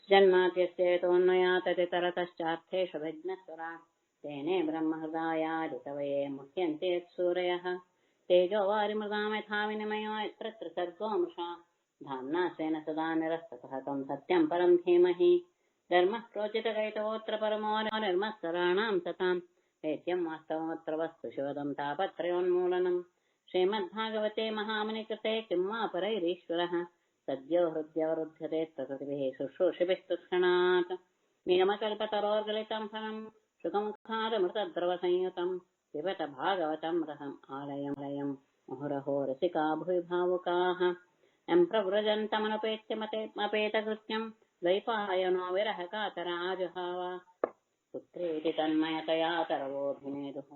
जन्माद्यस्येतोऽन्वयाततितरतश्चार्थेषु तेने ब्रह्महृदायादिकवये मुह्यन्ते यत्सूरयः तेजो वारिमृदां यथा विनिमयो यत्र त्रिसर्गो मृषा धाम्ना स्वेन सदा निरस्ततः तं सत्यं परं धीमहि धर्मः प्रोचितकैतवोऽत्र परमो निर्मत्सराणां सतां वेद्यं वास्तवमत्र वस्तु शिवदं तापत्रयोन्मूलनम् श्रीमद्भागवते महामुनिकृते किं वा परैरीश्वरः सद्यो हृद्यवरुध्यते प्रकृतिभिः शुश्रूषिभिः तत्क्षणात् निगमकल्पतरोर्गलितं फलं सुखमुखादमृतद्रवसंयुतं पिबत भागवतं रसम् आलयं मुहुरहो रसिका भुवि भावुकाः यं प्रव्रजन्तमनुपेत्यमपेतकृत्यं द्वैपायनो विरहकातराजुहाव पुत्रेति तन्मयतया तरवोऽभिनेदुः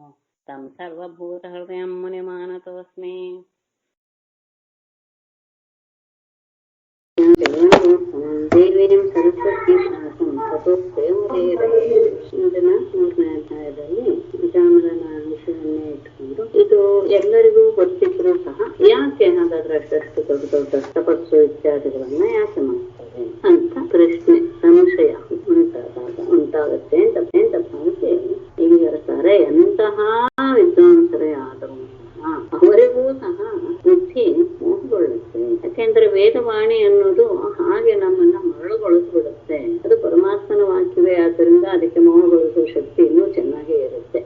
तं सर्वभूतहृदयं मुनिमानतोऽस्मि। ದೇವಿಯಂ ಸರಸ್ವತಿ ಶಾಸಂ ಇದನ್ನ 3ನೇ ಅಧ್ಯಾಯದಲ್ಲಿ ವಿಚಾರಣದ ವಿಷಯವನ್ನೇ ಇಟ್ಕೊಂಡು ಇದು ಎಲ್ಲರಿಗೂ ಗೊತ್ತಿದ್ರು ಸಹ ಯಾಕೆ ಹಾಗಾದ್ರೆ ಅಷ್ಟು ದೊಡ್ಡ ದೊಡ್ಡ ತಪಸ್ಸು ಇತ್ಯಾದಿಗಳನ್ನ ಯಾಕೆ ಮಾಡ್ತಾರೆ ಅಂತ ಪ್ರಶ್ನೆ ಸಂಶಯ ಉಂಟಾಗತ್ತೆ ಅಂತ ಭಾವಿಸಿ ಈಗ ಹೇಳ್ತಾರೆ ಎಂತಹ ವಿದ್ವಾಂಸರೇ ಆದರೂ ಅವರಿಗೂ ಸಹ ಬುದ್ಧಿ ಮೋಹಗೊಳ್ಳುತ್ತೆ. ಯಾಕೆಂದ್ರೆ ವೇದವಾಣಿ ಅನ್ನೋದು ಹಾಗೆ ನಮ್ಮನ್ನ ಮರಳುಗೊಳಿಸ್ಬಿಡುತ್ತೆ. ಅದು ಪರಮಾತ್ಮನ ವಾಕ್ಯವೇ ಆದ್ದರಿಂದ ಅದಕ್ಕೆ ಮೋಹಗೊಳಿಸುವ ಶಕ್ತಿ ಇನ್ನೂ ಚೆನ್ನಾಗೇ ಇರುತ್ತೆ.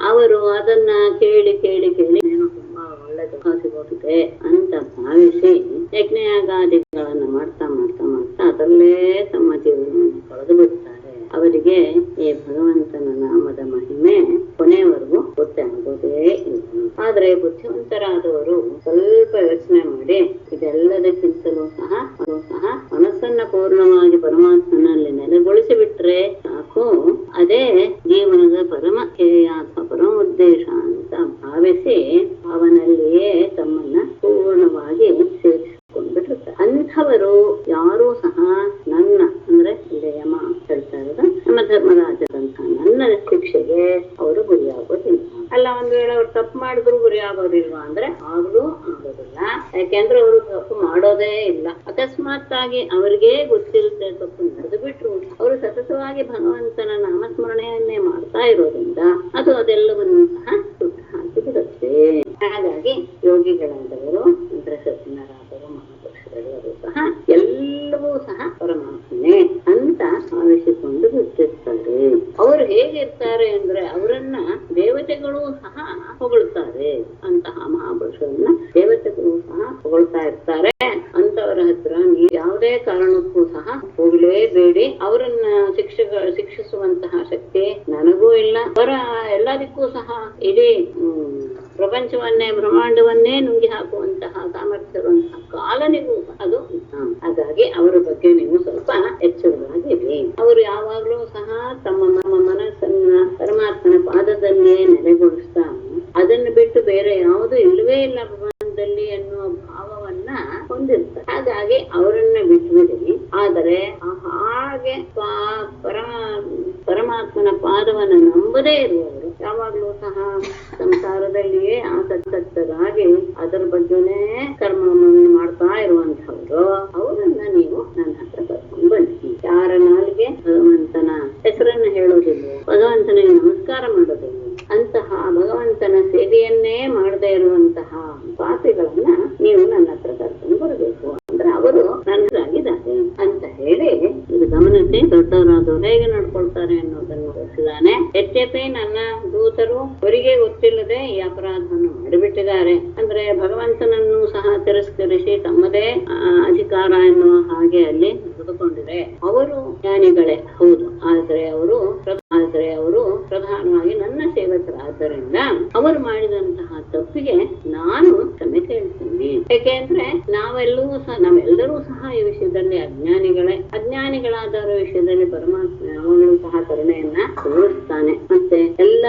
ಅವರು ಅದನ್ನ ಕೇಳಿ ಕೇಳಿ ಕೇಳಿ ಏನೋ ತುಂಬಾ ಒಳ್ಳೆದು ಸಿಗೋದಿದೆ ಅಂತ ಭಾವಿಸಿ ಯಜ್ಞಯಾಗಾದಿಗಳನ್ನ ಮಾಡ್ತಾ ಮಾಡ್ತಾ ಮಾಡ್ತಾ ಅದರಲ್ಲೇ ತಮ್ಮ ಜೀವನವನ್ನು ಕಳೆದು ಬಿಡ್ತಾರೆ. ಅವರಿಗೆ ಈ ಭಗವಂತನ ನಾಮದ ಮಹಿಮೆ ಕೊನೆಯವರೆಗೂ ಗೊತ್ತಾಗೋದೇ ಇಲ್ಲ. ಆದ್ರೆ ಬುದ್ಧಿವಂತರಾದವರು ಸ್ವಲ್ಪ ಯೋಚನೆ ಮಾಡಿ ಇದೆಲ್ಲದಕ್ಕಿಂತಲೂ ಸಹ ಮನಸ್ಸನ್ನ ಪೂರ್ಣವಾಗಿ ಪರಮಾತ್ಮನಲ್ಲಿ ನೆಲೆಗೊಳಿಸಿ ಬಿಟ್ರೆ ಸಾಕು, ಅದೇ ಜೀವನದ ಪರಮ ಧ್ಯೇಯ ಅಥವಾ ಪರಮ ಉದ್ದೇಶ ಅಂತ ಭಾವಿಸಿ ಅವನಲ್ಲಿಯೇ ತಮ್ಮನ್ನ ಪೂರ್ಣವಾಗಿ ಸೇರಿಸಿಕೊಂಡ್ಬಿಟ್ಟಿರ್ತಾರೆ. ಅಂಥವರು ಯಾರೂ ಸಹ ನನ್ನ ಅಂದ್ರೆ ಯಮ ಹೇಳ್ತಾ ಇರೋದು ನಮ್ಮ ಧರ್ಮರಾಜರಂತ ನನ್ನ ಶಿಕ್ಷೆಗೆ ಅವರು ಗುರಿಯಾಗೋದಿಲ್ಲ. ಅಲ್ಲ, ಒಂದ್ ವೇಳೆ ಅವ್ರು ತಪ್ಪು ಮಾಡಿದ್ರು ಗುರಿ ಆಗೋದಿಲ್ವಾ ಅಂದ್ರೆ ಆಗ್ಲೂ ಆಗೋದಿಲ್ಲ. ಯಾಕೆಂದ್ರೆ ಅವರು ತಪ್ಪು ಮಾಡೋದೇ ಇಲ್ಲ. ಅಕಸ್ಮಾತ್ ಆಗಿ ಅವ್ರಿಗೇ ಗೊತ್ತಿರುತ್ತೆ ತಪ್ಪು ನಡೆದು ಬಿಟ್ರು ಅವರು ಸತತವಾಗಿ ಭಗವಂತನ ನಾಮಸ್ಮರಣೆಯನ್ನೇ ಮಾಡ್ತಾ ಇರೋದ್ರಿಂದ ಅದು ಅದೆಲ್ಲವನ್ನೂ ಸಹ ಸುಟ್ಟು ಹಾಕಿ ಬಿಡುತ್ತೆ. ಹಾಗಾಗಿ ಯೋಗಿಗಳಾದವರು ಅಂದ್ರೆ ಸಜ್ಜನರಾದವರು ಮಹಾಪುರುಷರೆಲ್ಲರೂ ಸಹ ಎಲ್ಲವೂ ಸಹ ಪರಮಾತ್ಮನೇ ಅಂತ ಭಾವಿಸಿಕೊಂಡು ಬಿಟ್ಟಿರ್ತಾರೆ. ಅವರು ಹೇಗಿರ್ತಾರೆ ಅಂದ್ರೆ ಅವರನ್ನ ದೇವತೆಗಳು ಸಹ ಹೊಗಳ್ತಾರೆ. ಅಂತಹ ಮಹಾಪುರುಷರನ್ನ ದೇವತೆಗಳು ಸಹ ಹೊಗಳ್ತಾ ಇರ್ತಾರೆ. ಅಂತವರ ಹತ್ರ ನೀವು ಯಾವುದೇ ಕಾರಣಕ್ಕೂ ಸಹ ಹೋಗ್ಲೇಬೇಡಿ. ಅವರನ್ನ ಶಿಕ್ಷಿಸುವಂತಹ ಶಕ್ತಿ ನನಗೂ ಇಲ್ಲ. ಅವರ ಎಲ್ಲದಕ್ಕೂ ಸಹ ಇಡೀ ಪ್ರಪಂಚವನ್ನೇ ಬ್ರಹ್ಮಾಂಡವನ್ನೇ ನುಂಗಿ ಹಾಕುವಂತಹ ಸಾಮರ್ಥ್ಯ ಇರುವಂತಹ ಕಾಲನಿಗೂ ಅದು. ಹಾಗಾಗಿ ಅವರ ಬಗ್ಗೆ ನೀವು ಸ್ವಲ್ಪ ಎಚ್ಚರವಾಗಿರಿ. ಅವರು ಯಾವಾಗ್ಲೂ ಸಹ ತಮ್ಮ ಮನಸ್ಸನ್ನ ಪರಮಾತ್ಮನ ಪಾದದಲ್ಲಿಯೇ ನೆಲೆಗೊಳಿಸ್ತಾ ಅದನ್ನು ಬಿಟ್ಟು ಬೇರೆ ಯಾವುದು ಇಲ್ಲವೇ ಇಲ್ಲ ಭಗವಂತನಲ್ಲಿ ಎನ್ನುವ ಭಾವವನ್ನ ಹೊಂದಿರ್ತಾರೆ. ಹಾಗಾಗಿ ಅವರನ್ನ ಬಿಟ್ಟುಬಿಡಿ. ಆದರೆ ಹಾಗೆ ಪರಮಾತ್ಮನ ಪಾದವನ್ನು ನಂಬದೇ ಇರುವವರು ಯಾವಾಗ್ಲೂ ಸಹ ಸಂಸಾರದಲ್ಲಿಯೇ ಆಸಕ್ತರಾಗಿ ಅದರ ಬಗ್ಗೆನೇ ಕರ್ಮವನ್ನು ಮಾಡ್ತಾ ಇರುವಂತಹವರು, ಅವರನ್ನ ನೀವು ನನ್ನ ಹತ್ರ ಕರ್ಕೊಂಡು ಬನ್ನಿ. ಯಾರ ನಾಲಿಗೆ ಭಗವಂತನ ಹೆಸರನ್ನು ಹೇಳೋದಿಲ್ಲ, ಭಗವಂತನಿಗೆ ನಮಸ್ಕಾರ ಮಾಡೋದಿಲ್ಲ, ಅಂತಹ ಭಗವಂತನ ಸೇವೆಯನ್ನೇ ಮಾಡದೇ ಇರುವಂತಹ ಪಾಪಿಗಳನ್ನ ನೀವು ನನ್ನ ಹತ್ರ ಕರ್ಕೊಂಡು ಬರಬೇಕು ಅಂದ್ರೆ ಅವರು ನನ್ನದಾಗಿದ್ದಾರೆ ಅಂತ ಹೇಳಿ ಇದು ಗಮನಿಸಿ ದೊಡ್ಡವರಾದವರು ಹೇಗೆ ನಡ್ಕೊಳ್ತಾರೆ ಅನ್ನೋದನ್ನು ತೋರಿಸಿದ್ದಾನೆ. ಯದ್ಯಪಿ ನನ್ನ ದೂತರು ಅವರಿಗೆ ಗೊತ್ತಿಲ್ಲದೆ ಈ ಅಪರಾಧವನ್ನು ಮಾಡಿಬಿಟ್ಟಿದ್ದಾರೆ ಅಂದ್ರೆ ಭಗವಂತನನ್ನು ಸಹ ತಿರಸ್ಕರಿಸಿ ತಮ್ಮದೇ ಅಧಿಕಾರ ಎನ್ನುವ ಹಾಗೆ ಅಲ್ಲಿ ನಡೆದುಕೊಂಡಿದೆ. ಅವರು ಜ್ಞಾನಿಗಳೇ ಹೌದು, ಆದ್ರೆ ಅವರು ಪ್ರಧಾನವಾಗಿ ನನ್ನ ಸೇವಕರಾದ್ದರಿಂದ ಅವರು ತಪ್ಪಿಗೆ ನಾನು ಕ್ಷಮೆ ಕೇಳ್ತೀನಿ. ಯಾಕೆಂದ್ರೆ ನಾವೆಲ್ಲರೂ ಸಹ ಈ ವಿಷಯದಲ್ಲಿ ಅಜ್ಞಾನಿಗಳಾದವರ ವಿಷಯದಲ್ಲಿ ಪರಮಾತ್ಮ ಯಾವಾಗಲೂ ಸಹ ಕರುಣೆಯನ್ನ ತೋರಿಸ್ತಾನೆ. ಮತ್ತೆ ಎಲ್ಲ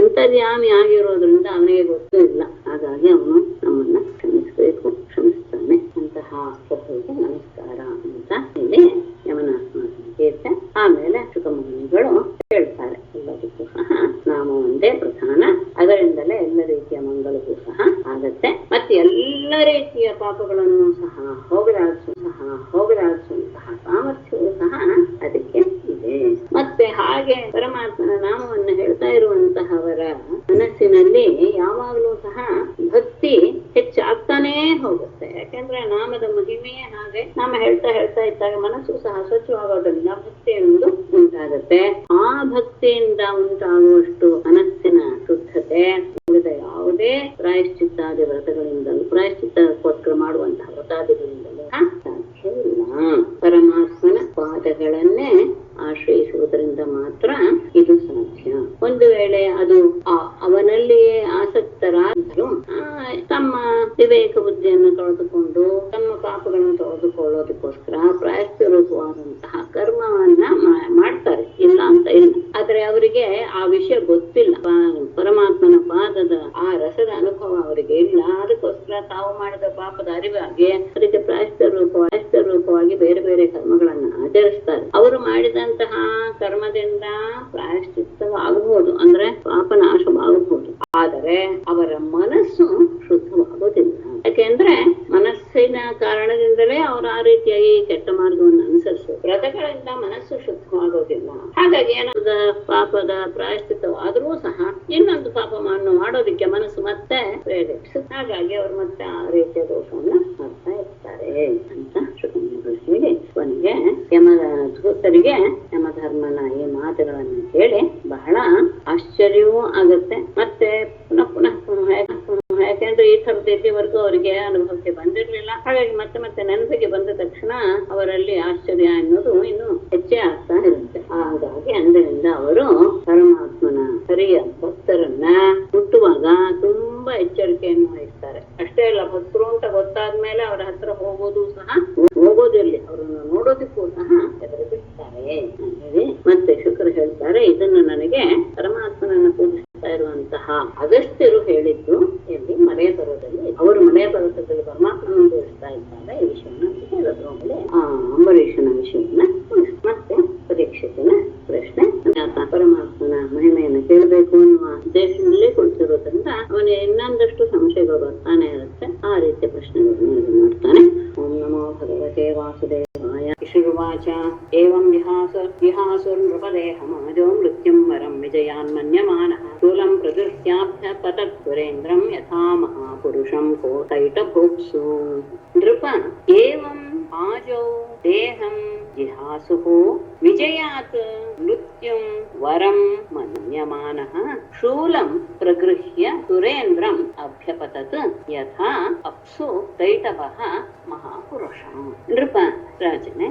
ಅಂತರ್ಯಾಮಿ ಆಗಿರೋದ್ರಿಂದ ಅವನಿಗೆ ಗೊತ್ತೂ ಇಲ್ಲ. ಹಾಗಾಗಿ ಅವನು ನಮ್ಮನ್ನ ಕ್ಷಮಿಸ್ತಾನೆ. ಅಂತಹ ಪ್ರಭುವಿಗೆ ನಮಸ್ಕಾರ ಅಂತ ಹೇಳಿ ಯಮನಾತ್ಮ ಸಂಕೇತ. ಆಮೇಲೆ ಶುಕಮುನಿಗಳು ಹೇಳ್ತಾರೆ ಎಲ್ಲದಕ್ಕೂ ಸಹ ನಾಮ ಒಂದೇ ಪ್ರಧಾನ, ಅದರಿಂದಲೇ ಎಲ್ಲ ರೀತಿಯ ಮಂಗಳಕ್ಕೂ ಸಹ ಆಗತ್ತೆ. ಮತ್ತೆ ಎಲ್ಲ ರೀತಿಯ ಪಾಪಗಳನ್ನು ಸಹ ಹೋಗಲಾಡಿಸುವಂತಹ ಸಾಮರ್ಥ್ಯ ಅವನಲ್ಲಿ ಯಾವಾಗಲೂ ಸಹ ಭಕ್ತಿ ಹೆಚ್ಚಾಗ್ತಾನೇ ಹೋಗುತ್ತೆ. ಯಾಕೆಂದ್ರೆ ನಾಮದ ಮಹಿಮೆಯೇ ಹಾಗೆ. ನಾಮ ಹೇಳ್ತಾ ಹೇಳ್ತಾ ಇದ್ದಾಗ ಮನಸ್ಸು ಸಹ ಸ್ವಚ್ಛವಾಗೋದ್ರಿಂದ ಭಕ್ತಿ ಅನ್ನೋದು ಉಂಟಾಗುತ್ತೆ. ಆ ಭಕ್ತಿಯಿಂದ ಉಂಟಾಗುವಷ್ಟು ಮನಸ್ಸಿನ ಶುದ್ಧತೆ ಉಳಿದ ಯಾವುದೇ ಪ್ರಾಯಶ್ಚಿತ್ತಾದಿ ವ್ರತಗಳಿಂದಲೂ, ಪ್ರಾಯಶ್ಚಿತ್ತಕ್ಕೋಸ್ಕರ ಮಾಡುವಂತಹ ವ್ರತಾದಿಗಳಿಂದಲೂ ಸಾಧ್ಯವಿಲ್ಲ. ಪರಮಾತ್ಮನ ಪಾದಗಳನ್ನೇ ಆಶ್ರಯಿಸುವುದರಿಂದ ಮಾತ್ರ ಇದು ಸಾಧ್ಯ. ಒಂದು ವೇಳೆ ಅದು ಅವನಲ್ಲಿಯೇ ಆಸಕ್ತರಾದರೂ ತಮ್ಮ ವಿವೇಕ ಬುದ್ಧಿಯನ್ನು ಕಳೆದುಕೊಂಡು ತಮ್ಮ ಪಾಪಗಳನ್ನು ತೊಳೆದುಕೊಳ್ಳೋದಕ್ಕೋಸ್ಕರ ಪ್ರಾಯಶ್ಚಿತ್ತ ರೂಪವಾದಂತಹ ಕರ್ಮವನ್ನ ಮಾಡ್ತಾರೆ, ಇಲ್ಲ ಅಂತ ಇಲ್ಲ. ಆದ್ರೆ ಅವರಿಗೆ ಆ ವಿಷಯ ಗೊತ್ತಿಲ್ಲ. ಪರಮಾತ್ಮನ ಪಾದದ ಆ ರಸದ ಅನುಭವ ಅವರಿಗೆ ಇಲ್ಲ. ಅದಕ್ಕೋಸ್ಕರ ತಾವು ಮಾಡಿದ ಪಾಪದ ಅರಿವಾಗಿ ಅದಕ್ಕೆ ಪ್ರಾಯಶ್ಚಿತ್ತ ರೂಪವಾಗಿ ಬೇರೆ ಬೇರೆ ಕರ್ಮಗಳನ್ನ ಆಚರಿಸ್ತಾರೆ. ಅವರು ಮಾಡಿದಂತಹ ಕರ್ಮದಿಂದ ಪ್ರಾಯಶ್ಚಿತ್ತವಾಗಬಹುದು, ಅಂದ್ರೆ ಪಾಪನಾಶವಾಗಬಹುದು. ಆದರೆ ಅವರ ಮನಸ್ಸು ಶುದ್ಧವಾಗೋದಿಲ್ಲ. ಯಾಕೆಂದ್ರೆ ಮನಸ್ಸಿನ ಕಾರಣದಿಂದಲೇ ಅವರು ಆ ರೀತಿಯಾಗಿ ಕೆಟ್ಟ ಮಾರ್ಗವನ್ನು ಅನುಸರಿಸುವ ವ್ರತಗಳಿಂದ ಮನಸ್ಸು ಶುದ್ಧವಾಗೋದಿಲ್ಲ. ಹಾಗಾಗಿ ಏನಾದ ಪಾಪದ ಪ್ರಾಯಶ್ಚಿತ್ತವಾದರೂ ಸಹ ಇನ್ನೊಂದು ಪಾಪವನ್ನು ಮಾಡೋದಿಕ್ಕೆ ಮನಸ್ಸು ಮತ್ತೆ ಪ್ರೇರೇಪಿಸುತ್ತೆ. ಹಾಗಾಗಿ ಅವರು ಮತ್ತೆ ಆ ರೀತಿಯ ದೋಷವನ್ನ ಮಾಡ್ತಾ ಇರ್ತಾರೆ ಅಂತ ಶುಕಮುನಿಗಳು ಹೇಳಿ ಕೊನೆಗೆ ಧೂತರಿಗೆ ಯಮಧರ್ಮನ ಈ ಮಾತುಗಳನ್ನು ಕೇಳಿ ಬಹಳ ಆಶ್ಚರ್ಯವೂ ಆಗುತ್ತೆ. ಮತ್ತೆ ಪುನಃ ಪುನಃ ಯಾಕೆಂದ್ರೆ ಈ ಥರದ ಇಲ್ಲಿವರೆಗೂ ಅವರಿಗೆ ಅನುಭವಕ್ಕೆ ಬಂದಿರ್ಲಿಲ್ಲ. ಹಾಗಾಗಿ ಮತ್ತೆ ಮತ್ತೆ ನೆನಪಿಗೆ ಬಂದ ತಕ್ಷಣ ಅವರಲ್ಲಿ ಆಶ್ಚರ್ಯ ಅನ್ನೋದು ಇನ್ನು ಹೆಚ್ಚೇ ಆಗ್ತಾ ಇರುತ್ತೆ. ಹಾಗಾಗಿ ಅಂದಿನಿಂದ ಅವರು ಪರಮಾತ್ಮನ ಹರಿಯ ಭಕ್ತರನ್ನ ಮುಟ್ಟುವಾಗ ತುಂಬಾ ಎಚ್ಚರಿಕೆಯನ್ನು ವಹಿಸ್ತಾರೆ. ಅಷ್ಟೇ ಅಲ್ಲ, ಭಕ್ತರು ಅಂತ ಗೊತ್ತಾದ್ಮೇಲೆ ಅವರ ಹತ್ರ ಹೋಗೋದಿರ್ಲಿ, ಅವರನ್ನು ನೋಡೋದಕ್ಕೂ ಸಹ ಹೆದರಿ ಬಿಡ್ತಾರೆ ಹೇಳಿ ಮತ್ತೆ ಶುಕ್ರು ಹೇಳ್ತಾರೆ, ಇದನ್ನು ನನಗೆ ಪರಮಾತ್ಮನನ್ನ ಪೂಜಿಸ್ತಾ ಇರುವಂತಹ ಅಗಸ್ತ್ಯರು ಹೇಳಿದ್ದು ಎಲ್ಲಿ ಮಳೆಯ ಪರ್ವದಲ್ಲಿ. ಅವರು ಮಳೆಯ ಪರ್ವತದಲ್ಲಿ ಪರಮಾತ್ಮನ ಪೂಜಿಸ್ತಾ ಇದ್ದಾರೆ. ಈ ವಿಷಯವನ್ನ ಹೇಳಿದ್ರು. ಆಮೇಲೆ ಅಂಬರೀಷನ ವಿಷಯವನ್ನ ಮತ್ತೆ ಪರೀಕ್ಷಿತನ ಪ್ರಶ್ನೆ, ಪರಮಾತ್ಮನ ಮಹಿಮೆಯನ್ನು ಕೇಳಬೇಕು ಅನ್ನುವ ಉದ್ದೇಶದಲ್ಲಿ ಕುಳಿತಿರೋದ್ರಿಂದ ಅವನಿಗೆ ಇನ್ನೊಂದಷ್ಟು ಸಂಶಯಗಳು ಬರ್ತಾನೆ ಇರುತ್ತೆ. ಆ ರೀತಿಯ ಪ್ರಶ್ನೆಗಳನ್ನು ಮಾಡ್ತಾನೆ. ಓಂ ನಮೋ ಭಗವತೆ ವಾಸುದೇವಾಯ. ಶ್ರೀವಾಚ ಏವಂ ವಿಹಾಸುರ್ನೃಪದೇಹಮಾಜೋ ಮೃತ್ಯುಂ ವರಂ ವಿಜಯಾನ್ಮನ್ಯಮಾನಃ ಸ್ಥೂಲಂ ಪ್ರದೃಶ್ಯಾಭ್ಯ ಪತತ್ಸುರೇಂದ್ರಂ ಯಥಾ ಮಹಾಪುರುಷಂ ಕೋಟೈಟಭುಕ್ಸು. ನೃಪ ಏವಂ ಆಜೌ ದೇಹಂ ಜಿಹಾಸುಃ ವಿಜಯಾತ್ ಮೃತ್ಯುಂ ವರಂ ಮನ್ಯಮಾನಃ ಶೂಲಂ ಪ್ರಗೃಹ್ಯ ಸುರೇಂದ್ರಂ ಅಭ್ಯಪತತ್ ಯಥಾ ಅಪ್ಸು ಕೈಟಭಃ ಮಹಾಪುರುಷಂ. ನೃಪ ರಾಜನೇ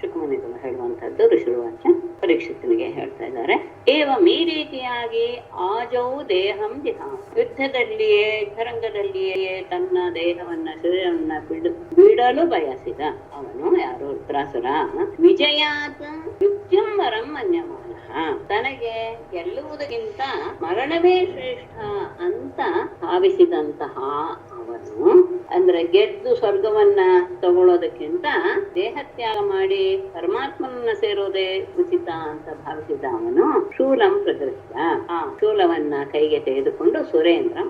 ಶುಕಮುನಿಗಳು ಹೇಳುವಂತಹದ್ದು ಋಷಿವಾಚ ಪರೀಕ್ಷಿತನಿಗೆ ಹೇಳ್ತಾ ಇದ್ದಾರೆ. ಏವಂ ಈ ರೀತಿಯಾಗಿ ಆಜೌ ದೇಹಂ ಜಿಹಾಸ್, ಯುದ್ಧದಲ್ಲಿಯೇ ಯುದ್ಧರಂಗದಲ್ಲಿಯೇ ತನ್ನ ದೇಹವನ್ನ ಶರೀರವನ್ನ ಬಿಡಲು ಬಯಸಿದ ಅವನು, ಯಾರು ರುದ್ರಾಸುರ, ವಿಜಯಾತ್ ಮೃತ್ಯುಂ ವರಂ ಮನ್ಯಮಾನಃ, ತನಗೆ ಗೆಲ್ಲುವುದಕ್ಕಿಂತ ಮರಣವೇ ಶ್ರೇಷ್ಠ ಅಂತ ಭಾವಿಸಿದಂತಹ ಅವನು, ಅಂದ್ರೆ ಗೆದ್ದು ಸ್ವರ್ಗವನ್ನ ತಗೊಳ್ಳೋದಕ್ಕಿಂತ ದೇಹತ್ಯಾಗ ಮಾಡಿ ಪರಮಾತ್ಮನನ್ನ ಸೇರೋದೇ ಉಚಿತ ಅಂತ ಭಾವಿಸಿದ ಅವನು ಶೂಲಂ ಪ್ರಗೃಹ್ಯ, ಆ ಶೂಲವನ್ನ ಕೈಗೆ ತೆಗೆದುಕೊಂಡು ಸುರೇಂದ್ರಂ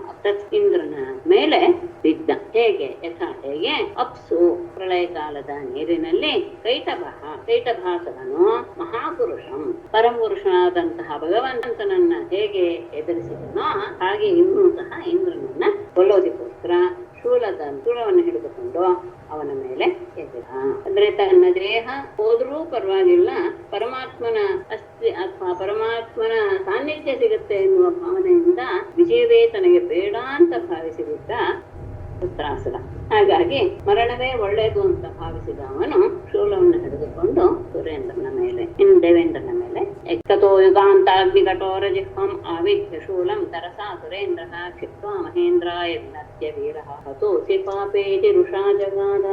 ಇಂದ್ರನ ಮೇಲೆ ಬಿದ್ದ. ಹೇಗೆ? ಯಥಾ ಹೇಗೆ? ಅಪ್ಸು ಪ್ರಳಯ ಕಾಲದ ನೀರಿನಲ್ಲಿ ಕೈಟಭಾಸವನು ಮಹಾಪುರುಷಂ ಪರಮಪುರುಷನಾದಂತಹ ಭಗವಂತನನ್ನ ಹೇಗೆ ಎದುರಿಸಿದನೋ ಹಾಗೆ ಇನ್ನೂ ಸಹ ಇಂದ್ರನನ್ನ ಕೊಲ್ಲೋದಕ್ಕೋಸ್ಕರ ಶೂಲವನ್ನು ಹಿಡಿದುಕೊಂಡು ಅವನ ಮೇಲೆ ಎದ್ದ. ಅಂದ್ರೆ ತನ್ನ ದೇಹ ಹೋದ್ರೂ ಪರವಾಗಿಲ್ಲ, ಪರಮಾತ್ಮನ ಅಸ್ಥಿ ಅಥವಾ ಪರಮಾತ್ಮನ ಸಾನ್ನಿಧ್ಯ ಸಿಗುತ್ತೆ ಎನ್ನುವ ಭಾವನೆಯಿಂದ ವಿಜಯವೇ ತನಗೆ ಬೇಡ ಅಂತ ಭಾವಿಸಿಬಿಟ್ಟ ರುದ್ರಾಸುರ. ಹಾಗಾಗಿ ಮರಣವೇ ಒಳ್ಳೆಯದು ಅಂತ ಭಾವಿಸಿದ ಅವನು ಶೂಲವನ್ನು ಹಿಡಿದುಕೊಂಡು ಸುರೇಂದ್ರನ ಮೇಲೆ, ದೇವೇಂದ್ರನ ಮೇಲೆ ಎಕ್ತತೋ ಯುಗಾಂತಾಗ್ನಿಕಠೋರ ಜಿಹ್ವಂ ಆವಿಧ್ಯ ಶೂಲಂ ತರಸಾ ಸುರೇಂದ್ರ ಕ್ಷಿಪ್ವಾ ಮಹೇಂದ್ರಾಯ ವಿನತ್ಯ ವೀರಃ ಹತೋಸಿ ಪಾಪೇತಿ ರುಷಾ ಜಗಾದ.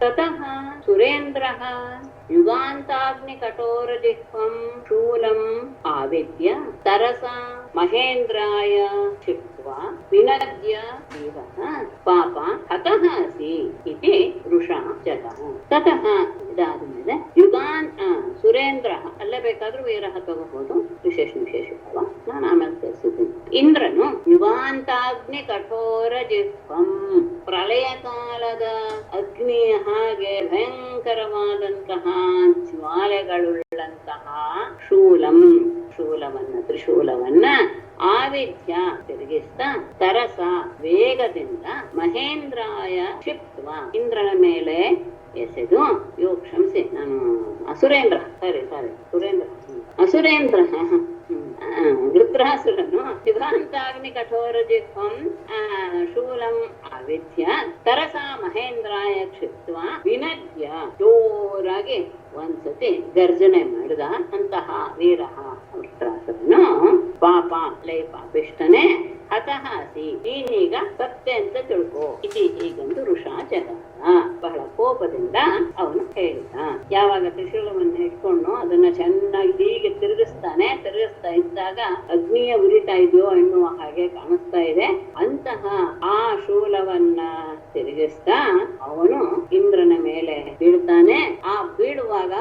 ತತಃ ಸುರೇಂದ್ರಃ ಯುಗಾಂತಾಗ್ನಿಕಠೋರ ಜಿಹ್ವಂ ಶೂಲಂ ಆವಿದ್ಯ ತರಸಾ ಮಹೇಂದ್ರಾಯ ಕ್ಷಿಪ್ವಾ ವಿನದ್ಯ ವೀರಃ ಪಾಪ ಹತಃ ಅಸಿ ಇತಿ ರುಷಾ ಜಗಾದ. ತತಃ ಇದಾದ್ಮೇಲೆ ಸುರೇಂದ್ರ ಅಲ್ಲೇ ಬೇಕಾದ್ರೂ ವೀರಃ ತಗೋಬಹುದು, ವಿಶೇಷ ಅಲ್ವಾ, ನಾನು ಆಮೇಲೆ ತಿಳಿಸಿದ್ದೀನಿ. ಇಂದ್ರನು ಯುಗಾಂತಾಗ್ನಿ ಕಠೋರ ಜಿಹ್ವಂ, ಪ್ರಳಯ ಕಾಲದ ಅಗ್ನಿಯ ಹಾಗೆ ಭಯಂಕರವಾದಂತಹ ಜ್ವಾಲೆಗಳುಳ್ಳಂತಹ ತ್ರಿಶೂಲವನ್ನ ಆವಿಧ್ಯ ತಿರುಗಿಸ್ತಾ ತರಸ ವೇಗದಿಂದ ಮಹೇಂದ್ರಾಯ ಕ್ಷಿಪ್ವ ಇಂದ್ರನ ಮೇಲೆ ಎಸೆದು ಯೋ ಕ್ಷಮಿಸಿ ನಾನು ಅಸುರೇಂದ್ರ ಸುರೇಂದ್ರ ಅಸುರೇಂದ್ರ ವೃತ್ರಾಸುರನು ಶಿವಾಂತಾಗ್ನಿ ಕಠೋರ ಜಿಹ್ವಂ ಶೂಲಂ ಆವಿಧ್ಯ ತರಸ ಮಹೇಂದ್ರಾಯ ಕ್ಷಿಪ್ವ ವಿನದ್ಯ ಜೋರಾಗಿ ಒಂದ್ಸತಿ ಗರ್ಜನೆ ಮಾಡಿದ ಅಂತಹ ವೀರ ವೃತ್ರಾಸುರನು ಪಾಪ ಲೈ ಪಾಪಿಷ್ಟನೇ ಹತಹಾಸಿ ನೀನೀಗ ಸತ್ಯ ಅಂತ ತಿಳ್ಕೋ ಇತಿ ಹೀಗಂದು ಋಷಾ ಜಗತ್ತ ಬಹಳ ಕೋಪದಿಂದ ಅವನು ಹೇಳಿದ. ಯಾವಾಗ ತ್ರಿಶೂಲವನ್ನು ಇಟ್ಕೊಂಡು ಅದನ್ನ ಚೆನ್ನಾಗಿ ಹೀಗೆ ತಿರುಗಿಸ್ತಾ ಇದ್ದಾಗ ಅಗ್ನಿಯ ಉರಿತಾ ಇದೆಯೋ ಎನ್ನುವ ಹಾಗೆ ಕಾಣಿಸ್ತಾ ಇದೆ. ಅಂತಹ ಆ ಶೂಲವನ್ನ ತಿರುಗಿಸ್ತಾ ಅವನು ಇಂದ್ರನ ಮೇಲೆ ಬೀಳ್ತಾನೆ. ಆ ಬೀಳುವಾಗ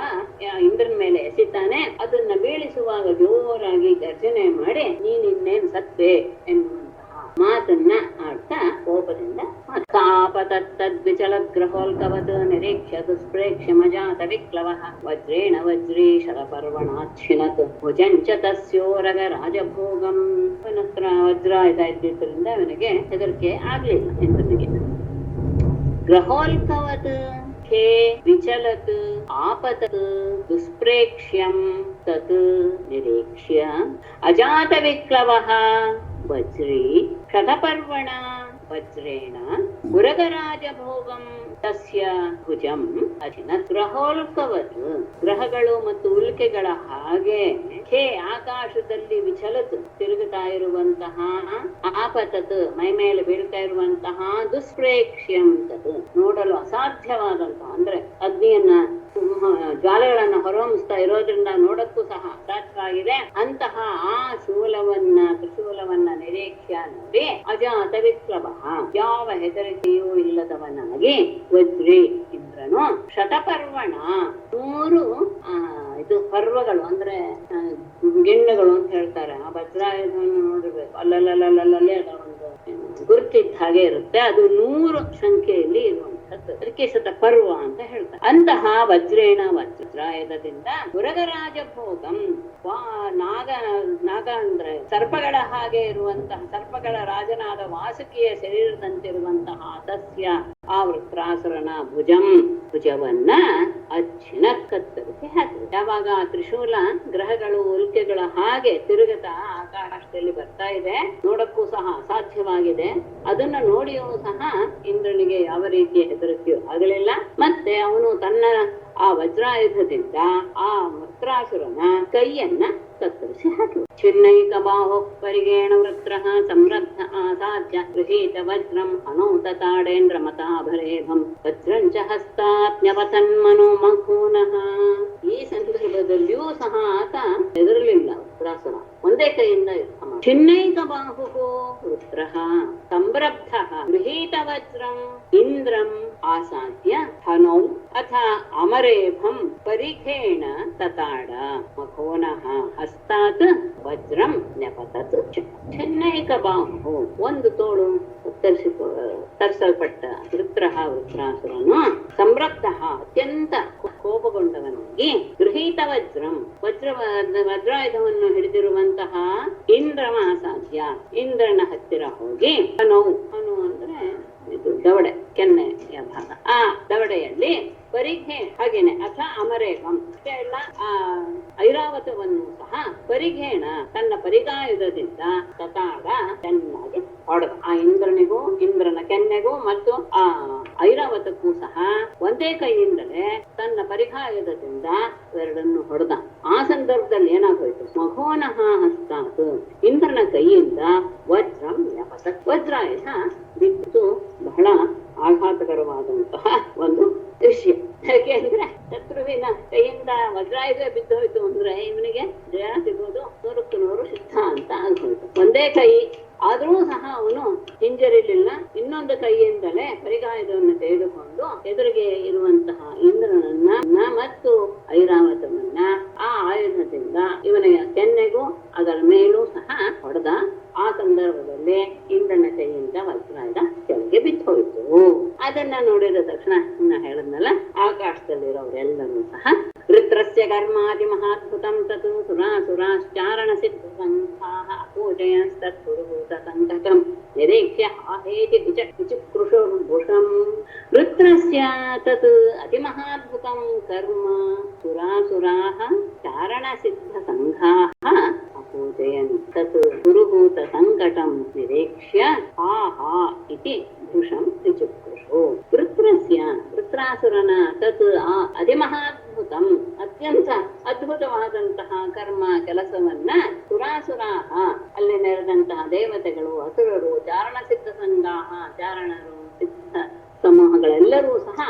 ಇಂದ್ರನ ಮೇಲೆ ಎಸಿತಾನೆ. ಅದನ್ನ ಬೀಳಿಸುವಾಗ ಜೋರಾಗಿ ಗರ್ಜನೆ ಮಾಡಿ ನೀನಿನ್ನೇನು ಸತ್ವೆ ಎನ್ನುವಂತಹ ಮಾತನ್ನ ಆಡ್ತಾ ಕೋಪದಿಂದ ಕಾಪತದ್ವಿಚಲಗ್ರಹೋಲ್ಕವತ್ ನಿರೀಕ್ಷ್ಯ ದುಷ್ಪ್ರೇಕ್ಷ್ಯ ಮಜಾತ ವಿಕ್ಲವಃ ವಜ್ರೇಣ ವಜ್ರೀಶರ ಪರ್ವಣಾಚ್ಛಿನತ್ ಭುಜಂಚ ತಸ್ಯೋರಗ ರಾಜಭೋಗಂ. ಅವನ ಹತ್ರ ವಜ್ರ ಇದ್ದಿದ್ದರಿಂದ ಅವನಿಗೆ ಹೆದರಿಕೆ ಆಗ್ಲಿಲ್ಲ ಇಂದ್ರನಿಗೆ. ಗ್ರಹೋಲ್ಕವತ್ ಖೇ ವಿಚಲತ್ ಆಪತತ್ ದುಷ್ಪ್ರೇಕ್ಷ್ಯಂ ತತ್ ನಿರೀಕ್ಷ್ಯ ಅಜಾತ ವಿಕ್ಲವಃ ವಜ್ರೀ ಶತಪರ್ವಣ ವಜ್ರೇಣ ಉರಗರಾಜಭೋಗಂ ತಸ್ಯ ಭುಜಂ ಅಚಿನ. ಗ್ರಹೋಲ್ಕವತ್ ಗ್ರಹಗಳು ಮತ್ತು ಉಲ್ಕೆಗಳ ಹಾಗೆ ಹೇ ಆಕಾಶದಲ್ಲಿ ವಿಚಲತ್ ತಿರುಗುತ್ತಾ ಇರುವಂತಹ ಆಪತತ್ ಮೈ ಮೇಲೆ ಬೀಳ್ತಾ ಇರುವಂತಹ ದುಷ್ಪ್ರೇಕ್ಷ್ಯಂ ತತ್ ನೋಡಲು ಅಸಾಧ್ಯವಾದಂತಹ ಅಂದ್ರೆ ಅಗ್ನಿಯನ್ನ ಜ್ವಾಲೆಗಳನ್ನ ಹೊರಹೊಮ್ಮಿಸ್ತಾ ಇರೋದ್ರಿಂದ ನೋಡಕ್ಕೂ ಸಹ ಅಸಾಧ್ಯವಾಗಿದೆ ಅಂತಹ ಆ ತ್ರಿಶೂಲವನ್ನ ನಿರೀಕ್ಷ್ಯ ನೋಡಿ ಅಜಾತ ವಿಕ್ಲವ ಯಾವ ಹೆದರಿಕೆಯೂ ಇಲ್ಲದವನಾಗಿ ವಜ್ರಿ ಇಂದ್ರನು ಶತಪರ್ವಣ 100 ಪರ್ವಗಳು ಅಂದ್ರೆ ಗಿಣ್ಣಗಳು ಅಂತ ಹೇಳ್ತಾರೆ. ಆ ವಜ್ರಾಯುಧವನ್ನು ನೋಡಿರ್ಬೇಕು, ಅಲ್ಲಲ್ಲೇ ಅದರ ಒಂದು ಗುರುತಿದ್ದ ಹಾಗೆ ಇರುತ್ತೆ. ಅದು 100 ಸಂಖ್ಯೆಯಲ್ಲಿ ಇರುವಂತದ್ದು, ಅದಕ್ಕೆ ಶತಪರ್ವ ಅಂತ ಹೇಳ್ತಾರೆ. ಅಂತಹ ವಜ್ರೇಣ ವಜ್ರಾಯುಧದಿಂದ ಉರಗರಾಜ ಭೋಗಂ ನಾಗ ಅಂದ್ರೆ ಸರ್ಪಗಳ ಹಾಗೆ ಇರುವಂತಹ ಸರ್ಪಗಳ ರಾಜನಾದ ವಾಸುಕಿಯ ಶರೀರದಂತಿರುವಂತಹ ತಸ್ಯ ಆ ವೃತ್ರಾಸುರನ ಭುಜವನ್ನ ಅಚ್ಚಿನ ಕತ್ತರಿಸಿ ಹಾಕಿದ್ರು. ಯಾವಾಗ ಆ ತ್ರಿಶೂಲ ಗ್ರಹಗಳು ಉಲ್ಕೆಗಳ ಹಾಗೆ ತಿರುಗತಾ ಆಕಾಶದಲ್ಲಿ ಬರ್ತಾ ಇದೆ, ನೋಡಕ್ಕೂ ಸಹ ಅಸಾಧ್ಯವಾಗಿದೆ. ಅದನ್ನ ನೋಡಿಯೂ ಸಹ ಇಂದ್ರನಿಗೆ ಯಾವ ರೀತಿಯ ಹೆದರಿಕೆಯೂ ಆಗಲಿಲ್ಲ. ಮತ್ತೆ ಅವನು ತನ್ನ ಆ ವಜ್ರಾಯುಧದಿಂದ ಆ ವೃತ್ರಾಸುರನ ಕೈಯನ್ನ ಕತ್ತರಿಸಿ ಹಾಕಿದ್ರು. ಚಿನ್ನೈಕ ಬಾಹು ಪರಿಗೇಣ ವೃತ್ರಃ ಸಮೃದ್ಧ ಆಸಾಧ್ಯ ಗೃಹೀತ ವಜ್ರಂ ಅನೌತ ತಾಡೇಂದ್ರ ಮತಾಭರೇಭಂ ವಜ್ರಂಚ ಹಸ್ತಾತ್ಮ್ಯವತನ್ಮನೋ ಮಘೂನಃ. ಈ ಸಂದರ್ಭದಲ್ಲಿಯೂ ಸಹ ಆತ ಹೆದರಲಿಲ್ಲ. ವೃತ್ರಾಸುರ ಒಂದೇ ಕೈಯಿಂದ ಚಿನ್ನೈಕ ಬಾಹು ವೃತ್ರಃ ಸಂರಬ್ಧ ಗೃಹೀತ ವಜ್ರಂ ಇಂದ್ರಂ ಆಸಾದ್ಯ ಹನೌ ಅಥ ಅಮರೇಭಂ ಪರಿಘೇಣ ತತಾಡ ಮಘೋನಃ ಹಸ್ತಾತ್ ವಜ್ರಂ ನ್ಯಪತತ್. ಚಿನ್ನೈಕ ಬಾಹು ಒಂದು ತೋಳು ತರಿಸಲ್ಪಟ್ಟ ವೃತ್ರಾಸುರನು ಸಂರಬ್ಧ ಅತ್ಯಂತ ಕೋಪಗೊಂಡವನಾಗಿ ಗೃಹೀತ ವಜ್ರಂ ವಜ್ರಾಯುಧವನ್ನು ಹಿಡಿದಿರುವಂತಹ ಇಂದ್ರಮ ಅಸಾಧ್ಯ ಇಂದ್ರನ ಹತ್ತಿರ ಹೋಗಿ ಹನು ಅಂದ್ರೆ ಇದು ದವಡೆ ಕೆನ್ನೆಯ ಭಾಗ, ಆ ದವಡೆಯಲ್ಲಿ ಪರಿಘೆ ಹಾಗೇನೆ ಅಥ ಅಮರೇಗಂ ಎಲ್ಲ ಆ ಐರಾವತವನ್ನು ಸಹ ಪರಿಘೇಣ ತನ್ನ ಪರಿಗಾಯುಧದಿಂದ ತತಾಡ ಚೆನ್ನಾಗಿ ಹೊಡೆದ. ಆ ಇಂದ್ರನ ಕೆನ್ನೆಗೂ ಮತ್ತು ಆ ಐರಾವತಕ್ಕೂ ಸಹ ಒಂದೇ ಕೈಯಿಂದಲೇ ತನ್ನ ಪರಿಗಾಯುಧದಿಂದ ಎರಡನ್ನು ಹೊಡೆದ. ಆ ಸಂದರ್ಭದಲ್ಲಿ ಏನಾಗೋಯ್ತು, ಮಘೋನಃ ಹಸ್ತಾತ್ ಇಂದ್ರನ ಕೈಯಿಂದ ವಜ್ರಂ ನ್ಯಪತತ್ ವಜ್ರಾಯುಧ ಬಿದ್ದು ಬಹಳ ಆಘಾತಕರವಾದಂತಹ ಒಂದು ದೃಶ್ಯ. ಯಾಕೆಂದ್ರೆ ಶತ್ರುವಿನ ಕೈಯಿಂದ ವಜ್ರಾಯುಧ ಬಿದ್ದು ಹೋಯ್ತು ಅಂದ್ರೆ ಇವನಿಗೆ ಜಯ ಸಿಗೋದು 100ಕ್ಕೆ 100 ಸಿದ್ಧ ಅಂತ ಆಗೋಯ್ತು. ಒಂದೇ ಕೈ ಆದ್ರೂ ಸಹ ಅವನು ಹಿಂಜರಿಲಿಲ್ಲ. ಇನ್ನೊಂದು ಕೈಯಿಂದಲೇ ಪರಿಗಾಯುಧವನ್ನು ತೆಗೆದುಕೊಂಡು ಎದುರಿಗೆ ಇರುವಂತಹ ಇಂದ್ರನನ್ನ ಮತ್ತು ಐರಾವತವನ್ನ ಆ ಆಯುಧದಿಂದ ಇವನ ಕೆನ್ನೆಗೂ ಅದರ ಮೇಲೂ ಸಹ ಹೊಡೆದ. ಆ ಸಂದರ್ಭದಲ್ಲಿ ಇಂದ್ರನ ಕೈಯಿಂದ ವಜ್ರಾಯುಧ ಕೆಳಗೆ ಬಿದ್ದು ಹೋಯಿತು. ಅದನ್ನ ನೋಡಿದ ತಕ್ಷಣ ಹೇಳಿದ್ನಲ್ಲ, ಆಕಾಶದಲ್ಲಿರೋರೆಲ್ಲರೂ ಸಹ ವೃತ್ರಸ್ಯ ಕರ್ಮಾದಿ ಮಹಾದ್ಭುತಂ ತತ್ ಸುರಾಸುರಾಶ್ಚಾರಣ ಸಿದ್ಧ ಸಂಘಾಃ ಅಪೂಜಯಂಸ್ತತ್ಪುರುಹೂತ ಸಂಕಟಂ ನಿರೀಕ್ಷ್ಯ ಆಹೇತಿ ವಿಚಿಕೃಷುರ್ಭುಷಂ. ವೃತ್ರಸ್ಯ ತತ್ ಅತಿಮಹಾದ್ಭುತಂ ಕರ್ಮ ಸುರಾಸುರಾಃ ಚಾರಣ ಸಿದ್ಧ ಸಂಘಾಃ ಅಪೂಜಯನ್ ತತ್ ಪುರುಹೂತ ಸಂಕಟಂ ನಿರೀಕ್ಷ್ಯ ಆಹಾ ಇತಿ ಭೃಶಂ ವಿಚಿಕೃಷು. ವೃತ್ರಸ್ಯ ವೃತ್ರಾಸುರನ ತತ್ ಅತಿಮಹಾದ್ಭುತಂ ಅತ್ಯಂತ ಅದ್ಭುತವಾದಂತಹ ಕರ್ಮ ಕೆಲಸವನ್ನ ಸುರಾಸುರಾಹ ಅಲ್ಲಿ ನೆರೆದಂತಹ ದೇವತೆಗಳು, ಅಸುರರು, ಚಾರಣ ಸಿದ್ಧ ಸಂಘಾಹ ಚಾರಣರು, ಸಿದ್ಧ ಸಮೂಹಗಳೆಲ್ಲರೂ ಸಹ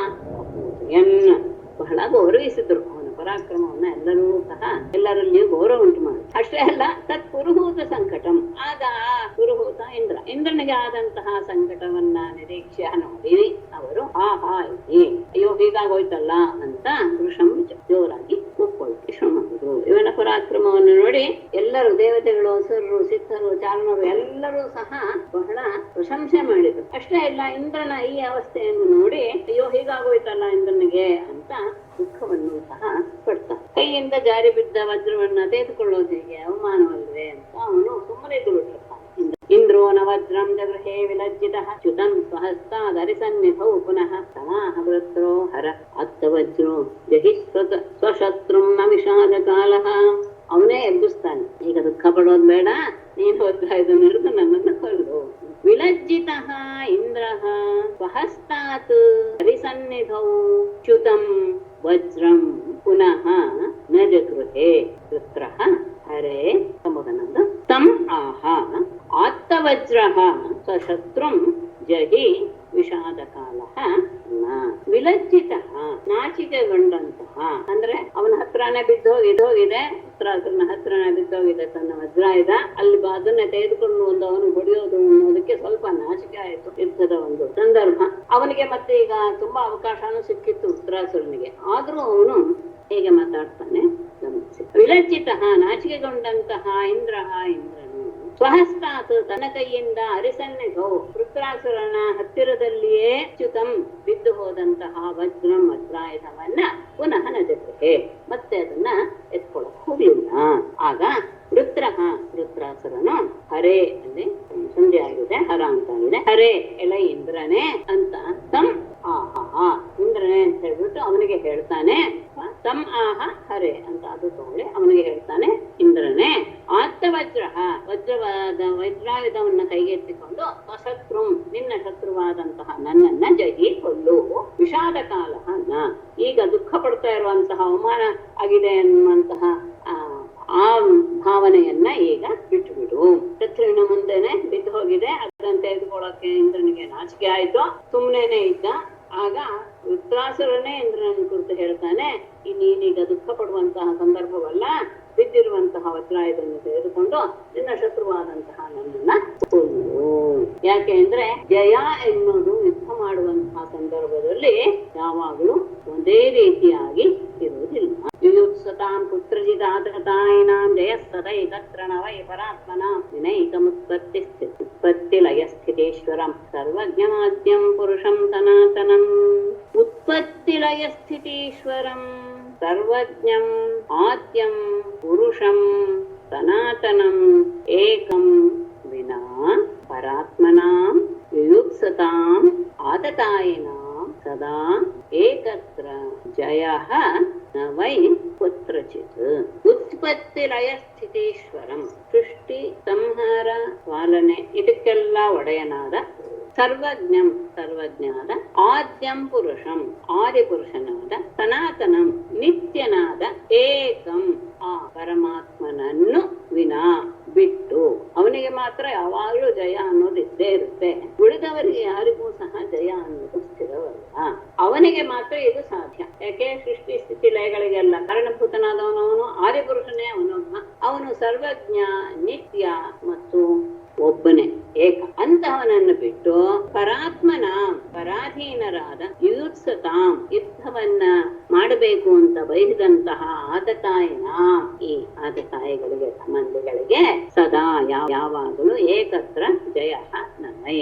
ಬಹಳ ಗೌರವಿಸಿದ್ರು. ಅವನ ಪರಾಕ್ರಮವನ್ನ ಎಲ್ಲರೂ ಸಹ ಎಲ್ಲರಲ್ಲಿಯೂ ಗೌರವ ಉಂಟು ಮಾಡಿ. ಅಷ್ಟೇ ಅಲ್ಲ, ತತ್ ಪುರುಹೂತ ಸಂಕಟಂ, ಆಗ ಪುರುಹೂತ ಇಂದ್ರನಿಗೆ ಆದಂತಹ ಸಂಕಟವನ್ನ ನಿರೀಕ್ಷೆ ನೋಡಿ ಅವರು ಆಹಾ ಇತಿ ಅಯ್ಯೋ ಹೀಗಾಗೋಯ್ತಲ್ಲ ಅಂತ ವೃಷಂ ಜೋರಾಗಿ ಕೂಕ್ಕೊಳ್ತಿ ಶ್ರಮಿಸಿದ್ರು. ಇವನ ಪರಾಕ್ರಮವನ್ನು ನೋಡಿ ಎಲ್ಲರೂ ದೇವತೆಗಳು, ಅಸುರರು, ಸಿದ್ಧರು, ಚಾರಣರು ಎಲ್ಲರೂ ಸಹ ಬಹಳ ಪ್ರಶಂಸೆ ಮಾಡಿದ್ರು. ಅಷ್ಟೇ ಇಲ್ಲ, ಇಂದ್ರನ ಈ ಅವಸ್ಥೆಯನ್ನು ನೋಡಿ ಅಯ್ಯೋ ಹೀಗಾಗೋಯ್ತಲ್ಲ ಇಂದ್ರನಿಗೆ ಅಂತ ದುಃಖವನ್ನು ಸಹ ಪಡ್ತಾನೆ. ಕೈಯಿಂದ ಜಾರಿ ಬಿದ್ದ ವಜ್ರವನ್ನ ತೆಗೆದುಕೊಳ್ಳೋದು ಹೇಗೆ, ಅವಮಾನವಲ್ವೇ ಅಂತ ಅವನು ಸುಮ್ಮನೆ ಬಿಟ್ಟಿರ್ತಾನೆ. ಇಂದ್ರೋ ನ ವಜ್ರಂ ಜಗೃಹೇ ವಿಲಜ್ಜಿತಃ ಚ್ಯುತಂ ಸ್ವಹಸ್ತಾದರಿಸನ್ನಿಧೌ ಪುನಃ ಸಮಾಹ ವೃತ್ರೋ ಹರ ಅತ್ತವಜ್ರೋ ಜಹಿ ಸ್ವಶತ್ರುಂ ನ ವಿಷಾದ ಕಾಲಃ. ಅವನೇ ಎಬ್ಬಿಸ್ತಾನೆ, ಈಗ ದುಃಖ ಪಡೋದು ಬೇಡ, ನೀನು ವಜ್ರ ಇದನ್ನು ಹಿಡಿದು ನನ್ನನ್ನು ಕೊಲ್ಲು. ವಿಲಜ್ಜಿತಃ ಇಂದ್ರಃ ಸ್ವಹಸ್ತಾತ್ ಹರಿಸನ್ನಿಧೌ ಚ್ಯುತಂ ವಜ್ರಂ ಪುನಃ ನ ಜಗೃಹೇ ವೃತ್ರಃ ಹರೇ ಸಂಬೋಧನಂದು ತಂ ಆಹ ಆತ್ತವಜ್ರಃ ಸ್ವಶತ್ರುಂ ಜಹಿ ವಿಷಾದ ಕಾಲಃ ನ. ವಿಲಜ್ಜಿತಃ ನಾಚಿಕೆಗೊಂಡಂತಹ ಅಂದ್ರೆ ಅವನ ಹತ್ರನೇ ಬಿದ್ದೋಗಿದೆ, ವೃತ್ರಾಸುರನ ಹತ್ರನೇ ಬಿದ್ದೋಗಿದೆ ತನ್ನ ವಜ್ರ ಇದ, ಅಲ್ಲಿ ಅದನ್ನೇ ತೆಗೆದುಕೊಂಡು ಅವನು ಹೊಡೆಯೋದು ಅನ್ನೋದಕ್ಕೆ ಸ್ವಲ್ಪ ನಾಚಿಕೆ ಆಯಿತು. ಯುದ್ಧದ ಒಂದು ಸಂದರ್ಭ ಅವನಿಗೆ, ಮತ್ತೆ ಈಗ ತುಂಬಾ ಅವಕಾಶನೂ ಸಿಕ್ಕಿತ್ತು ವೃತ್ರಾಸುರನಿಗೆ, ಆದ್ರೂ ಅವನು ಹೇಗೆ ಮಾತಾಡ್ತಾನೆ ಗಮನಿಸಿ. ವಿಲಜ್ಜಿತಃ ನಾಚಿಕೆಗೊಂಡಂತಹ ಇಂದ್ರಃ ಇಂದ್ರನು ಸ್ವಹಸ್ತಾತ್ ತನ್ನ ಕೈಯಿಂದ ಅರಿಸನ್ನಿಧೌ ವೃತ್ರಾಸುರನ ಹತ್ತಿರದಲ್ಲಿಯೇ ಚ್ಯುತಂ ಬಿದ್ದು ಹೋದಂತಹ ವಜ್ರಂ ವಜ್ರಾಯುಧವನ್ನ ಪುನಃ ನಜಗೃಹೇ ಮತ್ತೆ ಅದನ್ನ ಎತ್ಕೊಳಕ್ ಹೋಗ್ಲಿಲ್ಲ. ಆಗ ವೃತ್ರಾಸುರನು ಹರೇ ಅಲ್ಲಿ ಸಂಜೆ ಆಗಿದೆ, ಹರ ಅಂತ ಆಗಿದೆ, ಹರೇ ಎಳೆ ಇಂದ್ರನೇ ಅಂತ ತಂ ಆಹ ಇಂದ್ರನೇ ಅಂತ ಹೇಳ್ಬಿಟ್ಟು ಅವನಿಗೆ ಹೇಳ್ತಾನೆ. ತಂ ಆಹ ಹರೇ ಅಂತ ಅದು ತಗೊಳ್ಳಿ, ಅವನಿಗೆ ಹೇಳ್ತಾನೆ ಇಂದ್ರನೇ ಆತ್ತ ವಜ್ರಾಯುಧವನ್ನ ಕೈಗೆತ್ತಿಕೊಂಡು ಸ್ವಶತ್ರು ನಿನ್ನ ಶತ್ರುವಾದಂತಹ ನನ್ನನ್ನ ಜಹಿ ಕೊಲ್ಲು ವಿಷಾದ ಕಾಲ ನ. ಈಗ ದುಃಖ ಪಡ್ತಾ ಇರುವಂತಹ ಅವಮಾನ ಆಗಿದೆ ಅನ್ನುವಂತಹ ಆ ಭಾವನೆಯನ್ನ ಈಗ ಬಿಟ್ಟುಬಿಡು. ಶತ್ರುವಿನ ಮುಂದೆನೆ ಬಿದ್ದು ಹೋಗಿದೆ, ಅದನ್ನ ತೆಗೆದುಕೊಳ್ಳಕ್ಕೆ ಇಂದ್ರನಿಗೆ ನಾಚಿಕೆ ಆಯ್ತು, ಸುಮ್ನೇನೆ ಇದ್ದ. ಆಗ ವೃತ್ರಾಸುರನೇ ಇಂದ್ರನ ಕುರಿತು ಹೇಳ್ತಾನೆ, ನೀನೀಗ ದುಃಖ ಪಡುವಂತಹ ಸಂದರ್ಭವಲ್ಲ, ಬಿದ್ದಿರುವಂತಹ ವಜ್ರಾಯುಧವನ್ನು ತೆಗೆದುಕೊಂಡು ನಿನ್ನ ಶತ್ರುವಾದಂತಹ ನನ್ನನ್ನ ಕೊಲ್ಲು. ಯಾಕೆ ಅಂದ್ರೆ ಜಯ ಎನ್ನುವುದು ಯುದ್ಧ ಮಾಡುವಂತಹ ಸಂದರ್ಭದಲ್ಲಿ ಯಾವಾಗಲೂ ಒಂದೇ ರೀತಿಯಾಗಿ ಇರುವುದಿಲ್ಲ. ಯುಯುತ್ಸತಾಂ ಪುತ್ರಜಿದಾತಕತಾಯಿನಾಂ ಜಯಸ್ತತೈತತ್ರ ನ ವೈ ಪರಾತ್ಮನಾಂ ವಿನೈಕಮುತ್ಪತ್ತಿ ಲಯಸ್ಥಿತೇಶ್ವರಂ ಸರ್ವಜ್ಞಮಾದ್ಯಂ ಪುರುಷಂ ಸನಾತನಂ. ಉತ್ಪತ್ತಿ ಲಯಸ್ಥಿತೇಶ್ವರಂ ಸರ್ವಜ್ಞಂ ಆದ್ಯಂ ಪುರುಷಂ ಸನಾತನಂ ಏಕಂ ವಿನಾ ಪರಾತ್ಮನಾಂ ಯುಯುತ್ಸತಾಂ ಆತತಾಯಿನಾಂ ಸದಾ ಏಕತ್ರ ಜಯಃ ನ ವೈ ಕುತ್ರಚಿತ್. ಉತ್ಪತ್ತಿ ಲಯ ಸ್ಥಿತೇಶ್ವರಂ ಸೃಷ್ಟಿ ಸಂಹಾರ ಪಾಲನೆ ಇದಕ್ಕೆಲ್ಲ ಒಡೆಯನಾದ ಸರ್ವಜ್ಞಂ ಸರ್ವಜ್ಞಾದ ಆದ್ಯಂ ಪುರುಷಂ ಆದಿಪುರುಷನಾದ ಸನಾತನಂ ನಿತ್ಯನಾದ ಏಕಂ ಆ ಪರಮಾತ್ಮನನ್ನು ವಿನಾ ಬಿಟ್ಟು ಅವನಿಗೆ ಮಾತ್ರ ಯಾವಾಗಲೂ ಜಯ ಅನ್ನೋದು ಇದ್ದೇ ಇರುತ್ತೆ. ಉಳಿದವರಿಗೆ ಯಾರಿಗೂ ಸಹ ಜಯ ಅನ್ನೋದು ಸ್ಥಿರವಲ್ಲ, ಅವನಿಗೆ ಮಾತ್ರ ಇದು ಸಾಧ್ಯ. ಯಾಕೆ ಸೃಷ್ಟಿ ಸ್ಥಿತಿ ಲಯಗಳಿಗೆಲ್ಲ ಕಾರಣಭೂತನಾದವನವನು ಆದಿಪುರುಷನೇ ಅವನೊಬ್ಬ. ಅವನು ಸರ್ವಜ್ಞ ನಿತ್ಯ ಮತ್ತು ಒಬ್ಬನೇ ಏಕ. ಅಂತಹವನನ್ನು ಬಿಟ್ಟು ಪರಾತ್ಮನ ಪರಾಧೀನರಾದ ಯುಯುತ್ಸತಾಂ ಯುದ್ಧವನ್ನ ಮಾಡಬೇಕು ಅಂತ ಬಯಸಿದಂತಹ ಆತತಾಯಿನ ಈ ಆತತಾಯಿಗಳಿಗೆ ಸಂಬಂಧಿಗಳಿಗೆ ಸದಾ ಯಾವಾಗಲೂ ಏಕತ್ರ ಜಯ ನಮೈ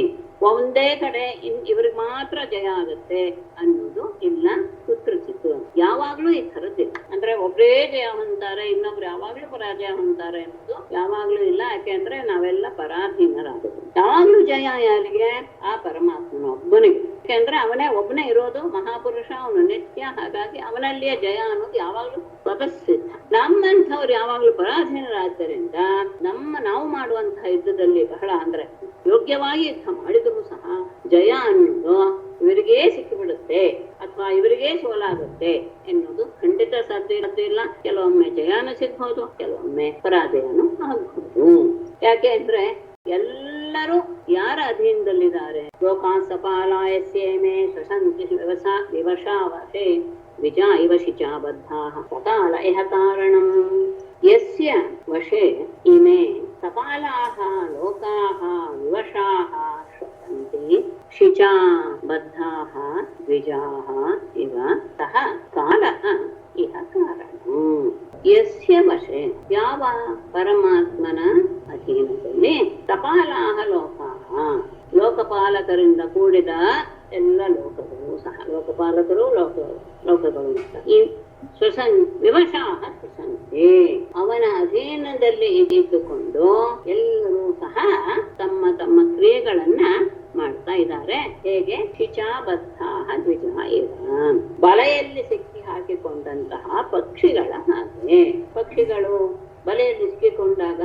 ಒಂದೇ ಕಡೆ ಇವ್ರಿಗೆ ಮಾತ್ರ ಜಯ ಆಗುತ್ತೆ ಅನ್ನೋದು ಇಲ್ಲ. ಕುತ್ರಚಿತ್ತು ಯಾವಾಗ್ಲೂ ಈ ಥರದ್ದಿಲ್ಲ. ಅಂದ್ರೆ ಒಬ್ಬರೇ ಜಯ ಹೊಂತಾರೆ, ಇನ್ನೊಬ್ರು ಯಾವಾಗ್ಲೂ ಪರಾಜಯ ಹೊಂತಾರೆ ಅನ್ನೋದು ಯಾವಾಗ್ಲೂ ಇಲ್ಲ. ಯಾಕೆಂದ್ರೆ ನಾವೆಲ್ಲ ಪರಾಧೀನರಾದವರು. ಯಾವಾಗ್ಲೂ ಜಯ ಯಾರಿಗೆ? ಆ ಪರಮಾತ್ಮನ ಒಬ್ಬನಿಗೆ. ಯಾಕೆಂದ್ರೆ ಅವನೇ ಒಬ್ಬನೇ ಇರೋದು, ಮಹಾಪುರುಷ, ಅವನು ನಿತ್ಯ. ಹಾಗಾಗಿ ಅವನಲ್ಲಿಯೇ ಜಯ ಅನ್ನೋದು ಯಾವಾಗ್ಲೂ ಸ್ವತಃಸಿದ್ಧ. ನಮ್ಮಂಥವ್ರು ಯಾವಾಗ್ಲೂ ಪರಾಧೀನರಾದ್ದರಿಂದ ನಾವು ಮಾಡುವಂತಹ ಯುದ್ಧದಲ್ಲಿ ಬಹಳ ಅಂದ್ರೆ ಯೋಗ್ಯವಾಗಿ ಯುದ್ಧ ಮಾಡಿದರೂ ಸಹ ಜಯ ಅನ್ನೋದು ಇವರಿಗೇ ಸಿಕ್ಕಿಬಿಡುತ್ತೆ ಅಥವಾ ಇವರಿಗೇ ಸೋಲಾಗುತ್ತೆ ಎನ್ನುವುದು ಖಂಡಿತ ಸಾಧ್ಯ ಇಲ್ಲ. ಕೆಲವೊಮ್ಮೆ ಜಯನೂ ಸಿಗ್ಬಹುದು, ಕೆಲವೊಮ್ಮೆ ಪರಾಜಯನೂ ಆಗ್ಬಹುದು. ಯಾಕೆ ಅಂದ್ರೆ ಎಲ್ಲರೂ ಯಾರ ಅಧೀನದಲ್ಲಿದ್ದಾರೆ? ಲೋಕಾಸಪಾಲಾಯಸ್ಯೇಮೇ ಸ್ವಸಂತಿ ವಿವಶಾವಶೇ ವಿಜಾ ಇವ ಶಿಚಾ ಬದ್ಧಾಃ ಸಕಾಲ ಇಹ ಕಾರಣಂ ಯಸ್ಯ ವಶೇ ಇಮೇ ಸಪಾಲಾಃ ಲೋಕಾಃ ವಿವಶಾಃ ಶ್ವಸಂತಿ ಶಿಚಾ ಬದ್ಧಾಃ ದ್ವಿಜಾಃ ಇವ ಸಹ ಕಾಲಃ ಇಹ ಕಾರಣಂ. ಯಸ್ಯ ವಶೇ, ಯಾವ ಪರಮಾತ್ಮನ ಅಧೀನದಲ್ಲಿ ಸಪಾಲಾಹ ಲೋಕಾಃ, ಲೋಕಪಾಲಕರಿಂದ ಕೂಡಿದ ಎಲ್ಲ ಲೋಕಗಳು ಸಹ, ಲೋಕಪಾಲಕರು ಲೋಕಗಳು ಈ ವಿವಶಾಹ ಸ್ವಸಂತೆ, ಅವನ ಅಧೀನದಲ್ಲಿ ಇದ್ದುಕೊಂಡು ಎಲ್ಲರೂ ಸಹ ತಮ್ಮ ತಮ್ಮ ಕ್ರಿಯೆಗಳನ್ನ ಮಾಡ್ತಾ ಇದ್ದಾರೆ. ಹೇಗೆ? ಶಿಚಾಬದ್ಧಾಹ ದ್ವಿಜ ಇವ, ಬಲೆಯಲ್ಲಿ ಸಿಕ್ಕಿ ಹಾಕಿಕೊಂಡಂತಹ ಪಕ್ಷಿಗಳ ಹಾಗೆ. ಪಕ್ಷಿಗಳು ಬಲೆಯಲ್ಲಿ ಸಿಕ್ಕಿಕೊಂಡಾಗ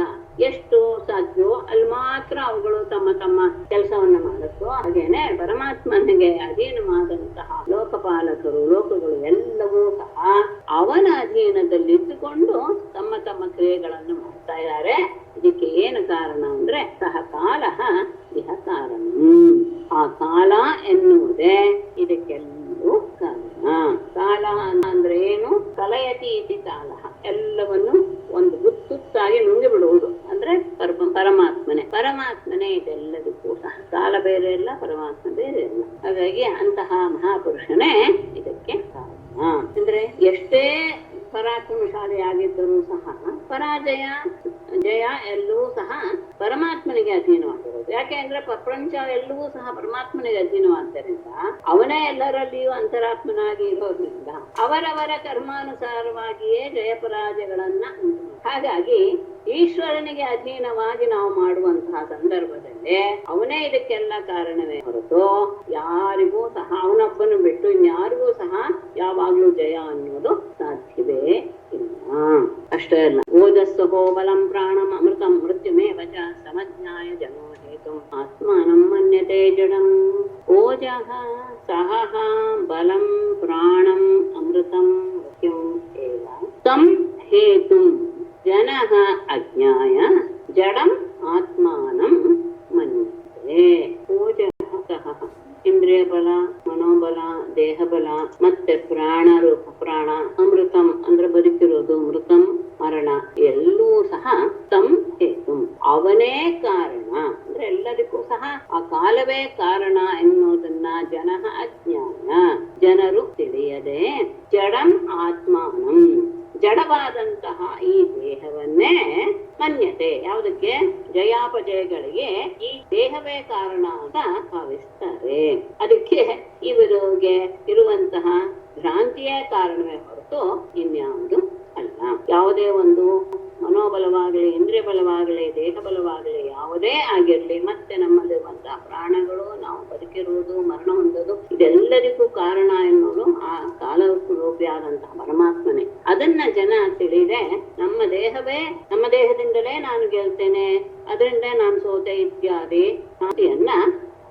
ಎಷ್ಟು ಸಾಧ್ಯವೋ ಅಲ್ಲಿ ಮಾತ್ರ ಅವುಗಳು ತಮ್ಮ ತಮ್ಮ ಕೆಲಸವನ್ನ ಮಾಡುತ್ತೋ, ಹಾಗೇನೆ ಪರಮಾತ್ಮನಿಗೆ ಅಧೀನವಾದಂತಹ ಲೋಕಪಾಲಕರು ಲೋಕಗಳು ಎಲ್ಲವೂ ಸಹ ಅವನ ಅಧೀನದಲ್ಲಿ ಇದ್ದುಕೊಂಡು ತಮ್ಮ ತಮ್ಮ ಕ್ರಿಯೆಗಳನ್ನು ಮಾಡ್ತಾ ಇದ್ದಾರೆ. ಇದಕ್ಕೆ ಏನು ಕಾರಣ ಅಂದ್ರೆ ಸಹ ಕಾಲ ಇಹ ಕಾರಣ. ಆ ಕಾಲ ಎನ್ನುವುದೇ ಇದಕ್ಕೆಲ್ಲೂ ಕಾರಣ. ಕಾಲ ಅಂದ್ರೆ ಏನು? ಕಲಯತಿ ಇತಿ ಕಾಲ, ಎಲ್ಲವನ್ನು ಒಂದು ಗುತ್ತುತ್ತಾಗಿ ನುಂಗಿ ಬಿಡುವುದು ಅಂದ್ರೆ ಪರಮಾತ್ಮನೇ ಇದೆಲ್ಲದಕ್ಕೂ ಸಹ. ಕಾಲ ಬೇರೆ ಇಲ್ಲ, ಪರಮಾತ್ಮ ಬೇರೆ ಇಲ್ಲ. ಹಾಗಾಗಿ ಅಂತಹ ಮಹಾಪುರುಷನೇ ಇದಕ್ಕೆ ಕಾರಣ. ಅಂದ್ರೆ ಎಷ್ಟೇ ಪರಾಕ್ರಮಶಾಲಿಯಾಗಿದ್ದರೂ ಸಹ ಪರಾಜಯ ಜಯ ಎಲ್ಲವೂ ಸಹ ಪರಮಾತ್ಮನಿಗೆ ಅಧೀನವಾಗಿರೋದು. ಯಾಕೆ ಅಂದ್ರೆ ಪ್ರಪಂಚ ಎಲ್ಲವೂ ಸಹ ಪರಮಾತ್ಮನಿಗೆ ಅಧೀನವಾದ್ದರಿಂದ ಅವನೇ ಎಲ್ಲರಲ್ಲಿಯೂ ಅಂತರಾತ್ಮನಾಗಿ ಇರೋದ್ರಿಂದ ಅವರವರ ಕರ್ಮಾನುಸಾರವಾಗಿಯೇ ಜಯ ಪರಾಜಯಗಳನ್ನ ಉಂಟು. ಹಾಗಾಗಿ ಈಶ್ವರನಿಗೆ ಅಧೀನವಾಗಿ ನಾವು ಮಾಡುವಂತಹ ಸಂದರ್ಭದಲ್ಲಿ ಅವನೇ ಇದಕ್ಕೆಲ್ಲ ಕಾರಣವೇ ಹೊರತು ಯಾರಿಗೂ ಸಹ, ಅವನೊಬ್ಬನು ಬಿಟ್ಟು ಇನ್ಯಾರಿಗೂ ಸಹ ಯಾವಾಗ್ಲೂ ಜಯ ಅನ್ನೋದು ಸಾಧ್ಯವೇ ಇಲ್ಲ. ಅಷ್ಟೇ ಅಲ್ಲ, ಓಜಸ್ಸಹೋ ಬಲಂ ಪ್ರಾಣಂ ಅಮೃತಂ ಮೃತ್ಯುಮೇವ ಚ ಸಮಜ್ಞಾಯ ಜನೋ ಹೇತುಂ ಆತ್ಮಾನಂ ಮನ್ಯತೆ ಜಡಂ. ಓಜಃ ಸಹಃ ಬಲಂ ಪ್ರಾಣಂ ಅಮೃತಂ ಮೃತ್ಯುಂ ಏವ ತಂ ಹೇತುಂ ಜನಃ ಅಜ್ಞಾಯ ಜಡಂ ಆತ್ಮಾನಂ ಮನ್ಯತೆ. ಓಜಃ ಸಹಃ ಇಂದ್ರಿಯ ಬಲ, ಮನೋಬಲ, ದೇಹಬಲ, ಮತ್ತೆ ಪ್ರಾಣ, ಅಮೃತಂ ಅಂದ್ರೆ ಬದುಕಿರೋದು, ಮೃತಂ ಮರಣ, ಎಲ್ಲವೂ ಸಹ ತಂ ಹೇತು, ಅವನೇ ಕಾರಣ. ಅಂದ್ರೆ ಎಲ್ಲದಕ್ಕೂ ಸಹ ಆ ಕಾಲವೇ ಕಾರಣ ಎನ್ನುವುದನ್ನ ಜನಃ ಅಜ್ಞಾನ, ಜನರು ತಿಳಿಯದೆ ಜಡಂ ಆತ್ಮಾನಂ, ಜಡವಾದಂತಹ ಈ ದೇಹವನ್ನೇ ಮನ್ಯತೆ, ಯಾವುದಕ್ಕೆ? ಜಯಾಪಜಯಗಳಿಗೆ ಈ ದೇಹವೇ ಕಾರಣ ಅಂತ ಭಾವಿಸ್ತಾರೆ. ಅದಕ್ಕೆ ಇವರಿಗೆ ಇರುವಂತಹ ಭ್ರಾಂತಿಯೇ ಕಾರಣವೇ ಹೊರತು ಇನ್ಯಾವುದು ಅಲ್ಲ. ಯಾವುದೇ ಒಂದು ಮನೋಬಲವಾಗಲಿ, ಇಂದ್ರಿಯ ಬಲವಾಗಲಿ, ದೇಹ ಬಲವಾಗಲಿ, ಯಾವುದೇ ಆಗಿರ್ಲಿ, ಮತ್ತೆ ನಮ್ಮಲ್ಲಿರುವಂತಹ ಪ್ರಾಣಗಳು, ನಾವು ಬದುಕಿರುವುದು, ಮರಣ ಹೊಂದೋದು, ಇದೆಲ್ಲರಿಗೂ ಕಾರಣ ಎನ್ನುವುದು ಆ ಕಾಲರೂಪಿಯಾದಂತಹ ಪರಮಾತ್ಮನೇ. ಅದನ್ನ ಜನ ತಿಳಿದೆ ನಮ್ಮ ದೇಹದಿಂದಲೇ ನಾನು ಗೆಲ್ತೇನೆ, ಅದರಿಂದ ನಾನು ಸೋತೆ ಇತ್ಯಾದಿ ಮಾತಿಯನ್ನ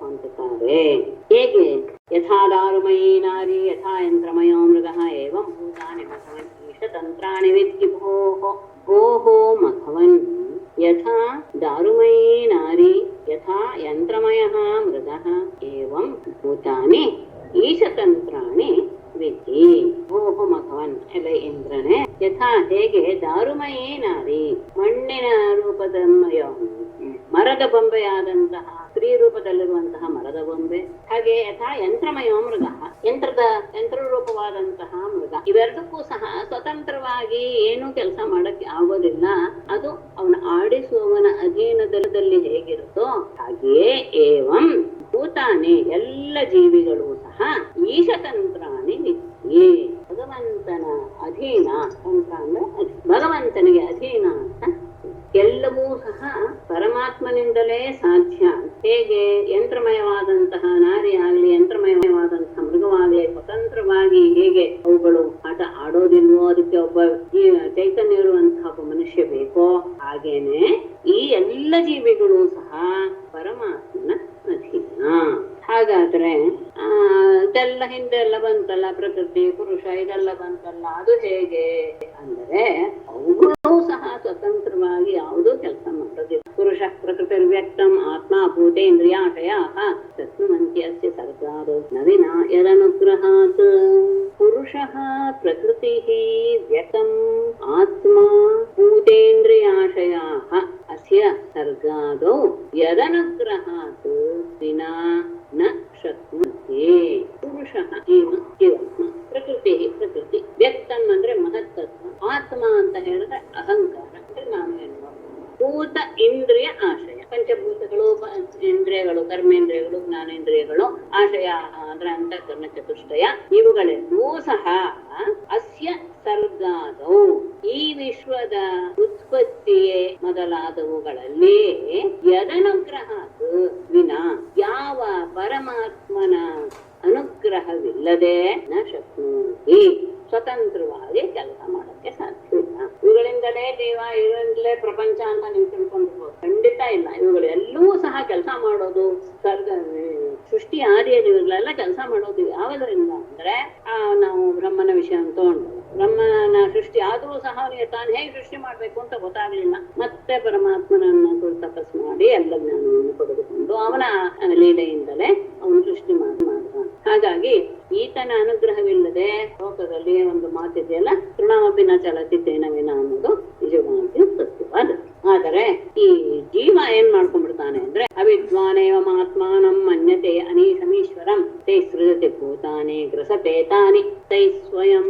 ಹೊಂದುತ್ತಾರೆ. ಹೇಗೆ? ಯಥಾ ದಾರುಮಯೀ ನಾರಿ ಯಥಾ ಯಂತ್ರಮಯೋ ಮೃಗಃ ಏವಂ ಭೂತಾನಿ ಮಘವನ್ ಈಶತಂತ್ರಾಣಿ ವಿದ್ಧಿ ಭೋಃ ಮಘವನ್. ಯಥಾ ದಾರುಮಯೀ ನಾರಿ ಯಥಾ ಯಂತ್ರಮಯಃ ಮೃಗಃ ಏವಂ ಭೂತಾನಿ ಈಶತಂತ್ರಾಣಿ ವಿದ್ಧಿ ಭೋಃ ಮಘವನ್. ಎಲ್ಲ ಇಂದ್ರನೇ, ಯಥಾ ಹೇಗೆ ದಾರುಮಯೀ ನಾರಿ, ಮಣ್ಣಿನ ರೂಪದ ಮರದ ಬೊಂಬೆಯಾದಂತಹ ಸ್ತ್ರೀ ರೂಪದಲ್ಲಿರುವಂತಹ ಮರದ ಬೊಂಬೆ, ಹಾಗೆ ಯಥಾ ಯಂತ್ರಮಯೋ ಮೃಗ, ಯಂತ್ರ ರೂಪವಾದಂತಹ ಮೃಗ, ಇವೆರಡಕ್ಕೂ ಸಹ ಸ್ವತಂತ್ರವಾಗಿ ಏನೂ ಕೆಲಸ ಮಾಡಕ್ಕೆ ಆಗೋದಿಲ್ಲ. ಅದು ಅವನ ಆಡಿಸುವವನ ಅಧೀನದಲ್ಲಿ ಹೇಗಿರುತ್ತೋ ಹಾಗೆಯೇ ಏವಂ ಭೂತಾನಿ, ಎಲ್ಲ ಜೀವಿಗಳು ಸಹ ಈಶತಂತ್ರಾಣಿ ವಿದ್ಧಿ, ಭಗವಂತ ಭಗವಂತನ ಅಧೀನ ಅಂತ ಅಂದ್ರೆ ಭಗವಂತನಿಗೆ ಅಧೀನ ಅಂತ. ಎಲ್ಲವೂ ಸಹ ಪರಮಾತ್ಮನಿಂದಲೇ ಸಾಧ್ಯ. ಹೇಗೆ ಯಂತ್ರಮಯವಾದಂತಹ ನಾರಿ ಆಗ್ಲಿ, ಯಂತ್ರಮಯವಾದಂತಹ ಮೃಗವಾಗ್ಲಿ ಸ್ವತಂತ್ರವಾಗಿ ಹೇಗೆ ಅವುಗಳು ಆಟ ಆಡೋದಿಲ್ವೋ, ಅದಕ್ಕೆ ಒಬ್ಬ ಚೈತನ್ಯ ಇರುವಂತಹ ಒಬ್ಬ ಮನುಷ್ಯ ಬೇಕೋ, ಹಾಗೇನೆ ಈ ಎಲ್ಲ ಜೀವಿಗಳು ಸಹ ಪರಮಾತ್ಮನ ಅಧೀನ. ಹಾಗಾದ್ರೆ ಇದೆಲ್ಲ ಹಿಂದೆಲ್ಲ ಬಂತಲ್ಲ, ಪ್ರಕೃತಿ ಪುರುಷ ಇದೆಲ್ಲ ಬಂತಲ್ಲ, ಅದು ಹೇಗೆ ಅಂದರೆ ಅವುಗಳು ಸಹ ಸ್ವತಂತ್ರವಾಗಿ ಯಾವುದೂ ಕೆಲಸ ಮಾಡೋದಿಲ್ಲ. ಪುರುಷ ಪ್ರಕೃತಿ ವ್ಯಕ್ತಂ ಆತ್ಮ ಭೂತೇಂದ್ರಿಯಾಶಯ ತಸ್ಮಂತ್ಯಸ್ಯ ಸರ್ಗಾದೋ ನವಿನ ಯದನುಗ್ರಹಾತ್. ಪುರುಷ ಪ್ರಕೃತಿ ವ್ಯಕ್ತಂ ಆತ್ಮ ಭೂತೇಂದ್ರಿಯಾಶಯ ಅಸ್ಯ ಸರ್ಗಾದೋ ಯದನುಗ್ರಹಾತ್ ವಿನಾ ನ ಶಕ್ನುತೆ. ಪುರುಷ ಪ್ರಕೃತಿ ಪ್ರಕೃತಿ ವ್ಯಕ್ತಂ ಅಂದ್ರೆ ಮಹತ್ತತ್ವ, ಆತ್ಮ ಅಂತ ಹೇಳಿದ್ರೆ ಅಹಂಕಾರ ಅಂದ್ರೆ ನಾನು ಎನ್ನುವ, ಭೂತ ಇಂದ್ರಿಯ ಆಶಯ ಪಂಚಭೂತಗಳು, ಇಂದ್ರಿಯಗಳು, ಕರ್ಮೇಂದ್ರಿಯಗಳು, ಜ್ಞಾನೇಂದ್ರಿಯಗಳು, ಆಶಯ ಅಂದ್ರೆ ಅಂತಃಕರಣ ಚತುಷ್ಟಯ, ಇವುಗಳೆಲ್ಲವೂ ಸಹ ಅಸ್ಯ ಸರ್ಗಾದೌ ಈ ವಿಶ್ವದ ಉತ್ಪತ್ತಿಯೇ ಮೊದಲಾದವುಗಳಲ್ಲಿ ಯದನುಗ್ರಹ ವಿನಾ ಯಾವ ಪರಮಾತ್ಮನ ಅನುಗ್ರಹವಿಲ್ಲದೆ ನ ಶಕ್ನೋತಿ ಸ್ವತಂತ್ರವಾಗಿ ಕೆಲಸ ಮಾಡಕ್ಕೆ ಸಾಧ್ಯ ಇಲ್ಲ. ಇವುಗಳಿಂದಲೇ ದೇವ, ಇವುಗಳಿಂದಲೇ ಪ್ರಪಂಚ ಅಂತ ನೀವು ತಿಳ್ಕೊಂಡಿರ್ಬೋದು, ಖಂಡಿತ ಇಲ್ಲ. ಇವುಗಳು ಎಲ್ಲವೂ ಸಹ ಕೆಲಸ ಮಾಡೋದು, ಸೃಷ್ಟಿ ಆದಿಯಲ್ಲಿ ಇವುಗಳೆಲ್ಲ ಕೆಲಸ ಮಾಡೋದು ಯಾವುದರಿಂದ ಅಂದ್ರೆ ನಾವು ಬ್ರಹ್ಮನ ವಿಷಯ ಅಂತ ತಗೊಂಡು, ಬ್ರಹ್ಮನ ಸೃಷ್ಟಿ ಆದರೂ ಸಹ ಅವನಿಗೆ ತಾನು ಹೇಗೆ ಸೃಷ್ಟಿ ಮಾಡ್ಬೇಕು ಅಂತ ಗೊತ್ತಾಗ್ಲಿಲ್ಲ. ಮತ್ತೆ ಪರಮಾತ್ಮನನ್ನ ತಪಸ್ ಮಾಡಿ ಎಲ್ಲ ಜ್ಞಾನವನ್ನು ಪಡೆದುಕೊಂಡು ಅವನ ಲೀಲೆಯಿಂದಲೇ ಅವನು ಸೃಷ್ಟಿ ಮಾಡಿದ. ಹಾಗಾಗಿ ಈತನ ಅನುಗ್ರಹವಿಲ್ಲದೆ ಲೋಕದಲ್ಲಿ ಒಂದು ಮಾತಿದೆಯಲ್ಲ, ತೃಣಮಪಿನ ಚಲತಿ ತೇನ ವಿನ ಅನ್ನೋದು ನಿಜವಾಗಿಯೂ ಸತ್ಯವಾದ. ಆದರೆ ಈ ಜೀವ ಏನ್ ಮಾಡ್ಕೊಂಡ್ಬಿಡ್ತಾನೆ ಅಂದ್ರೆ ಅವಿದ್ವಾನೇವ ಆತ್ಮಾನಂ ಮನ್ಯತೆ ಅನೀಶಮೀಶ್ವರಂ ತೈ ಸೃಜತೆ ಭೂತಾನಿ ಗ್ರಸತೆ ತಾನಿ ತೈ ಸ್ವಯಂ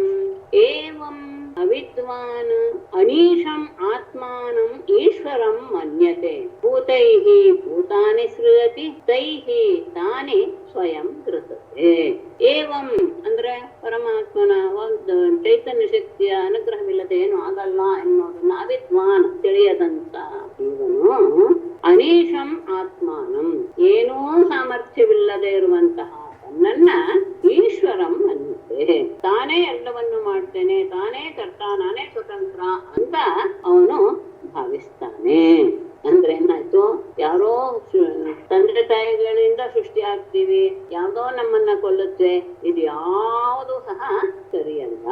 ಏವಂ ಅವಿದ್ವಾನ್ ಅನೀಶಂ ಆತ್ಮಾನಂ ಈಶ್ವರಂ ಮನ್ಯತೆ ಭೂತೈಃ ಭೂತಾನಿ ಸೃಜತಿ ತೈಃ ತಾನಿ ಸ್ವಯಂ ಗ್ರಸತೆ. ಏವಂ ಅಂದ್ರೆ ಪರಮಾತ್ಮನ ಒಂದು ಚೈತನ್ಯ ಶಕ್ತಿಯ ಅನುಗ್ರಹವಿಲ್ಲದೆ ಏನು ಆಗಲ್ಲ ಎನ್ನುವುದನ್ನ ಅವಿದ್ವಾನ್ ತಿಳಿಯದಂತ ಇವನು ಅನೀಶಂ ಆತ್ಮಾನಂ ಏನೂ ಸಾಮರ್ಥ್ಯವಿಲ್ಲದೆ ಇರುವಂತಹ ನನ್ನ ಈಶ್ವರಂ ಅನ್ನುತ್ತೆ. ತಾನೇ ಎಲ್ಲವನ್ನು ಮಾಡ್ತೇನೆ, ತಾನೇ ಕರ್ತ, ನಾನೇ ಸ್ವತಂತ್ರ ಅಂತ ಅವನು ಭಾವಿಸ್ತಾನೆ. ಅಂದ್ರೆ ಏನಾಯ್ತು, ಯಾರೋ ತಂದೆ ತಾಯಿಗಳಿಂದ ಸೃಷ್ಟಿ ಆಗ್ತೀವಿ, ಯಾವ್ದೋ ನಮ್ಮನ್ನ ಕೊಲ್ಲುತ್ತೆ, ಇದು ಯಾವುದು ಸಹ ಸರಿಯಲ್ಲ.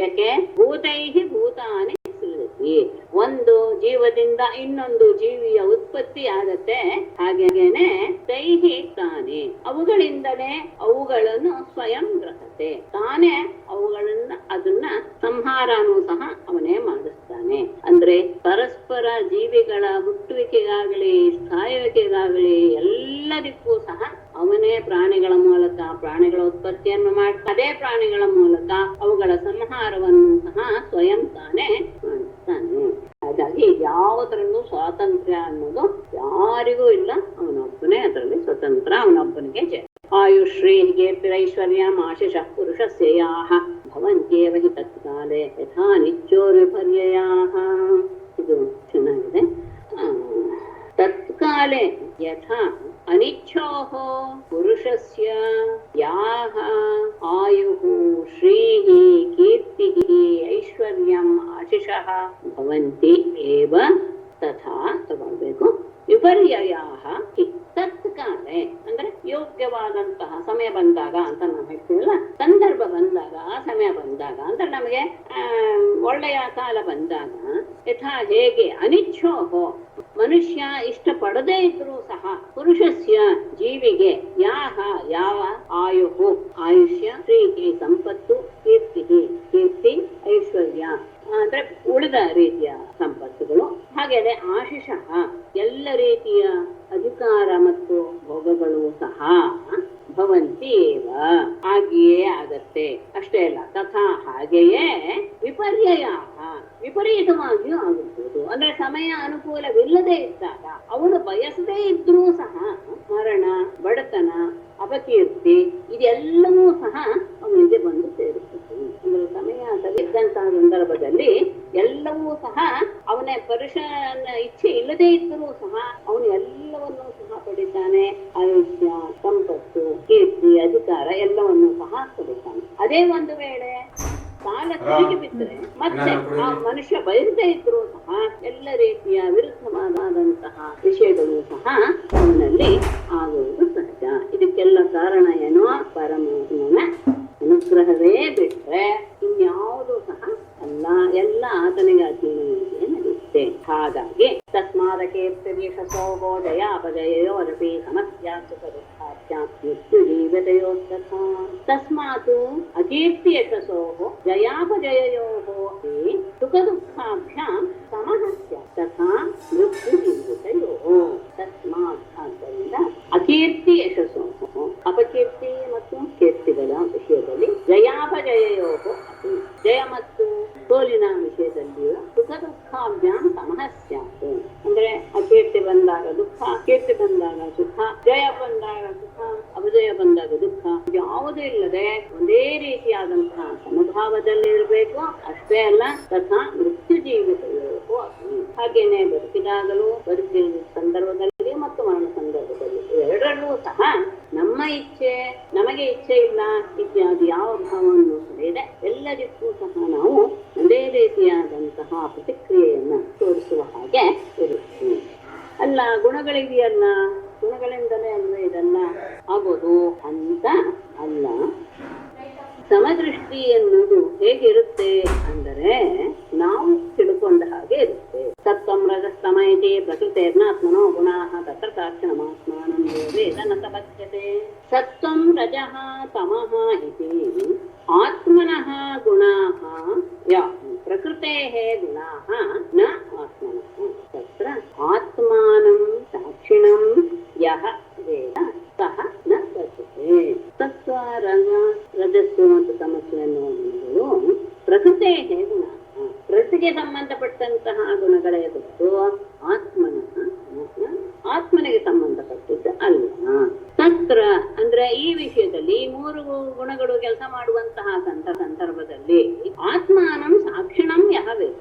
ಯಾಕೆ? ಭೂತೈಹಿ ಭೂತಾನಿ ಸೃಜತಿ, ಒಂದು ಜೀವದಿಂದ ಇನ್ನೊಂದು ಜೀವಿಯ ಉತ್ಪತ್ತಿ ಆಗತ್ತೆ. ಹಾಗೇನೆ ತೈಹಿ ತಾನೇ ಅವುಗಳಿಂದಲೇ ಅವುಗಳನ್ನು ಸ್ವಯಂ ಗ್ರಹತೆ, ತಾನೇ ಅದನ್ನ ಸಂಹಾರನೂ ಸಹ ಅವನೇ ಮಾಡಿಸ್ತಾನೆ. ಅಂದ್ರೆ ಪರಸ್ಪರ ಜೀವಿಗಳ ಹುಟ್ಟುವಿಕೆಗಾಗಲಿ ಸಾಯುವಿಕೆಗಾಗಲಿ ಎಲ್ಲದಕ್ಕೂ ಸಹ ಅವನೇ ಪ್ರಾಣಿಗಳ ಮೂಲಕ ಪ್ರಾಣಿಗಳ ಉತ್ಪತ್ತಿಯನ್ನು ಮಾಡಿ, ಅದೇ ಪ್ರಾಣಿಗಳ ಮೂಲಕ ಅವುಗಳ ಸಂಹಾರವನ್ನು ಸಹ ಸ್ವಯಂ ತಾನೇ ಮಾಡಿಸ್ತಾನೆ. ಹಾಗಾಗಿ ಯಾವುದರಲ್ಲೂ ಸ್ವಾತಂತ್ರ್ಯ ಅನ್ನೋದು ಯಾರಿಗೂ ಇಲ್ಲ, ಅವನೊಬ್ಬನೇ ಅದರಲ್ಲಿ ಸ್ವತಂತ್ರ, ಅವನೊಬ್ಬನಿಗೆ ಜಯ. ಆಯುಶ್ರೀಗೆ ಐಶ್ವರ್ಯಂ ಆಶಿಷಃ ಪುರುಷಸ್ಯಾಹ ಭವಂತ್ಯೇವ ಹಿ ತತ್ಕಾಲೇ ಯಥಾ ನಿತ್ಯೋರ್ವಿಪರ್ಯಯಾಃ. ಇದು ಚೆನ್ನಾಗಿದೆ. ತತ್ಕಾಲೇ ಯಥಾ ಅನಿಚ್ಛೋಃ ಪುರುಷಸ್ಯ ಯಾಹ ಆಯುಃ ಶ್ರೀಃ ಕೀರ್ತಿಃ ಐಶ್ವರ್ಯಂ ಆಶಿಷಃ ಭವಂತಿ ಏವ ತಥಾ ತಗೊಳ್ಬೇಕು. ವಿಪರ್ಯಯಾಃ ತತ್ಕಾಲೇ ಅಂದ್ರೆ ಯೋಗ್ಯವಾದಂತಹ ಸಮಯ ಬಂದಾಗ ಅಂತ ನಾವು ಹೇಳ್ತೀವಲ್ಲ, ಸಂದರ್ಭ ಬಂದಾಗ, ಆ ಸಮಯ ಬಂದಾಗ ಅಂದ್ರೆ ನಮಗೆ ಒಳ್ಳೆಯ ಕಾಲ ಬಂದಾಗ, ಯಥಾ ಹೇಗೆ ಅನಿಚ್ಛೋಹೋ ಮನುಷ್ಯ ಇಷ್ಟಪಡದೇ ಇದ್ರೂ ಸಹ ಪುರುಷಸ್ಯ ಜೀವಿಗೆ ಯಾಹ ಯಾವ ಆಯುಹು ಆಯುಷ್ಯ ಶ್ರೀಹಿ ಸಂಪತ್ತು ಕೀರ್ತಿ ಐಶ್ವರ್ಯ ಅಂದ್ರೆ ಉಳಿದ ರೀತಿಯ ಸಂಪತ್ತುಗಳು, ಹಾಗೇನೆ ಆಶಿಷಃ ಎಲ್ಲ ರೀತಿಯ ಅಧಿಕಾರ ಮತ್ತು ಭೋಗಗಳು ಸಹ ಭವಂತಿ ಏವ ಹಾಗೆಯೇ ಆಗತ್ತೆ. ಅಷ್ಟೇ ಅಲ್ಲ, ತಥಾ ಹಾಗೆಯೇ ವಿಪರ್ಯಯ ವಿಪರೀತವಾಗಿಯೂ ಆಗುತ್ತದೆ. ಅಂದ್ರೆ ಸಮಯ ಅನುಕೂಲವಿಲ್ಲದೆ ಇದ್ದಾಗ ಅವನು ಬಯಸದೇ ಇದ್ರೂ ಸಹ ಮರಣ, ಬಡತನ, ಅಪಕೀರ್ತಿ ಇದೆಲ್ಲವೂ ಸಹ ಅವನಿಗೆ ಬಂದು ಸೇರುತ್ತದೆ. ಅಂದ್ರೆ ಸಮಯ ಅವನಲ್ಲಿ ಎಲ್ಲವೂ ಸಹ ಅವನ ಪರುಷನ ಇಚ್ಛೆ ಇಲ್ಲದೇ ಇದ್ದರೂ ಸಹ ಅವನು ಎಲ್ಲವನ್ನೂ ಸಹ ಪಡಿತಾನೆ. ಆಯುಷ್ಯ, ಸಂಪತ್ತು, ಕೀರ್ತಿ, ಅಧಿಕಾರ ಎಲ್ಲವನ್ನೂ ಸಹ ಪಡಿತಾನೆ. ಅದೇ ಒಂದು ವೇಳೆ ಸಾಲ ತಿರುಗಿ ಬಿದ್ದರೆ ಮತ್ತೆ ಆ ಮನುಷ್ಯ ಬಯಸದೇ ಇದ್ರೂ ಸಹ ಎಲ್ಲ ರೀತಿಯ ವಿರುದ್ಧವಾದಂತಹ ವಿಷಯಗಳು ಸಹ ಅವನಲ್ಲಿ ಆಗುವುದು ಸಹಜ. ಇದಕ್ಕೆಲ್ಲ ಕಾರಣ ಏನೋ ಪರಮಾತ್ಮನ ಅನುಗ್ರಹವೇ ಬಿಟ್ರೆ ಇನ್ಯಾವುದೂ ಸಹ ಅಲ್ಲ. ಎಲ್ಲ ಆತನಿಗೆ ಅಧೀನವಾಗಿ ನಡೆಯುತ್ತೆ. ಹಾಗಾಗಿ ತಸ್ಮಾದಕೇರ್ತಿಸೋಗೋ ಜಯಾಪಜಯೋರಪಿ ಸಮಸ್ಯಾಸು ಮೃತ್ಯು ಜೀವತೆಯೋಸ್ತಥಾ. ತಸ್ಮಾತ್ ಅಕೀರ್ತಿ ಯಶಸೋಃ ಜಯಾಪಜಯಯೋಃ ಸುಖ ದುಃಖಾಭ್ಯಾಂ ಸಮಃ ಸ್ಯಾತ್ ತಥಾ ಮೃತ್ಯು ಜೀವತೆಯೋಃ. ತಸ್ಮಾತ್ ಆದ್ದರಿಂದ ಅಕೀರ್ತಿ ಯಶಸೋಃ ಅಪಕೀರ್ತಿ ಮತ್ತು ಕೀರ್ತಿಗಳ ವಿಷಯದಲ್ಲಿ ಜಯಾಪಜಯಯೋಃ ಅಪಿ ಜಯ ಮತ್ತು ಸೋಲಿನ ವಿಷಯದಲ್ಲಿಯೂ ಸುಖ ದುಃಖಾಭ್ಯಾಂ ಸಮಃ ಸ್ಯಾತ್. ಅಂದ್ರೆ ಅಕೀರ್ತಿ ಬಂದಾಗ ದುಃಖ, ಕೀರ್ತಿ ಬಂದಾಗ ಸುಖ, ಜಯ ಬಂದಾಗ ಸುಖ, ಅಪಜಯ ಬಂದಾಗ ದುಃಖ ಯಾವುದೂ ಇಲ್ಲದೆ ಒಂದೇ ರೀತಿಯಾದಂತಹ ಸಮಭಾವದಲ್ಲಿ ಇರಬೇಕು. ಅಷ್ಟೇ ಅಲ್ಲ, ತಥಾ ಮೃತ್ಯು ಜೀವಿತೆಯೋ ಹಾಗೇನೆ ಬದುಕಿದಾಗಲೂ, ಬದುಕಿನ ಸಂದರ್ಭದಲ್ಲಿ ಮತ್ತು ಮರಣ ಸಂದರ್ಭದಲ್ಲಿ ಎರಡರಲ್ಲೂ ಸಹ ನಮ್ಮ ಇಚ್ಛೆ, ನಮಗೆ ಇಚ್ಛೆ ಇಲ್ಲ ಇತ್ಯಾದಿ ಯಾವ ಭಾವವನ್ನು ಪಡೆಯದೆ ಎಲ್ಲರಿಗೂ ಸಹ ನಾವು ಒಂದೇ ರೀತಿಯಾದಂತಹ ಪ್ರತಿಕ್ರಿಯೆಯನ್ನ ತೋರಿಸುವ ಹಾಗೆ ಇರುತ್ತೆ. ಅಲ್ಲ, ಗುಣಗಳಿದೆಯಲ್ಲ, ಗುಣಗಳಿಂದಲೇ ಅಲ್ವೇ ಇದೆಲ್ಲ ಆಗೋದು ಅಂತ ಅಲ್ಲ. ಸಮದೃಷ್ಟಿ ಎನ್ನುವುದು ಹೇಗಿರುತ್ತೆ ಅಂದರೆ ನಾವು ತಿಳ್ಕೊಂಡ ಹಾಗೆ ಇರುತ್ತೆ. ಸತ್ವಂ ರಜಸ್ತಮ ಇತಿ ಪ್ರಕೃತೇರ್ನಾತ್ಮನೋ ಗುಣಾಃ ತತ್ರ ಸಾಕ್ಷಣಮಾತ್ಮಾನಂ ವೇದ ನ ತಪಸ್ಯತೆ. ಸತ್ವಂ ರಜಃ ತಮಃ ಇತಿ ಆತ್ಮನಃ ಗುಣಾಃ ಪ್ರಕೃತೇಃ ಗುಣಾಃ ನ ಆತ್ಮನಃ. ತತ್ರ ಆತ್ಮಾನಂ ಸಾಕ್ಷಿಣಂ ಯಃ ವೇದ ಸಹ ನ ತಪಸ್ಯತೆ. ಸತ್ವ, ರಜಸ್ಸು ಮತ್ತು ತಮಸ್ಸು ಎನ್ನುವ ಗುಣಗಳು ಪ್ರಕೃತೇಃ ಗುಣ, ಪ್ರಕೃತಿಗೆ ಸಂಬಂಧಪಟ್ಟಂತಹ ಗುಣಗಳೇ ಹೊರತು ಆತ್ಮನಿಗೆ ಸಂಬಂಧಪಟ್ಟಿದ್ದು ಅಲ್ಲ. ತತ್ರ ಅಂದ್ರೆ ಈ ವಿಷಯದಲ್ಲಿ ಮೂರು ಗುಣಗಳು ಕೆಲಸ ಮಾಡುವಂತಹ ಸಂದರ್ಭದಲ್ಲಿ ಆತ್ಮಾನಂ ಸಾಕ್ಷಿಣಂ ಯಹ ವೇದ.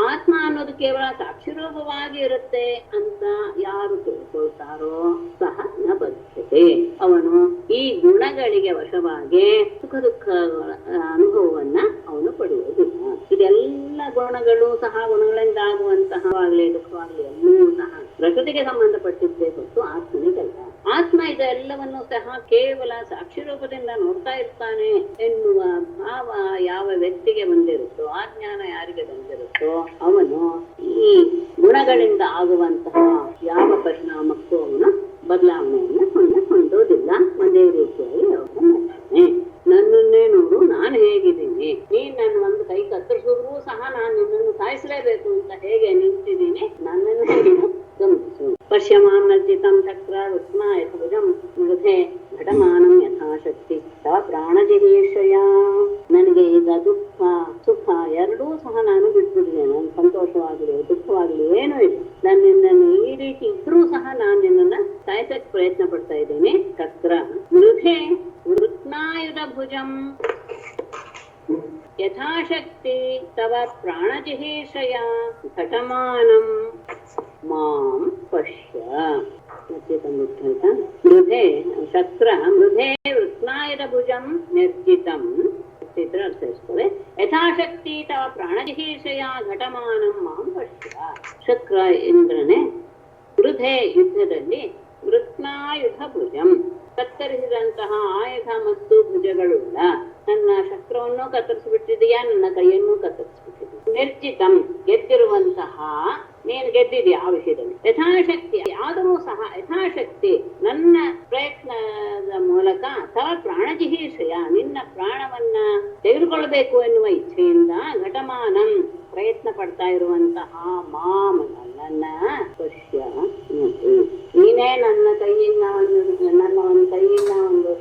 ಆತ್ಮ ಅನ್ನೋದು ಕೇವಲ ಸಾಕ್ಷಿರೂಪವಾಗಿ ಇರುತ್ತೆ ಅಂತ ಯಾರು ತಿಳ್ಕೊಳ್ತಾರೋ ಸಹ ನ ಬದುಕುತ್ತೆ. ಅವನು ಈ ಗುಣಗಳಿಗೆ ವಶವಾಗಿ ಸುಖ ದುಃಖ ಅನುಭವವನ್ನ ಅವನು ಪಡೆಯುವುದಿಲ್ಲ. ಇದೆಲ್ಲ ಗುಣಗಳು ಸಹ ಗುಣಗಳಿಂದ ಆಗುವಂತಹ ಆಗ್ಲಿ ದುಃಖವಾಗ್ಲಿ ಎಲ್ಲವೂ ಸಹ ಪ್ರಕೃತಿಗೆ ಸಂಬಂಧಪಟ್ಟಿದ್ದೇ ಹೊತ್ತು ಆತ್ಮನಿಗಲ್ಲ. ಆತ್ಮ ಇದೆಲ್ಲವನ್ನು ಸಹ ಕೇವಲ ಸಾಕ್ಷಿ ರೂಪದಿಂದ ನೋಡ್ತಾ ಇರ್ತಾನೆ ಎನ್ನುವ ಭಾವ ಯಾವ ವ್ಯಕ್ತಿಗೆ ಬಂದಿರುತ್ತೋ, ಆ ಜ್ಞಾನ ಯಾರಿಗೆ ಬಂದಿರುತ್ತೋ ಅವನು ಈ ಗುಣಗಳಿಂದ ಆಗುವಂತಹ ಯಾವ ಪರಿಣಾಮಕ್ಕೂ ಅವನು ಬದಲಾವಣೆಯನ್ನು ಹೊಂದೋದಿಲ್ಲ. ಒಂದೇ ರೀತಿಯಾಗಿ ಅವನು ಮಾಡ್ತಾನೆ. ನನ್ನನ್ನೇ ನೋಡು, ನಾನು ಹೇಗಿದ್ದೀನಿ, ನೀನ್ ನನ್ನ ಒಂದು ಕೈ ಕತ್ತರಿಸಿದ್ರು ಸಹ ನಾನು ನಿನ್ನನ್ನು ಸಾಯಿಸಲೇಬೇಕು ಅಂತ ಹೇಗೆ ನಿಂತಿದ್ದೀನಿ, ನನ್ನನ್ನು ಗಮನಿಸು. ಪಶ್ಯಮಾಂ ನರ್ಜಿತಂ ಚಕ್ರ ವಿಸ್ಮಾಯ ಭುಜಂ ಮೃಧೆ ಘಟಮಾನಂ ಯಥಾಶಕ್ತಿ ತವ ಪ್ರಾಣಜಿಹೀರ್ಷಯ. ನನಗೆ ಈಗ ದುಃಖ ಸುಖ ಎರಡೂ ಸಹ ನಾನು ಬಿಟ್ಬಿಟ್ಟಿದ್ದೇನೆ. ನಾನು ಸಂತೋಷವಾಗಲಿ ದುಃಖವಾಗಲಿ ಏನೂ ಇಲ್ಲ. ನನ್ನನ್ನು ಈ ರೀತಿ ಇದ್ರೂ ಸಹ ನಾನು ನಿನ್ನನ್ನ ಸಾಯಿಸಕ್ಕೆ ಪ್ರಯತ್ನ ಪಡ್ತಾ ಇದ್ದೇನೆ. ಚಕ್ರ ಮೃಧೆ ವೃತ್ನಾಯುಧ ಭುಜಂ ಯಥಾಶಕ್ತಿ ತವ ಪ್ರಾಣಜಿಹೀರ್ಷಯ ಘಟಮಾನಂ ಮಾಂ ಪಶ್ಯ. ಮೃಧೆ ಚಕ್ರ ಮೃಧೆ ವೃತ್ನಾಯುಧ ಭುಜಂ ನಿರ್ಜಿತಂ ಅರ್ಥೈಸ್ಕೊಳ್ಳಿ. ಯಥಾಶಕ್ತಿ ತವ ಪ್ರಾಣಜಿಹೀರ್ಷಯ ಘಟಮಾನಂ ಮಾಂ ಪಶ್ಯ. ಚಕ್ರ ಇಂದ್ರನೇ ಮೃಧೆ ಯುದ್ಧದಲ್ಲಿ ವೃತ್ನಾಯುಧ ಭುಜಂ ಕತ್ತರಿಸಿದಂತಹ ಆಯುಧ ಮತ್ತು ಭುಜಗಳುಳ್ಳ ನನ್ನ ಶಸ್ತ್ರವನ್ನು ಕತ್ತರಿಸಿಬಿಟ್ಟಿದೆಯಾ, ನನ್ನ ಕೈಯನ್ನು ಕತ್ತರಿಸಿಬಿಟ್ಟಿದೆಯಾ. ನಿರ್ಜಿತಂ ಗೆದ್ದಿರುವಂತಹ, ನೀನು ಗೆದ್ದಿದೆಯಾ ಆ ವಿಷಯದಲ್ಲಿ. ಯಥಾಶಕ್ತಿ ಆದರೂ ಸಹ ಯಥಾಶಕ್ತಿ ನನ್ನ ಪ್ರಯತ್ನದ ಮೂಲಕ ತವ ಪ್ರಾಣಜಿಹೀರ್ಷಯ ನಿನ್ನ ಪ್ರಾಣವನ್ನ ತೆಗೆದುಕೊಳ್ಳಬೇಕು ಎನ್ನುವ ಇಚ್ಛೆಯಿಂದ ಘಟಮಾನಂ ಪ್ರಯತ್ನ ಪಡ್ತಾ ಇರುವಂತಹ ಮಾಮ ನನ್ನ ಪಶ್ಯ. ನೀನೇ ನನ್ನ ಕೈಯಿಂದ ನನ್ನ ಒಂದು ಕೈಯಿಂದ ಒಂದು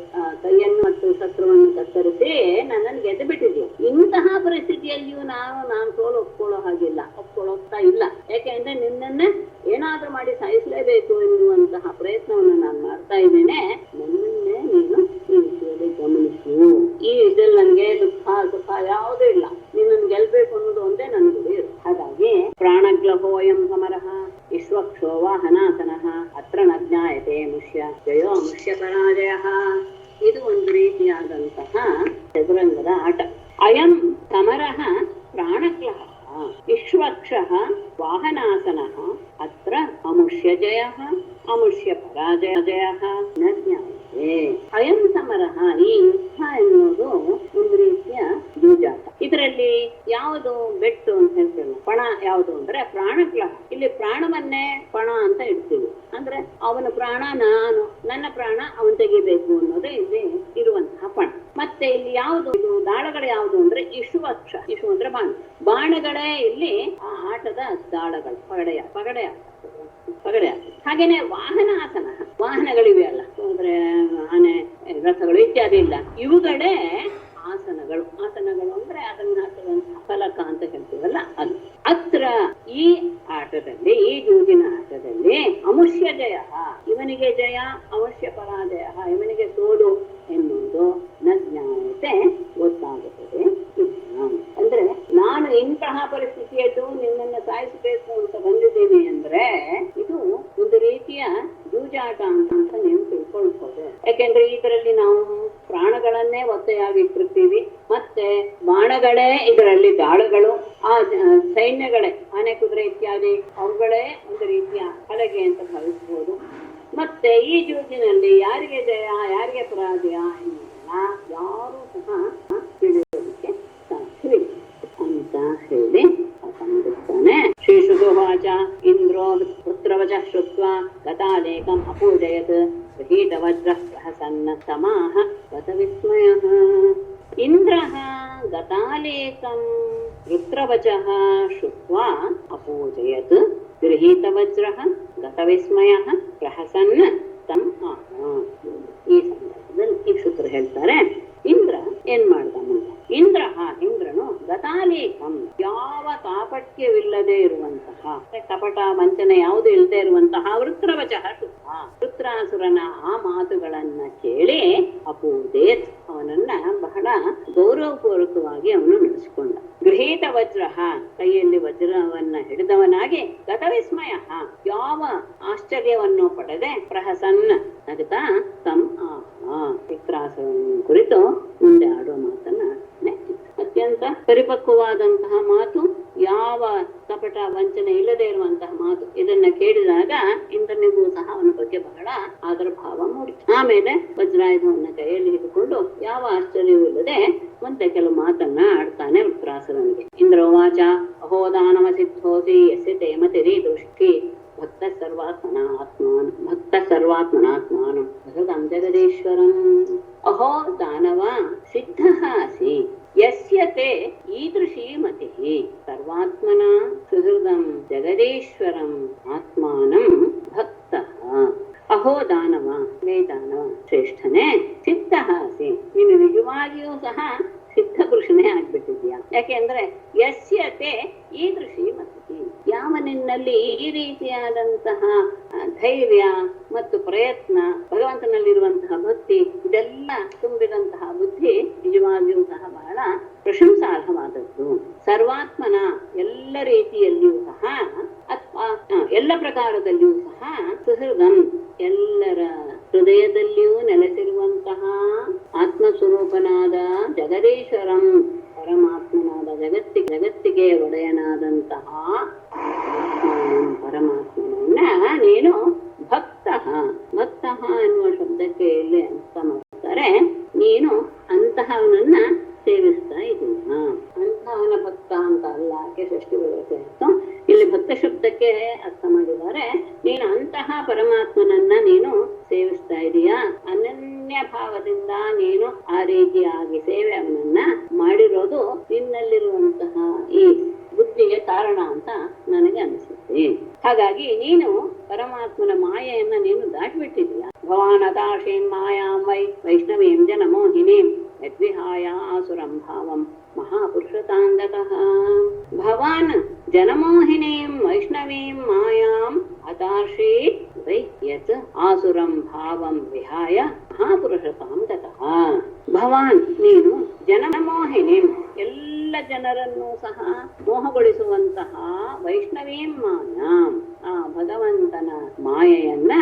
ಕೈಯನ್ನು ಮತ್ತು ಶಸ್ತ್ರವನ್ನು ಕತ್ತರಿಸಿ ನನ್ನನ್ನು ಗೆದ್ದು ಬಿಟ್ಟಿದ್ಯಾ. ಇಂತಹ ಪರಿಸ್ಥಿತಿಯಲ್ಲಿಯೂ ನಾನು ಸೋಲು ಒಪ್ಕೊಳ್ಳೋ ಹಾಗಿಲ್ಲ, ಒಪ್ಕೊಳ್ಳೋಗ್ತಾ ಇಲ್ಲ. ಯಾಕೆಂದ್ರೆ ನಿನ್ನನ್ನ ಏನಾದ್ರೂ ಮಾಡಿ ಸಾಯಿಸಲೇಬೇಕು ಎನ್ನುವಂತಹ ಪ್ರಯತ್ನವನ್ನು ನಾನು ಮಾಡ್ತಾ ಇದ್ದೇನೆ. ನನ್ನನ್ನೇ ನೀನು ಈ ವಿಷಯದಲ್ಲಿ ಗಮನಿಸು. ಈ ವಿಷಯದಲ್ಲಿ ನನಗೆ ದುಃಖ ಸುಖ ಯಾವುದೂ ಇಲ್ಲ. ನಿನ್ನನ್ನು ಗೆಲ್ಬೇಕು ಅನ್ನೋದು ಒಂದೇ ನನಗೆ ಅಮುಷ್ಯ ಪರಾಜಯ. ಇದು ಒಂದು ರೀತಿಯಾದಂತಹ ಚದುರಂಗದ ಆಟ. ಅಯಂ ಸಮರಃ ಪ್ರಾಣಕ್ಲಹ ವಿಶ್ವಕ್ಷಃ ವಾಹನಾಸನಃ ಅತ್ರ ಅಮುಷ್ಯ ಜಯಃ ಅಮುಷ್ಯ ಪರಾಜಯಃ ನ ಜ್ಞಾಯತೆ. ಅಯಂ ಸಮರಃ, ಈ ಯುದ್ಧ ಎನ್ನುವುದು ಒಂದು ರೀತಿಯ ಜೂಜಾಟ. ಇದರಲ್ಲಿ ಯಾವುದು ಬೆಟ್ಟು ಅಂತ ಹೇಳ್ತೇವೆ, ಪಣ ಯಾವುದು ಅಂದ್ರೆ ಪ್ರಾಣಕ್ಲಹ. ಇಲ್ಲಿ ಪ್ರಾಣವನ್ನೇ ಪಣ ಅಂತ ಇಡ್ತೀವಿ. ಅಂದ್ರೆ ಅವನ ಪ್ರಾಣ ನಾನು, ನನ್ನ ಪ್ರಾಣ ಅವನ್ ತೆಗಿಬೇಕು ಅನ್ನೋದೇ ಇಲ್ಲಿ ಇರುವಂತಹ ಪಣ. ಮತ್ತೆ ಇಲ್ಲಿ ಯಾವುದು ಇದು ದಾಳಗಳು ಯಾವುದು ಅಂದ್ರೆ ಇಶುವಕ್ಷ. ಇಶು ಅಂದ್ರೆ ಬಾಣ. ಬಾಣಗಳೇ ಇಲ್ಲಿ ಆ ಆಟದ ದಾಳಗಳು, ಪಗಡೆ ಹಾಗೇನೆ ವಾಹನಾಸನ, ವಾಹನಗಳಿವೆ ಅಲ್ಲ, ಅಂದ್ರೆ ಆನೆ, ರಥಗಳು ಇತ್ಯಾದಿ ಇಲ್ಲ, ಇವುಗಳೇ ಆಸನಗಳು. ಆಸನಗಳು ಅಂದ್ರೆ ಅದನ್ನ ಹಾಕುವಂತಹ ಫಲಕ ಅಂತ ಹೇಳ್ತೀವಲ್ಲ ಅದು. ಅತ್ರ ಈ ಆಟದಲ್ಲಿ, ಈ ಜೂಜಿನ ಆಟದಲ್ಲಿ ಅಮುಷ್ಯ ಜಯ, ಇವನಿಗೆ ಜಯ, ಅಮುಷ್ಯ ಪರಾಜಯ, ಇವನಿಗೆ ಸೋಲು ಎನ್ನುವುದು ನ ಜ್ಞಾನತೆ ಗೊತ್ತಾಗುತ್ತದೆ. ಅಂದ್ರೆ ನಾನು ಇಂತಹ ಪರಿಸ್ಥಿತಿಯದ್ದು ನಿನ್ನನ್ನು ಸಾಯಿಸಬೇಕು ಅಂತ ಬಂದಿದ್ದೀನಿ ಅಂದ್ರೆ ಇದು ಒಂದು ರೀತಿಯ ಜೂಜಾಟ ಅಂತ ನೀವು ತಿಳ್ಕೊಳ್ಬಹುದು. ಯಾಕೆಂದ್ರೆ ಇದರಲ್ಲಿ ನಾವು ಪ್ರಾಣಗಳನ್ನೇ ಒತ್ತೆಯಾಗಿಟ್ಟಿರ್ತೀವಿ, ಮತ್ತೆ ಬಾಣಗಳೇ ಇದರಲ್ಲಿ ದಾಳಗಳು, ಆ ಸೈನ್ಯಗಳೇ ಆನೆ, ಕುದುರೆ ಇತ್ಯಾದಿ ಅವುಗಳೇ ಒಂದು ರೀತಿಯ ಹಲಗೆ ಅಂತ ಭಾವಿಸಬಹುದು. ಮತ್ತೆ ಈ ಜೂಜಿನಲ್ಲಿ ಯಾರಿಗೆ ಜಯ ಯಾರಿಗೆ ಪರಾಜಯ ಎನ್ನುವುದನ್ನ ಯಾರು ಸಹ ತಿಳಿಯೋದಕ್ಕೆ ಸಾಧ್ಯವಿಲ್ಲ ಅಂತ ಹೇಳಿ ಸಂಬಂಧಿಸ್ತಾನೆ. ಶ್ರೀ ಶುಭವಾಚ ಇಂದ್ರೋ ಪುತ್ರವಚ ಶ್ರುತ್ವಾ ಗತಾಲೇಕಂ ಅಪೂಜಯತ್ ಗೃಹೀತ ವಜ್ರಃ ಪ್ರಹಸನ್ನ ಸಮಾಹ ಗತ ವಿಸ್ಮಯಃ. ಇಂದ್ರಃ ಗತಾಲೇಕಂ ವೃತ್ರವಚಃ ಶ್ರುತ್ವಾ ಅಪೂಜಯತ್ ಗೃಹೀತ ವಜ್ರಃ ಗತ ವಿಸ್ಮಯಃ ಪ್ರಹಸನ್ನ ತಂ ಆಹ. ಈ ಸಂದರ್ಭದಲ್ಲಿ ಈ ಸೂತ್ರ ಹೇಳ್ತಾರೆ, ಇಂದ್ರ ಏನ್ ಮಾಡ್ದ ಮುಂದೆ. ಇಂದ್ರನು ಗತಾಲೇಕಂ, ಯಾವ ಕಾಪಟ್ಯವಿಲ್ಲದೆ ಇರುವಂತಹ, ಕಪಟ ವಂಚನೆ ಯಾವುದು ಇಲ್ಲದೆ ಇರುವಂತಹ ವೃತ್ರವಚಃ ಶ್ರುತ್ವಾ, ವೃತ್ರಾಸುರನ ಆ ಮಾತುಗಳನ್ನ ಕೇಳಿ ಅಪೂಜೇತ್, ಅವನನ್ನ ಬಹಳ ಗೌರವಪೂರ್ವಕವಾಗಿ ಅವನು ನಡೆಸಿಕೊಂಡ. ಗೃಹೀತ ವಜ್ರ, ಕೈಯಲ್ಲಿ ವಜ್ರವನ್ನ ಹಿಡಿದವನಾಗಿ ಗತವಿಸ್ಮಯ, ಯಾವ ಆಶ್ಚರ್ಯವನ್ನು ಪಡೆದೆ ಪ್ರಹಸನ್ನ ನಗುತ್ತಾ ತಂ ಆಹ, ವೃತ್ರಾಸುರನ ಕುರಿತು ಮುಂದೆ ಆಡುವ ಮಾತನ್ನ ಅತ್ಯಂತ ಪರಿಪಕ್ವವಾದಂತಹ ಮಾತು, ಯಾವ ಕಪಟ ವಂಚನೆ ಇಲ್ಲದೆ ಇರುವಂತಹ ಮಾತು. ಇದನ್ನ ಕೇಳಿದಾಗ ಇಂದ್ರನಿಗೂ ಸಹ ಅವನ ಬಗ್ಗೆ ಬಹಳ ಆದರ ಭಾವ ಮೂಡಿತು. ಆಮೇಲೆ ವಜ್ರಾಯುಧವನ್ನ ಕೈಯಲ್ಲಿ ಹಿಡಿದುಕೊಂಡು ಯಾವ ಆಶ್ಚರ್ಯವೂ ಇಲ್ಲದೆ ಮತ್ತೆ ಕೆಲವು ಮಾತನ್ನ ಆಡ್ತಾನೆ ವೃತ್ರಾಸುರನಿಗೆ. ಇಂದ್ರೋವಾಚ ಅಹೋದಾನವ ಸಿದ್ಧೋಸಿ ಯಸ್ಯ ತೇ ಮತಿರಿ ದೃಷ್ಟಿ ಭಕ್ತ ಸರ್ವಾತ್ಮನಾತ್ಮಾನಂ ಭಗವಾನ್ ಜಗದೀಶ್ವರಂ. ಅಹೋ ದಾನವ ಸಿದ್ಧಃ ಅಸಿ ಯಸ್ಯ ತೇ ಈದೃಶೀ ಮತಿಃ ಸರ್ವಾತ್ಮನ ಸುಹೃದಂ ಜಗದೀಶ್ವರಂ ಆತ್ಮಾನಂ ಭಕ್ತಃ. ಅಹೋ ದಾನವ, ದಾನವ ಶ್ರೇಷ್ಠನೇ, ಸಿದ್ಧಃ ಅಸಿ, ನೀನು ನಿಜವಾಗಿಯೂ ಸಹ ಸಿದ್ಧ ಪುರುಷನೇ ಆಗ್ಬಿಟ್ಟಿದ್ಯಾ. ಯಾಕೆಂದ್ರೆ ಯಸ್ಯತೆ ಈದೃಶಿ ಮತಿ, ಯಾವ ನಿನ್ನಲ್ಲಿ ಈ ರೀತಿಯಾದಂತಹ ಧೈರ್ಯ ಮತ್ತು ಪ್ರಯತ್ನ, ಭಗವಂತನಲ್ಲಿರುವಂತಹ ಭಕ್ತಿ, ಇದೆಲ್ಲ ತುಂಬಿದಂತಹ ಬುದ್ಧಿ ನಿಜವಾಗಿಯೂ ಸಹ ಬಹಳ ಪ್ರಶಂಸಾರ್ಹವಾದದ್ದು. ಸರ್ವಾತ್ಮನ, ಎಲ್ಲ ರೀತಿಯಲ್ಲಿಯೂ ಸಹ ಅಥವಾ ಎಲ್ಲ ಪ್ರಕಾರದಲ್ಲಿಯೂ ಸಹ ಸುಹೃದಂ, ಎಲ್ಲರ ಹೃದಯದಲ್ಲಿಯೂ ನೆಲೆಸಿರುವಂತಹ ಆತ್ಮಸ್ವರೂಪನಾದ ಜಗದೀಶ್ವರಂ, ಪರಮಾತ್ಮನಾದ ಜಗತ್ತಿಗೆ ಒಡೆಯನಾದಂತಹ ಪರಮಾತ್ಮನನ್ನ ನೀನು ಭಕ್ತಃ ಎನ್ನುವ ಶಬ್ದಕ್ಕೆ ಇಲ್ಲಿ ಅರ್ಥ ಮಾಡ್ತಾರೆ, ನೀನು ಅಂತಹವನನ್ನ ಸೇವಿಸ್ತಾ ಇದ್ದೀನ. ಅಂತಹವನ ಭಕ್ತ ಅಂತ ಅಲ್ಲ, ಷಷ್ಠಿ ವ್ಯವಸ್ಥೆ ಇತ್ತು. ಇಲ್ಲಿ ಭಕ್ತ ಶಬ್ದಕ್ಕೆ ಅರ್ಥ ಮಾಡಿದ್ದಾರೆ, ನೀನು ಅಂತಹ ಪರಮಾತ್ಮನನ್ನ ನೀನು ಸೇವಿಸ್ತಾ ಇದೀಯಾ, ಅನನ್ಯ ಭಾವದಿಂದ ನೀನು ಆ ರೀತಿಯಾಗಿ ಸೇವೆ ಅವನನ್ನ ಮಾಡಿರೋದು ನಿನ್ನಲ್ಲಿರುವಂತಹ ಈ ಬುದ್ಧಿಗೆ ಕಾರಣ ಅಂತ ನನಗೆ ಅನಿಸುತ್ತೆ. ಹಾಗಾಗಿ ನೀನು ಪರಮಾತ್ಮನ ಮಾಯೆಯನ್ನ ನೀನು ದಾಟಿಬಿಟ್ಟಿದೀಯ. ಭವಾನ್ ಅದಾಶೇನ್ ಮಾಯಾಂ ವೈ ವೈಷ್ಣವೀಂ ಜನಮೋಹಿನೀಂ ಯದ್ವಿಹಾಯ ಆಸುರಂ ಭಾವಂ ಮಹಾಪುರುಷತಾಂಗತಃ. ಭವಾನ್ ಜನಮೋಹಿನೀಂ ವೈಷ್ಣವೀಂ ಮಾಯಾಂ ಅದಾರ್ಷೀತ್ ವೈ ಯತ್ ಆಸುರಂ ಭಾವಂ ವಿಹಾಯ ಮಹಾಪುರುಷತಾಂಗತಃ. ಭವಾನ್ ನೀನು ಜನಮೋಹಿನೀಂ, ಎಲ್ಲ ಜನರನ್ನು ಸಹ ಮೋಹಗೊಳಿಸುವಂತಹ ವೈಷ್ಣವೀಂ ಮಾಯಾಂ, ಆ ಭಗವಂತನ ಮಾಯೆಯನ್ನ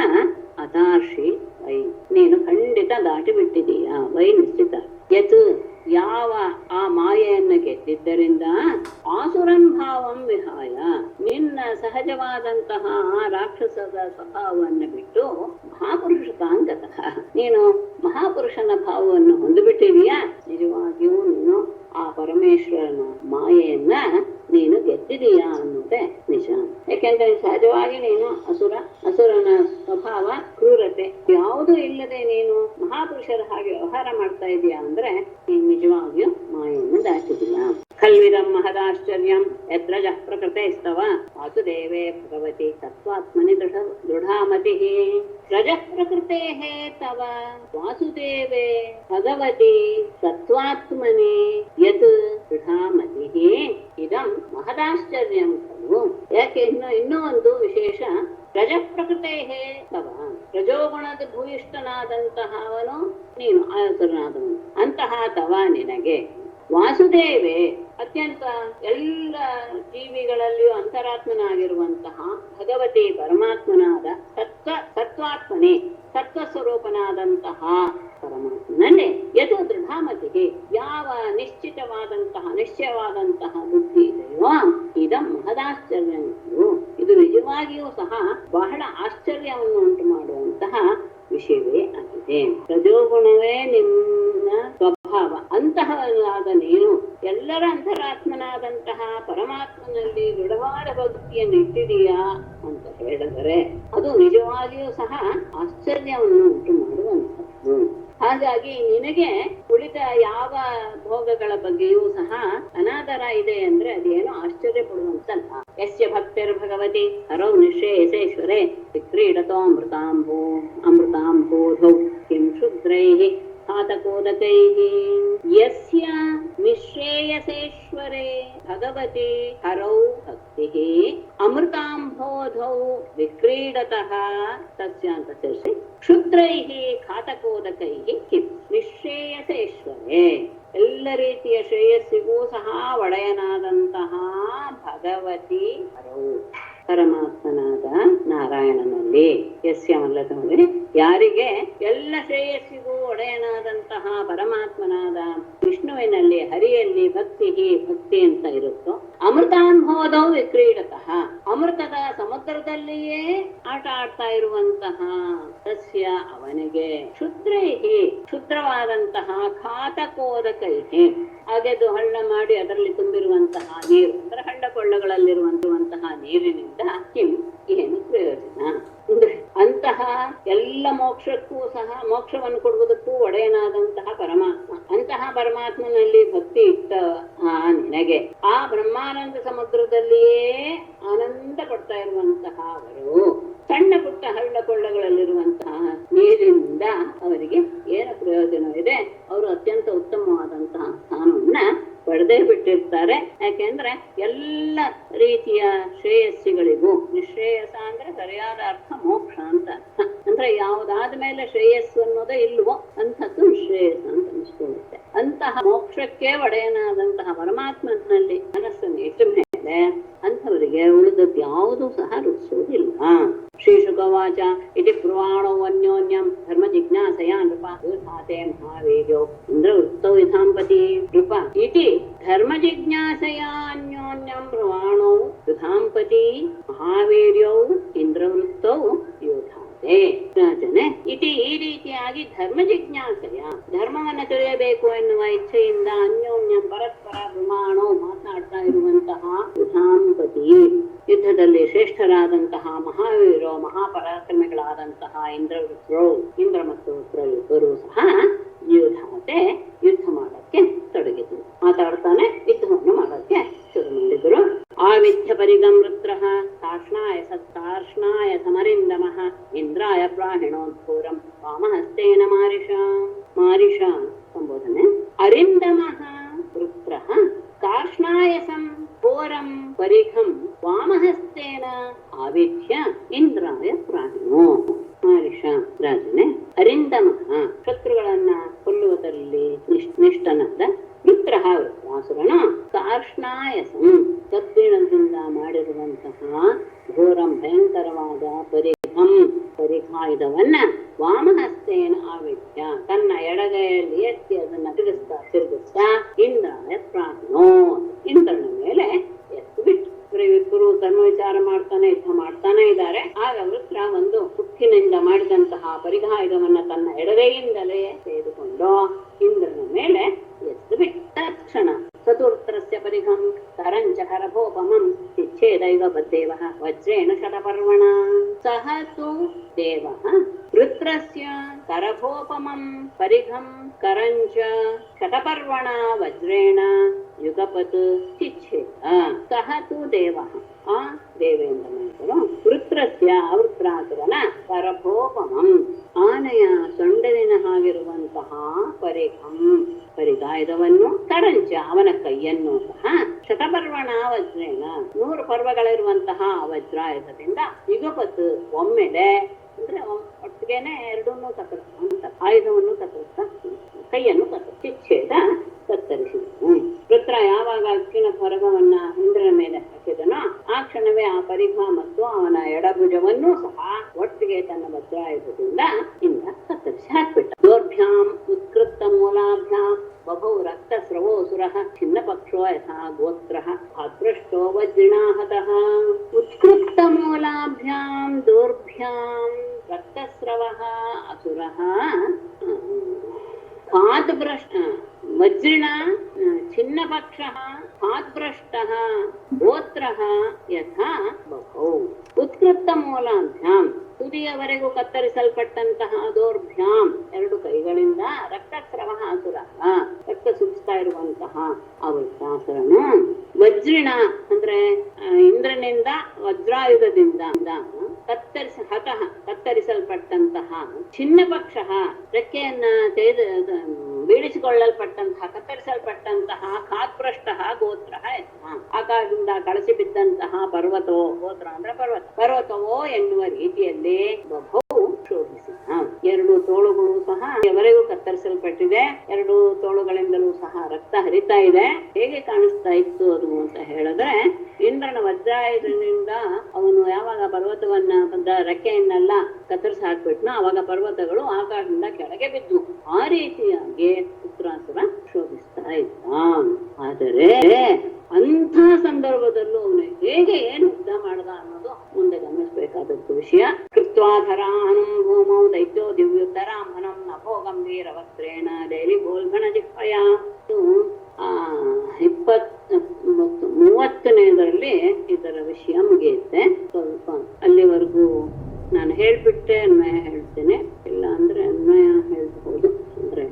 ಅದಾರ್ಷಿ ವೈ, ನೀನು ಖಂಡಿತ ದಾಟಿ ಬಿಟ್ಟಿದೀಯಾ. ವೈ ನಿಶ್ಚಿತ. ಯತ್, ಯಾವ ಆ ಮಾಯೆಯನ್ನು ಗೆದ್ದಿದ್ದರಿಂದ ಆಸುರಂ ಭಾವಂ ವಿಹಾಯ, ನಿನ್ನ ಸಹಜವಾದಂತಹ ಆ ರಾಕ್ಷಸದ ಸ್ವಭಾವವನ್ನು ಬಿಟ್ಟು ಮಹಾಪುರುಷತಾಂಗತಃ, ನೀನು ಮಹಾಪುರುಷನ ಭಾವವನ್ನು ಹೊಂದಿಬಿಟ್ಟಿದೀಯಾ. ನಿಜವಾಗಿಯೂ ನೀನು ಆ ಪರಮೇಶ್ವರನ ಮಾಯೆಯನ್ನ ನೀನು ಗೆದ್ದಿದೀಯಾ ಅನ್ನೋದೇ ನಿಜ. ಯಾಕೆಂದ್ರೆ ಸಹಜವಾಗಿ ನೀನು ಅಸುರನ ಸ್ವಭಾವ ಕ್ರೂರತೆ ಯಾವುದೂ ಇಲ್ಲದೆ ನೀನು ಮಹಾಪುರುಷರ ಹಾಗೆ ವ್ಯವಹಾರ ಮಾಡ್ತಾ ಇದೀಯಾ ಅಂದ್ರೆ ನೀನು ನಿಜವಾಗಿಯೂ ಮಾಯೆಯನ್ನು ದಾಟಿದೀಯಾ. ಖಲ್ವಿದಂ ಮಹದಾಶ್ಚರ್ಯಂ ಯತ್ರ ಜಃ ಪ್ರಕೃತೆ ಸ್ತವ ವಾಸುದೇವೇ ಭಗವತಿ ತತ್ವಾತ್ಮನಿ ದೃಢಾಮತಿ. ರಜಃ ಪ್ರಕೃತೆ ತವ ವಾಸುದೇವೇ ಭಗವತಿ ತತ್ವಾತ್ಮನಿ ಯತ್ ದೃಢಾಮತಿ ಇದಂ ಮಹದಾಶ್ಚರ್ಯಂ ಖಲು. ಯಾಕೆ ಇನ್ನೂ ಒಂದು ವಿಶೇಷ, ರಜಃ ಪ್ರಕೃತೆ ತವ, ರಜೋಗುಣದ ಭೂಯಿಷ್ಠನಾದಂತಹ ಅವನು ನೀನು ಆಸುರನಾದವನು, ಅಂತಹ ತವ ನಿನಗೆ ವಾಸುದೇವೇ ಅತ್ಯಂತ ಎಲ್ಲ ಜೀವಿಗಳಲ್ಲಿಯೂ ಅಂತರಾತ್ಮನಾಗಿರುವಂತಹ ಭಗವತಿ ಪರಮಾತ್ಮನಾದ ತತ್ವಾತ್ಮನೇ ತತ್ವಸ್ವರೂಪನಾದಂತಹ ಪರಮಾತ್ಮನಲ್ಲಿ ಯದು ದೃಢಾಮತಿಗೆ ಯಾವ ನಿಶ್ಚಯವಾದಂತಹ ಬುದ್ಧಿ ಇದೆಯೋ ಇದಂ ಮಹದಾಶ್ಚರ್ಯವು, ಇದು ನಿಜವಾಗಿಯೂ ಸಹ ಬಹಳ ಆಶ್ಚರ್ಯವನ್ನು ಉಂಟು ಮಾಡುವಂತಹ ವಿಷಯವೇ ಆಗಿದೆ. ರಜೋಗುಣವೇ ನಿಮ್ಮ ಸ್ವಭಾವ, ಅಂತಹವಾದ ನೀನು ಎಲ್ಲರ ಅಂತರಾತ್ಮನಾದಂತಹ ಪರಮಾತ್ಮನಲ್ಲಿ ದೃಢವಾದ ಭಕ್ತಿಯನ್ನು ಇಟ್ಟಿದೀಯಾ ಅಂತ ಹೇಳಿದರೆ ಅದು ನಿಜವಾಗಿಯೂ ಸಹ ಆಶ್ಚರ್ಯವನ್ನು ಉಂಟು ಮಾಡುವಂಥದ್ದು. ಹಾಗಾಗಿ ನಿನಗೆ ಉಳಿದ ಯಾವ ಭೋಗಗಳ ಬಗ್ಗೆಯೂ ಸಹ ಅನಾದರ ಇದೆ ಅಂದ್ರೆ ಅದೇನೋ ಆಶ್ಚರ್ಯ ಪಡುವಂತಲ್ಲ. ಯಸ್ಯ ಭಕ್ತಿರ್ ಭಗವತಿ ಹರೌ ನಿಶ್ರೇಯಸೇಶ್ವರೇ ವಿಕ್ರೀಡತೋ ಅಮೃತಾಂಬೋಧೌ ಕಿಂ ಶುದ್ರೈಃ ಘಾತಕೋದಕೈಃ. ಯಸ್ಯ ನಿಶ್ರೇಯಸೇಶ್ವರೇ ಭಗವತಿ ಹರೌ ಭಕ್ತಿಃ ಅಮೃತಾಂಬೋಧೌ ವಿಕ್ರೀಡತಃ ತಸ್ಯ ಅಂತ ಸೇರಿಸಿ ಕ್ಷುದ್ರೈಃ ಘಾತಕೋದಕೈಃ ಕಿಂ. ನಿಶ್ರೇಯಸೇಶ್ವರೇ, ಎಲ್ಲ ರೀತಿಯ ಶ್ರೇಯಸ್ಸಿಗೂ ಸಹ ಒಡೆಯನಾದಂತಹ ಭಗವತಿ ಹರೌ ಪರಮಾತ್ಮನಾದ ನಾರಾಯಣನಲ್ಲಿ, ಯಸ್ಯ ಮಲ್ಲದಲ್ಲಿ ಯಾರಿಗೆ ಎಲ್ಲ ಶ್ರೇಯಸ್ಸಿಗೂ ಒಡೆಯನಾದಂತಹ ಪರಮಾತ್ಮನಾದ ವಿಷ್ಣುವಿನಲ್ಲಿ ಹರಿಯಲ್ಲಿ ಭಕ್ತಿ ಅಂತ ಇರುತ್ತೋ, ಅಮೃತಾಂಬೋಧೌ ವಿಕ್ರೀಡತಃ, ಅಮೃತದ ಸಮುದ್ರದಲ್ಲಿಯೇ ಆಟ ಆಡ್ತಾ ಇರುವಂತಹ ತಸ್ಯ ಅವನಿಗೆ ಕ್ಷುದ್ರವಾದಂತಹ ಘಾತಕೋದಕೈಹಿ, ಅಗೆದು ಹಳ್ಳ ಮಾಡಿ ಅದರಲ್ಲಿ ತುಂಬಿರುವಂತಹ ನೀರು ಅಂದ್ರೆ ಹಳ್ಳ ಕೊಳ್ಳಗಳಲ್ಲಿರುವಂತಹ ನೀರಿನಿಂದ ಕಿಂ ಏನು ಪ್ರಯೋಜನ ಅಂದ್ರೆ ಅಂತಹ ಎಲ್ಲ ಮೋಕ್ಷಕ್ಕೂ ಸಹ ಮೋಕ್ಷವನ್ನು ಕೊಡುವುದಕ್ಕೂ ಒಡೆಯನಾದಂತಹ ಪರಮಾತ್ಮ, ಅಂತಹ ಪರಮಾತ್ಮನಲ್ಲಿ ಭಕ್ತಿ ಇಟ್ಟ ನಿನಗೆ ಆ ಬ್ರಹ್ಮಾನಂದ ಸಮುದ್ರದಲ್ಲಿಯೇ ಆನಂದ ಪಡ್ತಾ ಇರುವಂತಹ ಅವರು ಸಣ್ಣ ಪುಟ್ಟ ಹಳ್ಳ ಕೊಳ್ಳಗಳಲ್ಲಿರುವಂತಹ ನೀರಿನಿಂದ ಅವರಿಗೆ ಏನು ಪ್ರಯೋಜನವಿದೆ? ಅವರು ಅತ್ಯಂತ ಉತ್ತಮವಾದಂತಹ ಸ್ಥಾನವನ್ನ ಪಡೆದೇ ಬಿಟ್ಟಿರ್ತಾರೆ. ಯಾಕೆಂದ್ರೆ ಎಲ್ಲ ರೀತಿಯ ಶ್ರೇಯಸ್ಸಿಗಳಿಗೂ, ನಿಶ್ರೇಯಸ ಅಂದ್ರೆ ಸರಿಯಾದ ಅರ್ಥ ಮೋಕ್ಷ ಅಂತ ಅರ್ಥ. ಅಂದ್ರೆ ಯಾವುದಾದ ಮೇಲೆ ಶ್ರೇಯಸ್ಸು ಅನ್ನೋದೇ ಇಲ್ವೋ ಅಂಥದ್ದು ನಿಶ್ರೇಯಸ ಅಂತ ಅನಿಸ್ಕೊಳ್ಳುತ್ತೆ. ಅಂತಹ ಮೋಕ್ಷಕ್ಕೆ ಒಡೆಯನಾದಂತಹ ಪರಮಾತ್ಮನಲ್ಲಿ ಮನಸ್ಸನ್ನು ಇಟ್ಟ ಮೇಲೆ ಅಂಥವರಿಗೆ ಉಳಿದದ್ದು ಯಾವುದೂ ಸಹ ರುಚಿಸೋದಿಲ್ಲ. ಶ್ರೀಶುಕವಾಚ ಇತಿ ಬ್ರುವಾಣೋ ಅನ್ಯೋನ್ಯಂ ಧರ್ಮ ಜಿಜ್ಞಾಸೆಯ ನೃಪ ಯೂಥಾತೆ ಮಹಾವೀರ್ಯೋ ಇಂದ್ರವೃತ್ತೌ ಯುಧಾಂಪತಿ ನೃಪ ಇತಿ ಧರ್ಮ ಜಿಜ್ಞಾಸೆಯ ಅನ್ಯೋನ್ಯಂ ಬ್ರುವಾಣೋ ಯುಧಾಂಪತಿ ಮಹಾವೀರ್ಯೌ ಇಂದ್ರವೃತ್ತೌ ಯೂಥಾತೆ ರಾಜನೆ ಇತಿ. ಈ ರೀತಿಯಾಗಿ ಧರ್ಮ ಜಿಜ್ಞಾಸೆಯ, ಧರ್ಮವನ್ನು ತಿಳಿಯಬೇಕು ಎನ್ನುವ ಇಚ್ಛೆಯಿಂದ ಅನ್ಯೋನ್ಯಂ ಪರಸ್ಪರ ಬ್ರಹ್ಮಾಣೋ ಮಾತನಾಡ್ತಾ ಇರುವಂತಹ ಯುಧಾಂಪತಿ, ಯುದ್ಧದಲ್ಲಿ ಶ್ರೇಷ್ಠರಾದಂತಹ ಮಹಾವೀರೋ ಮಹಾಪರಾಕ್ರಮಿಗಳಾದಂತಹ ಇಂದ್ರ ಮತ್ತು ಇಬ್ಬರು ಸಹ ಯುದ್ಧತೆ ಯುದ್ಧ ಮಾಡಕ್ಕೆ ತೊಡಗಿದ್ರು. ಮಾತಾಡ್ತಾನೆ ಯುದ್ಧವನ್ನು ಮಾಡಕ್ಕೆ ಶುರು ಮಾಡಿದ್ರು. ಆವಿಧ್ಯ ಪರಿಗಂ ವೃತ್ರಃ ತಾರ್ಷ್ಣಾಯ ಸಮರಿಂದಮಃ ಇಂದ್ರಾಯ ಪ್ರಾಹಿಣೋದ್ಭೂರಂ ವಾಮಹಸ್ತೇನ ಮಾರಿಷ ಸಂಬೋಧನೆ. ಅರಿಂದಮಃ ವೃತ್ರಃ ಕಾರ್ಷ್ಣಾಯಸಂ ಘೋರಂ ಪರಿಘಂ ವಾಮಹಸ್ತೇನ ಆವಿಧ್ಯ ಇಂದ್ರಾಯ ಪ್ರಾಣಿನೋ. ಮಾರಿಷ ರಾಜನೇ ಅರಿಂದಮಃ ಶತ್ರುಗಳನ್ನ ಕೊಲ್ಲುವುದರಲ್ಲಿ ನಿಷ್ಠನಾದ ವೃತ್ರಃ ವೃತ್ರಾಸುರನ ಕಾರ್ಷ್ಣಾಯಸಂ ಕಬ್ಬಿಣದಿಂದ ಮಾಡಿರುವಂತಹ ಘೋರಂ ಭಯಂಕರವಾದ ಪರಿಘಂ ಪರಿಘಾಯುಧವನ್ನ ವಾಮಹಸ್ತೇನ ಆವಿದ್ಯ ತನ್ನ ಎಡಗೈಯಲ್ಲಿ ಎತ್ತಿ ಅದನ್ನ ತಿರುಗಿಸ್ತಾ ಇಂದ್ರಾಯ ಪ್ರಾಜ್ಞೋ ಇಂದ್ರನ ಮೇಲೆ ಎತ್ತು ಬಿಟ್ಟು ಇಬ್ಬರು ತನ್ನ ವಿಚಾರ ಮಾಡ್ತಾನೆ ಇದ್ದಾರೆ. ಆಗ ವೃತ್ರ ಒಂದು ಹುಕ್ಕಿನಿಂದ ಮಾಡಿದಂತಹ ಪರಿಘಾಯುಧವನ್ನ ತನ್ನ ಎಡಗೈಯಿಂದಲೇ ತೆಗೆದುಕೊಂಡು ಇಂದ್ರನ ಮೇಲೆ ಎತ್ತು ಬಿಟ್ಟು ತಕ್ಷಣ ಚತುರ್ಥರಸ್ಯ ಪರಿಘಂ ತರಂಚ ಕರಭೋಪಮಂ ಚಿಚ್ಛೇದೈವ ಬದ್ದೇವಃ ವಜ್ರೇಣ ಶತಪರ್ವಣ ಸಹ ತು ದೇವಃ ವೃತ್ರಸ್ಯ ಕರಭೋಪಮಂ ಪರಿಘಂ ಕರಂಚ ಶತಪರ್ವಣ ವಜ್ರೇಣ ಯುಗಪತ್ ಚಿಚ್ಛೇದ ಸಹ ತು ದೇವಃ ಆ ದೇವೇಂದ್ರನಾಥರು ವೃತ್ರಸ್ಯ ವೃತ್ರಾಸುರನ ಕರಭೋಪಮಂ ಆನೆಯ ಸೊಂಡಲಿನ ಹಾಗಿರುವಂತಹ ಪರಿಗಾಯುಧವನ್ನು ಕರಂಚ ಅವನ ಕೈಯನ್ನು ಸಹ ಶತಪರ್ವಣ ವಜ್ರೇಣ 100 ಪರ್ವಗಳಿರುವಂತಹ ವಜ್ರಾಯುಧದಿಂದ ಯುಗಪತ್ ಒಮ್ಮೆಲೆ ಅಂದ್ರೆ ಒಟ್ಟಿಗೆನೆ ಎರಡನ್ನೂ ಕತ್ತರಿಸ್ತಾ ಆಯುಧವನ್ನು ಕತ್ತರಿಸ್ತಾ ಕೈಯನ್ನು ಚಿಚ್ಛೇದ ಕತ್ತರಿಸಿದನು. ವೃತ್ರ ಯಾವಾಗ ಅಕ್ಕಿನ ಹೊರಗವನ್ನ ಇಂದ್ರನ ಮೇಲೆ ಹಾಕಿದನೋ ಆ ಕ್ಷಣವೇ ಆ ಪರಿಘ ಮತ್ತು ಅವನ ಎಡಭುಜವನ್ನೂ ಸಹ ಒಟ್ಟಿಗೆ ತನ್ನ ವಜ್ರಾಯುಧದಿಂದ ಇಂದ್ರ ಕತ್ತರಿಸಿ ಹಾಕ್ಬಿಟ್ಟ. ದೌರ್ಭ್ಯಾಂ ಉತ್ಕೃತ ಮೂಲಾಭ್ಯಾಂ ಬಭೌ ರಕ್ತ ಸ್ರವೋಸುರಃ ಚಿನ್ನ ಪಕ್ಷೋ ಯಥಾ ಗೋತ್ರಃ ಅದೃಷ್ಟೋ ವಜ್ರಿಣಾಹತಃ. ಉತ್ಕೃತ ಮೂಲಾಭ್ಯಾಂ ದೌರ್ಭ್ಯಾಂ ರಕ್ತಸ್ರವಃ ಅಸುರಃ ಪಾದಭ್ರಷ್ಟ ವಜ್ರಿಣ ಚಿನ್ನಪಕ್ಷಃ ಪಾದಭ್ರಷ್ಟಃ ಗೋತ್ರಃ ಯಥಾ ಬಭೌ. ಉತ್ಕೃತ ಮೂಲಾಭ್ಯಾಂ ತುದಿಯವರೆಗೂ ಕತ್ತರಿಸಲ್ಪಟ್ಟಂತಹ ದೌರ್ಭ್ಯಾಂ 2 ಕೈಗಳಿಂದ ರಕ್ತಸ್ರವ ಅಸುರ ರಕ್ತ ಸುರಿಸ್ತಾ ಇರುವಂತಹ ಅವೃತ್ತಾಸುರನು ವಜ್ರಿಣ ಅಂದ್ರೆ ಇಂದ್ರನಿಂದ ವಜ್ರಾಯುಧದಿಂದ ಕತ್ತರಿಸಲ್ಪಟ್ಟಂತಹ ಚಿನ್ನಪಕ್ಷ ರೆಕ್ಕೆಯನ್ನ ಬೀಳಿಸಿಕೊಳ್ಳಲ್ಪಟ್ಟಂತಹ ಕತ್ತರಿಸಲ್ಪಟ್ಟಂತಹ ಖಾತ್ಭ್ರಷ್ಟ ಗೋತ್ರ ಆಕಾಶದಿಂದ ಕಳಸಿ ಬಿದ್ದಂತಹ ಪರ್ವತವೋ ಗೋತ್ರ ಅಂದ್ರೆ ಪರ್ವತವೋ ಎನ್ನುವ ರೀತಿಯಲ್ಲಿ ಬಭೌ ಶೋಭಿಸಿದ. 2 ತೋಳುಗಳು ಸಹ ಎವರೆಗೂ ಕತ್ತರಿಸಲ್ಪಟ್ಟಿದೆ, 2 ತೋಳುಗಳಿಂದಲೂ ಸಹ ರಕ್ತ ಹರಿತಾ ಇದೆ. ಹೇಗೆ ಕಾಣಿಸ್ತಾ ಇತ್ತು ಅದು ಅಂತ ಹೇಳಿದ್ರೆ ಇಂದ್ರನ ವಜ್ರಾಯುಧದಿಂದ ಅವನು ಯಾವಾಗ ಪರ್ವತವನ್ನ ರೆಕ್ಕೆಯನ್ನೆಲ್ಲ ಕತ್ತರಿಸಿ ಹಾಕ್ಬಿಟ್ನೋ ಅವಾಗ ಪರ್ವತಗಳು ಆಕಾಶದಿಂದ ಕೆಳಗೆ ಬಿದ್ದು ಆ ರೀತಿಯಾಗಿ ಉತ್ತರಾಸುರ ಶೋಭಿಸ್ತಾ ಇದ್ದ. ಆದರೆ ಅಂಥ ಸಂದರ್ಭದಲ್ಲೂ ಅವನು ಹೇಗೆ ಏನು ಯುದ್ಧ ಮಾಡ್ದ ಅನ್ನೋದು ಮುಂದೆ ಗಮನಿಸಬೇಕಾದದ್ದು ವಿಷಯ. ಕೃತ್ವಾಧರಾಹನಂ ಭೂಮೌ ದೈತ್ಯೋ ದಿವ್ಯುತ್ತರಾಂಹನಂ ನಭೋ ಗಂಭೀರ ವಸ್ತ್ರೇಣ ಡೈಲಿ ಗೋಲ್ಗಣ ಜಿಹ್ವಯ. 30ನೇದರಲ್ಲಿ ಇದರ ವಿಷಯ ಮುಗಿಯುತ್ತೆ. ಸ್ವಲ್ಪ ಅಲ್ಲಿವರೆಗೂ ನಾನು ಹೇಳ್ಬಿಟ್ಟೆ ಅನ್ವಯ ಹೇಳ್ತೇನೆ, ಇಲ್ಲ ಅಂದ್ರೆ ಅನ್ವಯ ಹೇಳ್ಬಹುದು, ಅಂದ್ರೆ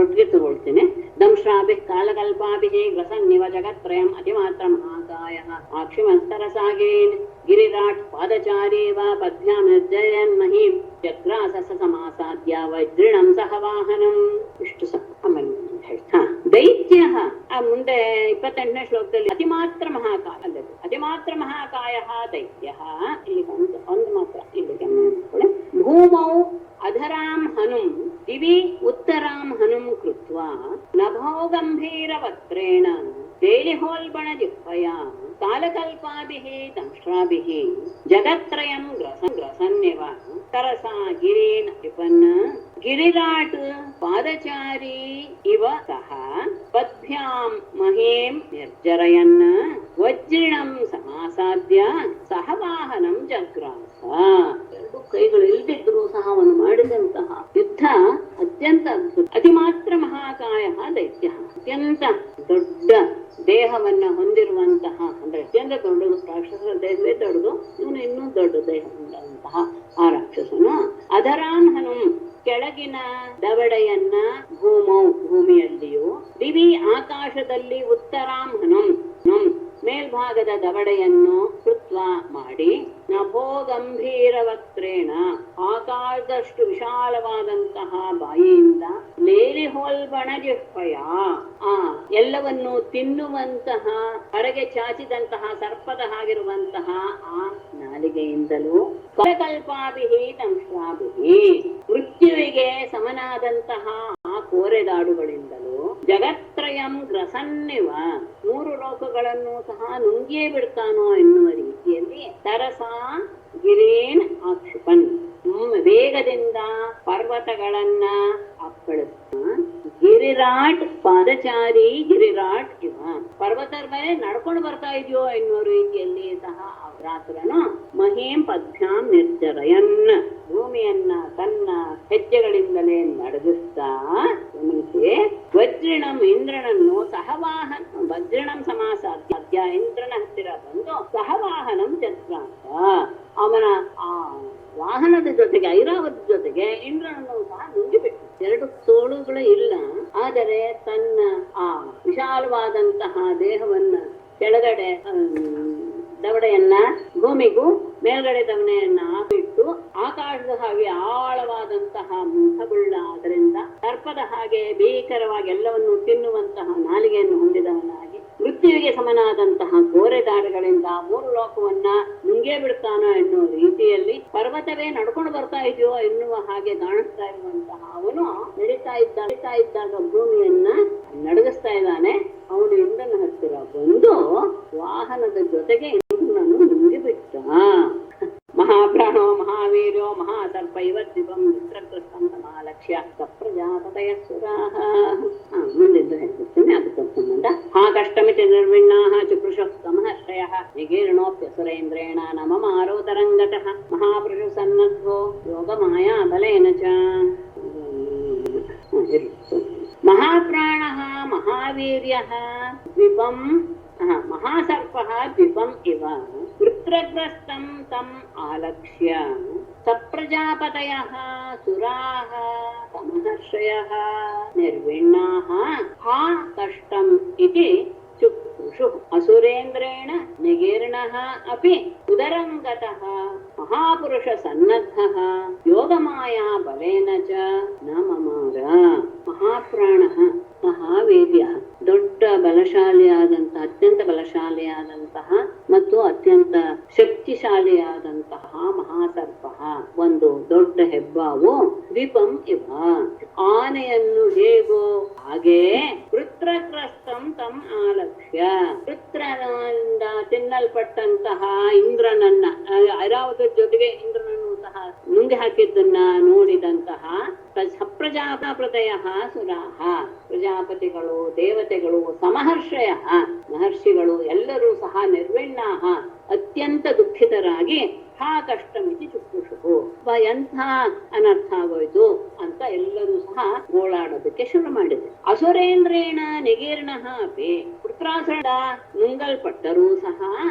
ಒಟ್ಟಿಗೆ ತಗೊಳ್ತೇನೆ. ದಂಶ್ರಾಭಿ ಕಾಲಕಲ್ಪಾಭಿ ಗ್ರಸನ್ನಿವ ಜಗತ್ರಯಂ ಅತಿಮಾತ್ರ ಮಹಾಕಾಯ ಆಕ್ಷಿಮಸ್ತರಸಾಗಿರೀನ್ ಗಿರಿರಾಟ್ ಪಾದಚಾರೀವ ಪದ್ಭ್ಯಾಂ ನಿರ್ಜಯನ್ ಮಹೀಂ ಚಕ್ರಾಸ ಸಮಾಸಾದ್ಯ ವಜ್ರಿಣಂ ಸಹ ವಾಹನಂ. ಇಷ್ಟು ಆಮೇಲೆ ಹೇಳ್ತಾ ದೈತ್ಯ ಮುಂದೆ 28ನೇ ಶ್ಲೋಕದಲ್ಲಿ ಅತಿಮಾತ್ರ ಮಹಾಕಾಯ ಅಲ್ಲದು ಅತಿಮಾತ್ರ ಮಹಾಕಾಯ ದೈತ್ಯ. ಇಲ್ಲಿ ಒಂದು ಮಾತ್ರ ಇಲ್ಲಿ ಗಮನ. ಭೂಮೌ ಅಧರಾಂ ಹನುಂ ದಿವಿ ಉತ್ತರಾಂ ಹನುಂ ಕೃತ್ವಾ ನಭೋ ಗಂಭೀರ ವಕ್ರೇಣ ಬೇಲಿಹೋಲ್ಬಣ ಜಿಹ್ವಯ ಕಾಲಕಲ್ಪಾಭಿಃ ದಂಶ್ರಾಭಿಃ ಜಗತ್ರಯಂ ಗ್ರಸನ್ನಿವ ತರಸಾ ಗಿರೀನ್ ವಿಪನ್ನ ಗಿರಿರಾಟ್ ಪಾದಚಾರಿ ಇವ ಸಹ ಪದ್ಭ್ಯಾಂ ಮಹೀಂ ನಿರ್ಜರಯನ್ ವಜ್ರಿಣಂ ಸಮಾಸಾದ್ಯ ಸಹ ವಾಹನಂ ಜಗ್ರಾಸ. 2 ಕೈಗಳು ಇಲ್ದಿದ್ರು ಸಹ ಅವನು ಮಾಡಿದಂತಹ ಯುದ್ಧ ಅತ್ಯಂತ ಅದ್ಭುತ. ಅತಿಮಾತ್ರ ಮಹಾಕಾಯ ದೈತ್ಯ, ಅತ್ಯಂತ ದೊಡ್ಡ ದೇಹವನ್ನ ಹೊಂದಿರುವಂತಹ ಅಂದ್ರೆ ಅತ್ಯಂತ ದೊಡ್ಡ ರಾಕ್ಷಸರ ದೇಹವೇ ದೊಡ್ಡದು, ಇವನು ಇನ್ನೂ ದೊಡ್ಡ ದೇಹ ಹೊಂದಿರುವಂತಹ ಆ ರಾಕ್ಷಸನು ಅಧರಾಂ ಹನುಂ ಕೆಳಗಿನ ದವಡೆಯನ್ನ ಭೂಮಿಯಲ್ಲಿಯೂ ದಿವಿ ಆಕಾಶದಲ್ಲಿ ಉತ್ತರಾಂ ಹನುಂ ಮೇಲ್ಭಾಗದ ದವಡೆಯನ್ನು ಕೃತ್ವ ಮಾಡಿ ನಭೋ ಗಂಭೀರ ವಕ್ರೇಣ ಆಕಾಶದಷ್ಟು ವಿಶಾಲವಾದಂತಹ ಬಾಯಿಯಿಂದ ಲೇಲಿ ಹೋಲ್ಬಣ ಜಿಹ್ವಯ ಎಲ್ಲವನ್ನು ತಿನ್ನುವಂತಹ ಹೊರಗೆ ಚಾಚಿದಂತಹ ಸರ್ಪದ ಹಾಗಿರುವಂತಹ ಆ ನಾಲಿಗೆಯಿಂದಲೂ ಕಲ್ಪಾಭಿಹಿ ದಂಶ್ರಾಭಿಹಿ ಮೃತ್ಯುವಿಗೆ ಸಮನಾದಂತಹ ಆ ಕೋರೆದಾಡುಗಳಿಂದಲೂ ಜಗತ್ರಯಂ ಗ್ರಸನ್ನಿವ 3 ಲೋಕಗಳನ್ನು ಸಹ ನುಂಗಿಯೇ ಬಿಡ್ತಾನೋ ಎನ್ನುವ ರೀತಿಯಲ್ಲಿ ತರಸಾ ಗಿರೀನ್ ಆಕ್ಷಿಪನ್ ವೇಗದಿಂದ ಪರ್ವತಗಳನ್ನ ಅಪ್ಪಳಿಸ್ತಾ ಗಿರಿರಾಟ್ ಪಾದಚಾರಿ ಗಿರಿರಾಟ್ ಇವ ಪರ್ವತರ ಮೇಲೆ ನಡ್ಕೊಂಡು ಬರ್ತಾ ಇದೆಯೋ ಎನ್ನುವ ರೀತಿಯಲ್ಲಿ ಸಹ ಅವರಾತ್ರನು ಮಹೀಂ ಪದ್ಭ್ಯಾಂ ನಿರ್ಜರಯನ್ ಭೂಮಿಯನ್ನ ತನ್ನ ಹೆಜ್ಜೆಗಳಿಂದಲೇ ನಡೆದಿಸ್ತಾ ಗಮನಿಸಿ ವಜ್ರಿಣಂ ಇಂದ್ರನನ್ನು ಸಹವಾಹನ ವಜ್ರಿಣಂ ಸಮಾಸ ಅದ್ಯ ಇಂದ್ರನ ಹತ್ತಿರ ಬಂದು ಸಹವಾಹನಂ ಚಕ್ರಾಂತ ಅವನ ಆ ವಾಹನದ ಜೊತೆಗೆ ಐರಾವತ ಜೊತೆಗೆ ಇಂದ್ರನನ್ನು ಸಹ ನುಂಗಿಬಿಟ್ಟು 2 ತೋಳುಗಳು ಇಲ್ಲ, ಆದರೆ ತನ್ನ ಆ ವಿಶಾಲವಾದಂತಹ ದೇಹವನ್ನ ಕೆಳಗಡೆ ದವಡೆಯನ್ನ ಭೂಮಿಗೂ ಮೇಲ್ಗಡೆ ದವನೆಯನ್ನ ಬಿಟ್ಟು ಆಕಾಶದ ಹಾಗೆ ಆಳವಾದಂತಹ ಮುಖಗುಳ್ಳ ಅದರಿಂದ ಸರ್ಪದ ಹಾಗೆ ಭೀಕರವಾಗಿ ಎಲ್ಲವನ್ನು ತಿನ್ನುವಂತಹ ನಾಲಿಗೆಯನ್ನು ಹೊಂದಿದವನಾಗಿ ಮೃತ್ಯುವಿಗೆ ಸಮನಾದಂತಹ ಕೋರೆದಾಡುಗಳಿಂದ 3 ಲೋಕವನ್ನ ನುಂಗೇ ಬಿಡ್ತಾನೋ ಎನ್ನುವ ರೀತಿಯಲ್ಲಿ ಪರ್ವತವೇ ನಡ್ಕೊಂಡು ಬರ್ತಾ ಇದೆಯೋ ಎನ್ನುವ ಹಾಗೆ ಕಾಣಿಸ್ತಾ ಇರುವಂತಹ ಅವನು ನಡೀತಾ ಇದ್ದಾಗ ಭೂಮಿಯನ್ನ ನಡಗಿಸ್ತಾ ಇದ್ದಾನೆ. ಅವನು ಇಂದ್ರನ ಹತ್ತಿರ ಬಂದು ವಾಹನದ ಜೊತೆಗೆ ಇಂದ್ರನನ್ನು ನುಂಗಿಬಿಟ್ಟ. ಮಹಾಪ್ರಾಣೋ ಮಹಾವೀರ್ಯೋ ಮಹಾಸರ್ಪ ಇವದ್ದಿಪಂ ಮಿತ್ರಗ್ರಸ್ತಂ ಸಮಾಲಕ್ಷ್ಯ ಸಪ್ರಜಾಪತಯ ಸುರಾಹ. ಮುಂದಿದ್ದು ಹೇಳ್ತಿರ್ತೇನೆ, ಅದಕ್ಕೆ ಸಂಬಂಧ ಕಷ್ಟಮಿತಿ ನಿರ್ವಿಣ್ಣಾಃ ಚುಕೃಶಃ ಸಮಹರ್ಷಯಃ ನಿಗೀರ್ಣೋಪ್ಯಸುರೇಂದ್ರೇಣ ನಮಮ ಆರೋತರಂಗತಃ ಮಹಾಪುರುಷ ಸನ್ನದ್ಧೋ ಯೋಗಮಾಯಾ ಬಲೇನ ಚ. ಮಹಾಪ್ರಾಣಃ ಮಹಾವೀರ್ಯಃ ದ್ವಿಪಂ ಮಹಾಸರ್ಪಃ ದ್ವಿಪಂ ಇವ ವೃತ್ರಗ್ರಸ್ತಂ ತಂ ಆಲಕ್ಷ್ಯ ಸಪ್ರಜಾಪತಯಃ ಸುರಾಃ ಸಮಹರ್ಷಯಃ ನಿರ್ವಿಣ್ಣಾಃ ಹಾ ಕಷ್ಟಂ ಇತಿ ಚುಕ್ಷುಷು ಅಸುರೇಂದ್ರೇಣ ನಿಗೀರ್ಣಃ ಅಪಿ ಉದರಂಗತಃ ಮಹಾಪುರುಷ ಸನ್ನದ್ಧಃ ಯೋಗಮಾಯಾ ಬಲೇನ ಚ ನ ಮಮಾರ. ಮಹಾಪ್ರಾಣಃ ಮಹಾವೀರ್ಯ ದೊಡ್ಡ ಬಲಶಾಲಿಯಾದಂತಹ ಅತ್ಯಂತ ಬಲಶಾಲಿಯಾದಂತಹ ಮತ್ತು ಅತ್ಯಂತ ಶಕ್ತಿಶಾಲಿಯಾದಂತಹ ಮಹಾಸರ್ಪ ಒಂದು ದೊಡ್ಡ ಹೆಬ್ಬಾವು ದ್ವೀಪಂ ಇವ ಆನೆಯನ್ನು ಹೇಗೋ ಹಾಗೆ ವೃತ್ರಗ್ರಸ್ತಂ ತಂ ಆಲಕ್ಷ್ಯ ವೃತ್ರನಿಂದ ತಿನ್ನಲ್ಪಟ್ಟಂತಹ ಇಂದ್ರನನ್ನ ಐರಾವತ ಜೊತೆಗೆ ಇಂದ್ರನನ್ನು ಸಹ ನುಂಗಿ ಹಾಕಿದ್ದನ್ನ ನೋಡಿದಂತಹ ಸಪ್ರಜಾಪತಯ ಸುರಾಹ ಪ್ರಜಾಪತಿಗಳು ದೇವತೆಗಳು ಸಮಹರ್ಷಯ ಮಹರ್ಷಿಗಳು ಎಲ್ಲರೂ ಸಹ ನಿರ್ವಿಣ್ಣಾಹ ಅತ್ಯಂತ ದುಃಖಿತರಾಗಿ ಹಾ ಕಷ್ಟಮಿತಿ ಚುಕ್ಕುಷು ಎಂಥ ಅನರ್ಥ ಆಗೋಯ್ತು ಅಂತ ಎಲ್ಲರೂ ಸಹ ಗೋಳಾಡೋದಕ್ಕೆ ಶುರು ಮಾಡಿದೆ. ಅಸುರೇಂದ್ರೇಣ ನಿಗೀರ್ಣಃ ಅಪಿ ವೃತ್ರಾಸುರ ನುಂಗಲ್ಪಟ್ಟರೂ ಸಹ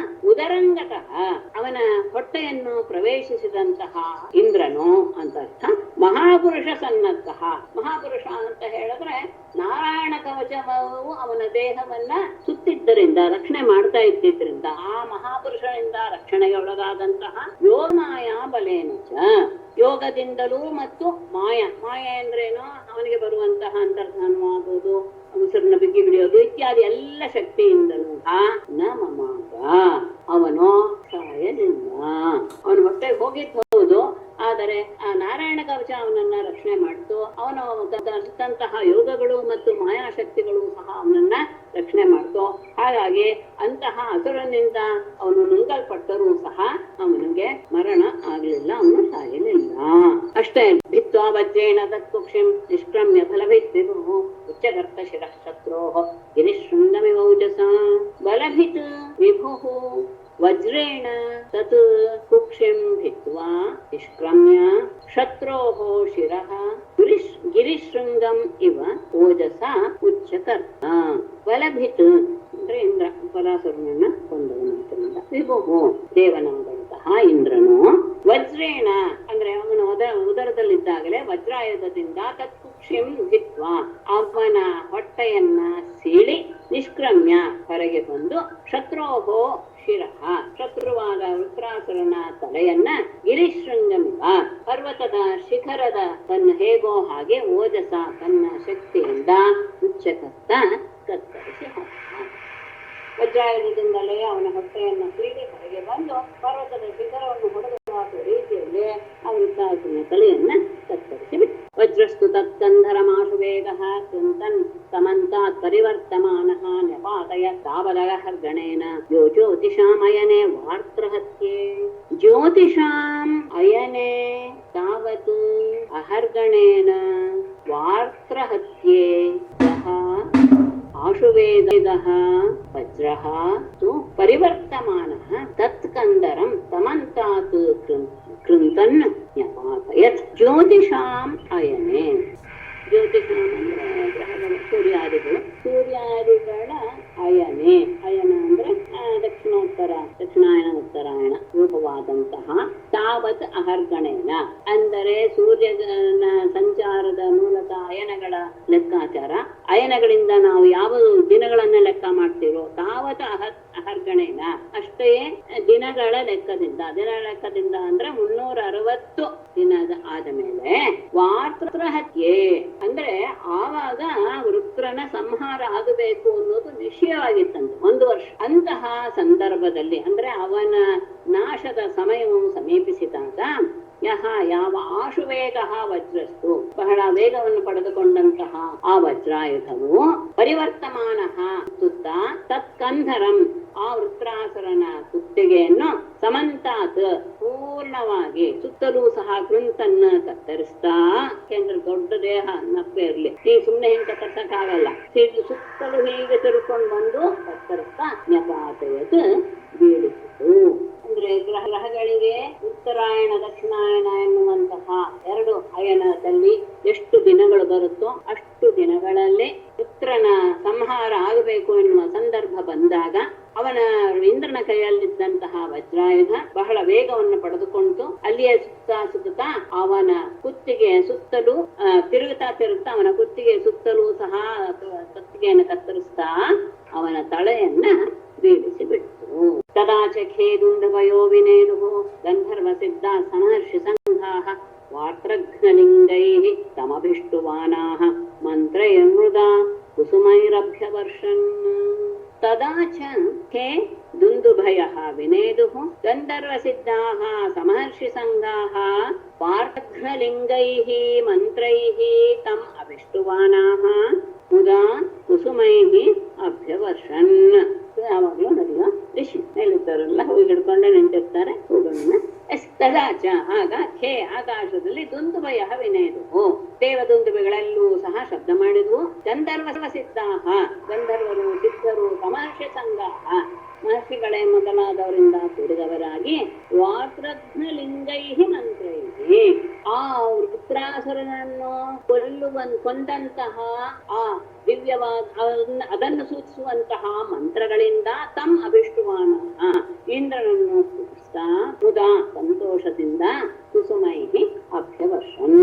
ಉದರಂಗತಃ ಅವನ ಹೊಟ್ಟೆಯನ್ನು ಪ್ರವೇಶಿಸಿದಂತಹ ಇಂದ್ರನು ಅಂತ ಅರ್ಥ. ಮಹಾಪುರುಷ ಸನ್ನದ್ಧಃ ಮಹಾಪುರುಷ ಅಂತ ಹೇಳಿದ್ರೆ ನಾರಾಯಣ ಕವಚವು ಅವನ ದೇಹವನ್ನ ಸುತ್ತಿದ್ದರಿಂದ ರಕ್ಷಣೆ ಮಾಡ್ತಾ ಇದ್ದಿದ್ರಿಂದ ಆ ಮಹಾಪುರುಷನಿಂದ ರಕ್ಷಣೆಗೆ ಒಳಗಾದಂತಹ ಯೋಗಮಾಯಾ ಬಲೇನ ಚ ಯೋಗದಿಂದಲೂ ಮತ್ತು ಮಾಯ ಅಂದ್ರೇನು ಅವನಿಗೆ ಬರುವಂತಹ ಅಂತರ್ಧಾನವಾಗುವುದು ಉಸಿರನ್ನ ಬಿಗಿ ಹಿಡಿಯೋದು ಇತ್ಯಾದಿ ಎಲ್ಲ ಶಕ್ತಿಯಿಂದಲೂ ನ ಮಮಾಗ ಅವನು ಸಾಯಲಿಲ್ಲ. ಅವನ ಹೊಟ್ಟೆಗೆ ಹೋಗಿದ್ದು ಹೌದು, ಆದರೆ ಆ ನಾರಾಯಣ ಕವಚ ಅವನನ್ನ ರಕ್ಷಣೆ ಮಾಡ್ತು. ಅವನು ತಂತಹ ಯೋಗಗಳು ಮತ್ತು ಮಾಯಾಶಕ್ತಿಗಳು ಸಹ ಅವನನ್ನ ರಕ್ಷಣೆ ಮಾಡ್ತು. ಹಾಗಾಗಿ ಅಂತಹ ಅಸುರನಿಂದ ಅವನು ನುಂಗಲ್ಪಟ್ಟರೂ ಸಹ ಅವನಿಗೆ ಮರಣ ಆಗ್ಲಿಲ್ಲ, ಅವನು ಸಾಯಲಿಲ್ಲ. ಅಷ್ಟೇ ಭಿತ್ವಾ ವಜ್ರೇಣ ತತ್ಕುಕ್ಷಿಂ ನಿಷ್ಕ್ರಮ್ಯ ಫಲಭಿತ್ತು ಉಚ್ಚಗರ್ತ ಶಿರಃ ಶತ್ರೋಃ ಗಿರಿಶೃಂಗಮಿವ ಔಜಸಾ ಬಲಭಿತ್ ವಿಭುಃ ವಜ್ರೇಣ ತತ್ ಕುಕ್ಷಿಂ ಭಿತ್ವಾ ನಿಷ್ಕ್ರಮ್ಯ ಶತ್ರೋಃ ಶಿರಃ ಗಿರಿಶೃಂಗಂ ಇವ ಓಜಸ ಉಚ್ಚಕರ್ತ. ಬಲಭಿತ್ ಅಂದ್ರೆ ಇಂದ್ರ ಬಲಾಸುರನನ್ನ ಕೊಂದವನಂತ ವಿಭುಃ ದೇವನಾದಂತಹ ಇಂದ್ರನು ವಜ್ರೇಣ ಅಂದ್ರೆ ಅವನು ಉದರದಲ್ಲಿದ್ದಾಗಲೇ ವಜ್ರಾಯುಧದಿಂದ ತತ್ಕುಕ್ಷಿಂ ಭಿತ್ವಾ ಅವನ ಹೊಟ್ಟೆಯನ್ನ ಸೀಳಿ ನಿಷ್ಕ್ರಮ್ಯ ಹೊರಗೆ ಬಂದು ಶತ್ರೋಹೋ ಶಿರಃ ಶತ್ರುವಾದ ವೃತ್ರಾಸುರನ ತಲೆಯನ್ನ ಗಿರಿಶೃಂಗಮಿವ ಪರ್ವತದ ಶಿಖರದ ತನ್ನ ಹೇಗೋ ಹಾಗೆ ಓಜಸ ತನ್ನ ಶಕ್ತಿಯಿಂದ ಉಚ್ಚಕರ್ತ ಕತ್ತರಿಸಿ ಹಾಕ. ವಜ್ರಾಯುಧದಿಂದಲೇ ಅವನ ಹೊಟ್ಟೆಯನ್ನು ಸೀಳಿ ಹೊರಗೆ ಬಂದು ಪರ್ವತದ ಶಿಖರವನ್ನು ಹೊಡೆದು ರೀತಿಯಲ್ಲಿ ಆ ವೃತ್ತಾಸುರನ ತಲೆಯನ್ನ ಕತ್ತರಿಸಿ ಬಿಟ್ಟು ವಜ್ರಸ್ತು ತತ್ಕಂಧರಮಾಶು ವೇಗ ಚಿಂತನ್ ಸಮಂತಾತ್ ಪರಿವರ್ತಮಾನಃ ನ್ಯಪಾತಯ ತಾವದಗಹರ್ಗಣೇನ ಯೋ ಜ್ಯೋತಿಷಾಮಯನೆ ವಾರ್ತ್ರಹತ್ಯೆ ಜ್ಯೋತಿಷಾಂ ಅಯನೆ ತಾವತ್ ಅಹರ್ಗಣೇನ ವಾರ್ತ್ರಹತ್ಯೆ ಆಶುವೇದಃ ವಜ್ರಃ ತು ಪರಿವರ್ತಮಾನಃ ತತ್ಕಂದರಂ ತಮಂತಾತ್ ಕೃಂತನ್ ನ್ಯಪಾತಯತ್ ಜ್ಯೋತಿಷಾಂ ಅಯನೆ. ಜ್ಯೋತಿಷಾಂ ಅಂದ್ರೆ ಗ್ರಹಗಳು, ಸೂರ್ಯಾದಿಗಳ ಅಯನೆ. ಅಯನ ಅಂದ್ರೆ ದಕ್ಷಿಣಾಯನ ಉತ್ತರಾಯಣ ರೂಪವಾದಂತಹ ತಾವತ್ ಅಹರ್ಗಣೇನ ಅಂದರೆ ಸೂರ್ಯನ ಸಂಚಾರದ ಮೂಲಕ ಅಯನಗಳ ಲೆಕ್ಕಾಚಾರ. ಅಯನಗಳಿಂದ ನಾವು ಯಾವ ದಿನಗಳನ್ನ ಲೆಕ್ಕ ಮಾಡ್ತೀರೋ ತಾವತ್ ಅಹರ್ಗಣೇನ ಅಷ್ಟೇ ದಿನಗಳ ಲೆಕ್ಕದಿಂದ ಅಂದ್ರೆ 360 ದಿನದ ಆದ ಮೇಲೆ ವಾರ್ತ್ರಹತ್ಯೆ ಅಂದ್ರೆ ಆವಾಗ ವೃತ್ರನ ಸಂಹಾರ ಆಗಬೇಕು ಅನ್ನೋದು ನಿಶ್ಚಯವಾಗಿತ್ತಂತೆ 1 ವರ್ಷ. ಅಂತಹ ಸಂದರ್ಭದಲ್ಲಿ ಅಂದ್ರೆ ಅವನ ನಾಶದ ಸಮಯವು ಸಮೀಪಿಸಿದಾಗ ಯಾವ ಆಶುವೇಗ ವಜ್ರಸ್ತು ಬಹಳ ವೇಗವನ್ನು ಪಡೆದುಕೊಂಡಂತಹ ಆ ವಜ್ರಾಯುಧವು ಪರಿವರ್ತಮಾನ ಸುತ್ತ ತತ್ಕಂಧರಂ ಆ ವೃತ್ರಾಸುರನ ಕುತ್ತಿಗೆಯನ್ನು ಸಮಂತಾತ್ ಪೂರ್ಣವಾಗಿ ಸುತ್ತಲೂ ಸಹ ಕೃಂತನ್ನ ಕತ್ತರಿಸ್ತಾ. ಯಾಕೆಂದ್ರೆ ದೊಡ್ಡ ದೇಹ ನಪ್ಪೆ ಇರ್ಲಿ, ಈ ಸುಮ್ನೆ ಹಿಂಗೆ ಕತ್ತರ್ಸಕ್ಕಾಗಲ್ಲ. ಸುತ್ತಲೂ ಹೀಗೆ ತಿರ್ಕೊಂಡು ಬಂದು ಕತ್ತರಿಸ್ತಾ ನ್ಯಪಾತಯತ್ ಬೀಳಿಸಿತು. ಅಂದ್ರೆ ಗ್ರಹಗಳಿಗೆ ಉತ್ತರಾಯಣ ದಕ್ಷಿಣಾಯನ ಎನ್ನುವಂತಹ 2 ಅಯನದಲ್ಲಿ ಎಷ್ಟು ದಿನಗಳು ಬರುತ್ತೋ ಅಷ್ಟು ದಿನಗಳಲ್ಲಿ ಪುತ್ರನ ಸಂಹಾರ ಆಗಬೇಕು ಎನ್ನುವ ಸಂದರ್ಭ ಬಂದಾಗ ಅವನ ಇಂದ್ರನ ಕೈಯಲ್ಲಿದ್ದಂತಹ ವಜ್ರಾಯುಧ ಬಹಳ ವೇಗವನ್ನು ಪಡೆದುಕೊಂಡು ಅಲ್ಲಿಯೇ ಸುತ್ತಾ ಅವನ ಕುತ್ತಿಗೆ ಸುತ್ತಲೂ ತಿರುಗುತ್ತಾ ಅವನ ಕುತ್ತಿಗೆ ಸುತ್ತಲೂ ಸಹ ಕುತ್ತಿಗೆಯನ್ನು ಕತ್ತರಿಸ್ತಾ ಅವನ ತಲೆಯನ್ನ ಬೀಳಿಸಿ ಬಿಟ್ಟು ತದಾಚ ಖೇದುಂಧವಯೋ ವಿನೇದು ಗಂಧರ್ವ ಸಿದ್ಧ ಸಮಹರ್ಷಿ ಸಂಘಾಃ ವಾರ್ತ್ರಘ್ನಲಿಂಗೈಃ ತಮಭಿಷ್ಟುವಾನಾಃ ಮಂತ್ರಯನ್ಮೃದಾ ಕುಸುಮೈರಭ್ಯವರ್ಷನ್. ತದಾಚ ಖೇ ದುಂದುಭಯಃ ವಿನೇದುಃ ಗಂಧರ್ವ ಸಿದ್ಧಾಃ ಸಮಹರ್ಷಿ ಸಂಘಾಃ ವಾರ್ತ್ರಘ್ನಲಿಂಗೈಃ ಮಂತ್ರೈಃ ತಮ್ ಅಭಿಷ್ಟುವಾನಾಃ ಮುದಾ ಕುಸುಮೈಃ ಅಭ್ಯವರ್ಷನ್. ಯಾವಾಗ್ಲೂ ನಡೆಯುವ ಋಷಿ ಮೇಲಿದ್ದಾರಲ್ಲ ಹೂ ಹಿಡ್ಕೊಂಡೆ ನಿಂತಿರ್ತಾರೆ ಹೂಗಳನ್ನ. ತದಾಚ ಆಗ ಖೇ ಆಕಾಶದಲ್ಲಿ ದುಂದುಭಯ ವಿನೇದು ದೇವದುಂದುಬೆಗಳೆಲ್ಲೂ ಸಹ ಶಬ್ದ ಮಾಡಿದ್ವು. ಗಂಧರ್ವ ಸಿದ್ಧಾಹ ಗಂಧರ್ವರು ಸಿದ್ಧರು ಸಮಹರ್ಷಿ ಸಂಘಾಹ ಮಹರ್ಷಿಗಳೇ ಮೊದಲಾದವರಿಂದ ಕೂಡಿದವರಾಗಿ ವಾರ್ತ್ರಘ್ನಲಿಂಗೈಃ ಮಂತ್ರೈಃ ಆ ವೃತ್ರಾಸುರನನ್ನು ಕೊಂದಂತಹ ಆ ದಿವ್ಯವಾದ ಅದನ್ನು ಸೂಚಿಸುವಂತಹ ಮಂತ್ರಗಳಿಂದ ತಮ್ ಅಭಿಷ್ಟುವಾನ ಇಂದ್ರನನ್ನು ಸೂಚಿಸ್ತಾ ಮುದಾ ಸಂತೋಷದಿಂದ ಕುಸುಮೈಃ ಅಭ್ಯವರ್ಷನ್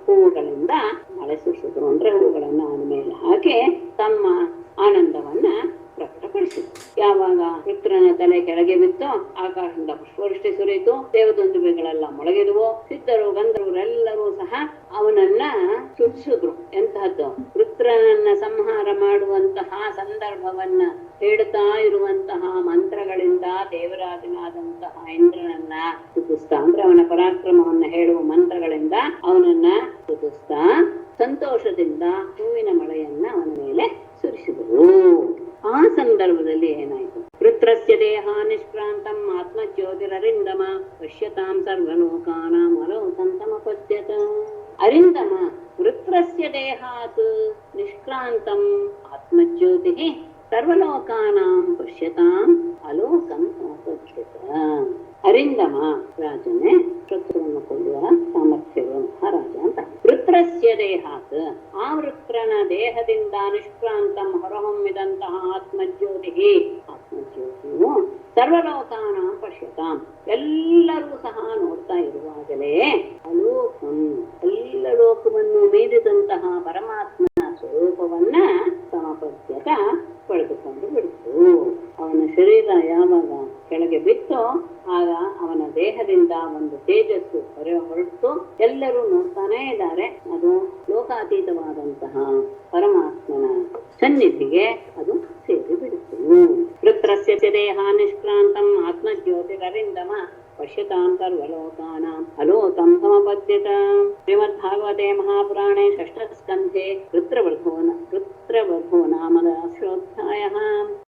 ಹೂವುಗಳಿಂದ ಮಳೆ ಸುರಿಸಿದ್ರು. ಅಂದ್ರೆ ಹೂವುಗಳನ್ನ ಅವನ ಮೇಲೆ ಹಾಕಿ ತಮ್ಮ ಆನಂದವನ್ನ ಪ್ರಕಟಪಡಿಸಿದ್ರು. ಯಾವಾಗ ಪುತ್ರನ ತಲೆ ಕೆಳಗೆ ಬಿತ್ತು ಆಕಾಶದಿಂದ ಪುಷ್ಪವೃಷ್ಟಿ ಸುರಿಯಿತು, ದೇವದುಂದುಬೆಗಳೆಲ್ಲ ಮೊಳಗಿದ್ವು. ಸಿದ್ಧರು ಗಂಧರ್ವರೆಲ್ಲರೂ ಸಹ ಅವನನ್ನ ಸುಡಿಸಿದ್ರು. ಎಂತಹದ್ದು ವೃತ್ರನನ್ನ ಸಂಹಾರ ಮಾಡುವಂತಹ ಸಂದರ್ಭವನ್ನ ಹೇಳುತ್ತಾ ಇರುವಂತಹ ಮಂತ್ರಗಳಿಂದ ದೇವರಾಜನಾದಂತಹ ಇಂದ್ರನನ್ನ ಸ್ತುತಿಸ್ತಾ ಅಂದ್ರೆ ಅವನ ಪರಾಕ್ರಮವನ್ನ ಹೇಳುವ ಮಂತ್ರಗಳಿಂದ ಅವನನ್ನ ಸ್ತುತಿಸ್ತಾ ಸಂತೋಷದಿಂದ ಹೂವಿನ ಮಳೆಯನ್ನ ಅವನ ಮೇಲೆ ಸುರಿಸಿದರು. ಆ ಸಂದರ್ಭದಲ್ಲಿ ಏನಾಯ್ತು? ವೃತ್ರಸ್ಯ ದೇಹ ನಿಷ್ಕ್ರಾಂತಂ ಆತ್ಮಜ್ಯೋತಿರರಿಂದಮ ಪಶ್ಯತಾಂ ಸರ್ವಲೋಕಾನಾಂ ಅಲೋಕಂ ಸಮಪದ್ಯತ. ಅರಿಂದಮ ವೃತ್ರಸ್ಯ ದೇಹಾತ್ ನಿಷ್ಕ್ರಾಂತಂ ಆತ್ಮಜ್ಯೋತಿಃ ಸರ್ವಲೋಕಾನಾಂ ಪಶ್ಯತಾಂ ಅಲೋಕಂ ಸಮಪದ್ಯತ. ಅರಿಂದಮ ರಾಜನೇ, ಶತ್ರುವನ್ನು ಕೊಲ್ಲುವ ಸಾಮರ್ಥ್ಯವಂತಹ ರಾಜ ಅಂತ. ವೃತ್ರಸ್ಯ ದೇಹಾತ್ ಆ ವೃತ್ರನ ದೇಹದಿಂದ ನಿಷ್ಕ್ರಾಂತಂ ಹೊರಹೊಮ್ಮಿದಂತಹ ಆತ್ಮಜ್ಯೋತಿ ಆತ್ಮಜ್ಯೋತಿಯು ಸರ್ವಲೋಕಾನಾಂ ಪಶ್ಯತಾಂ ಎಲ್ಲರೂ ಸಹ ನೋಡ್ತಾ ಇರುವಾಗಲೇ ಅಲೋಕಂ ಎಲ್ಲ ಲೋಕವನ್ನು ಮೀರಿದಂತಹ ಪರಮಾತ್ಮನ ಸ್ವರೂಪವನ್ನ ಸಮಪದ್ಯತ ಪಡೆದುಕೊಂಡು ಬಿಡ್ತು. ಅವನ ಶರೀರ ಯಾವಾಗ ಕೆಳಗೆ ಬಿತ್ತೋ ಆಗ ಅವನ ದೇಹದಿಂದ ಒಂದು ತೇಜಸ್ಸು ಹೊರಟು ಎಲ್ಲರೂ ನೋಡ್ತಾನೇ ಇದ್ದಾರೆ. ಅದು ಲೋಕಾತೀತವಾದಂತಹ ಪರಮಾತ್ಮನ ಸನ್ನಿಧಿಗೆ ಅದು ಸೇರಿ ಬಿಡುತ್ತು. ವೃತ್ರಸ್ಯ ದೇಹ ನಿಷ್ಕ್ರಾಂತಂ ಆತ್ಮಜ್ಯೋತಿರರಿಂದಮ पश्यतां सर्वलोकानाम् अलोकं समपद्यत। श्रीमद्भागवते महापुराणे षष्ठस्कन्धे वृत्रवधो नाम 10ोऽध्यायः।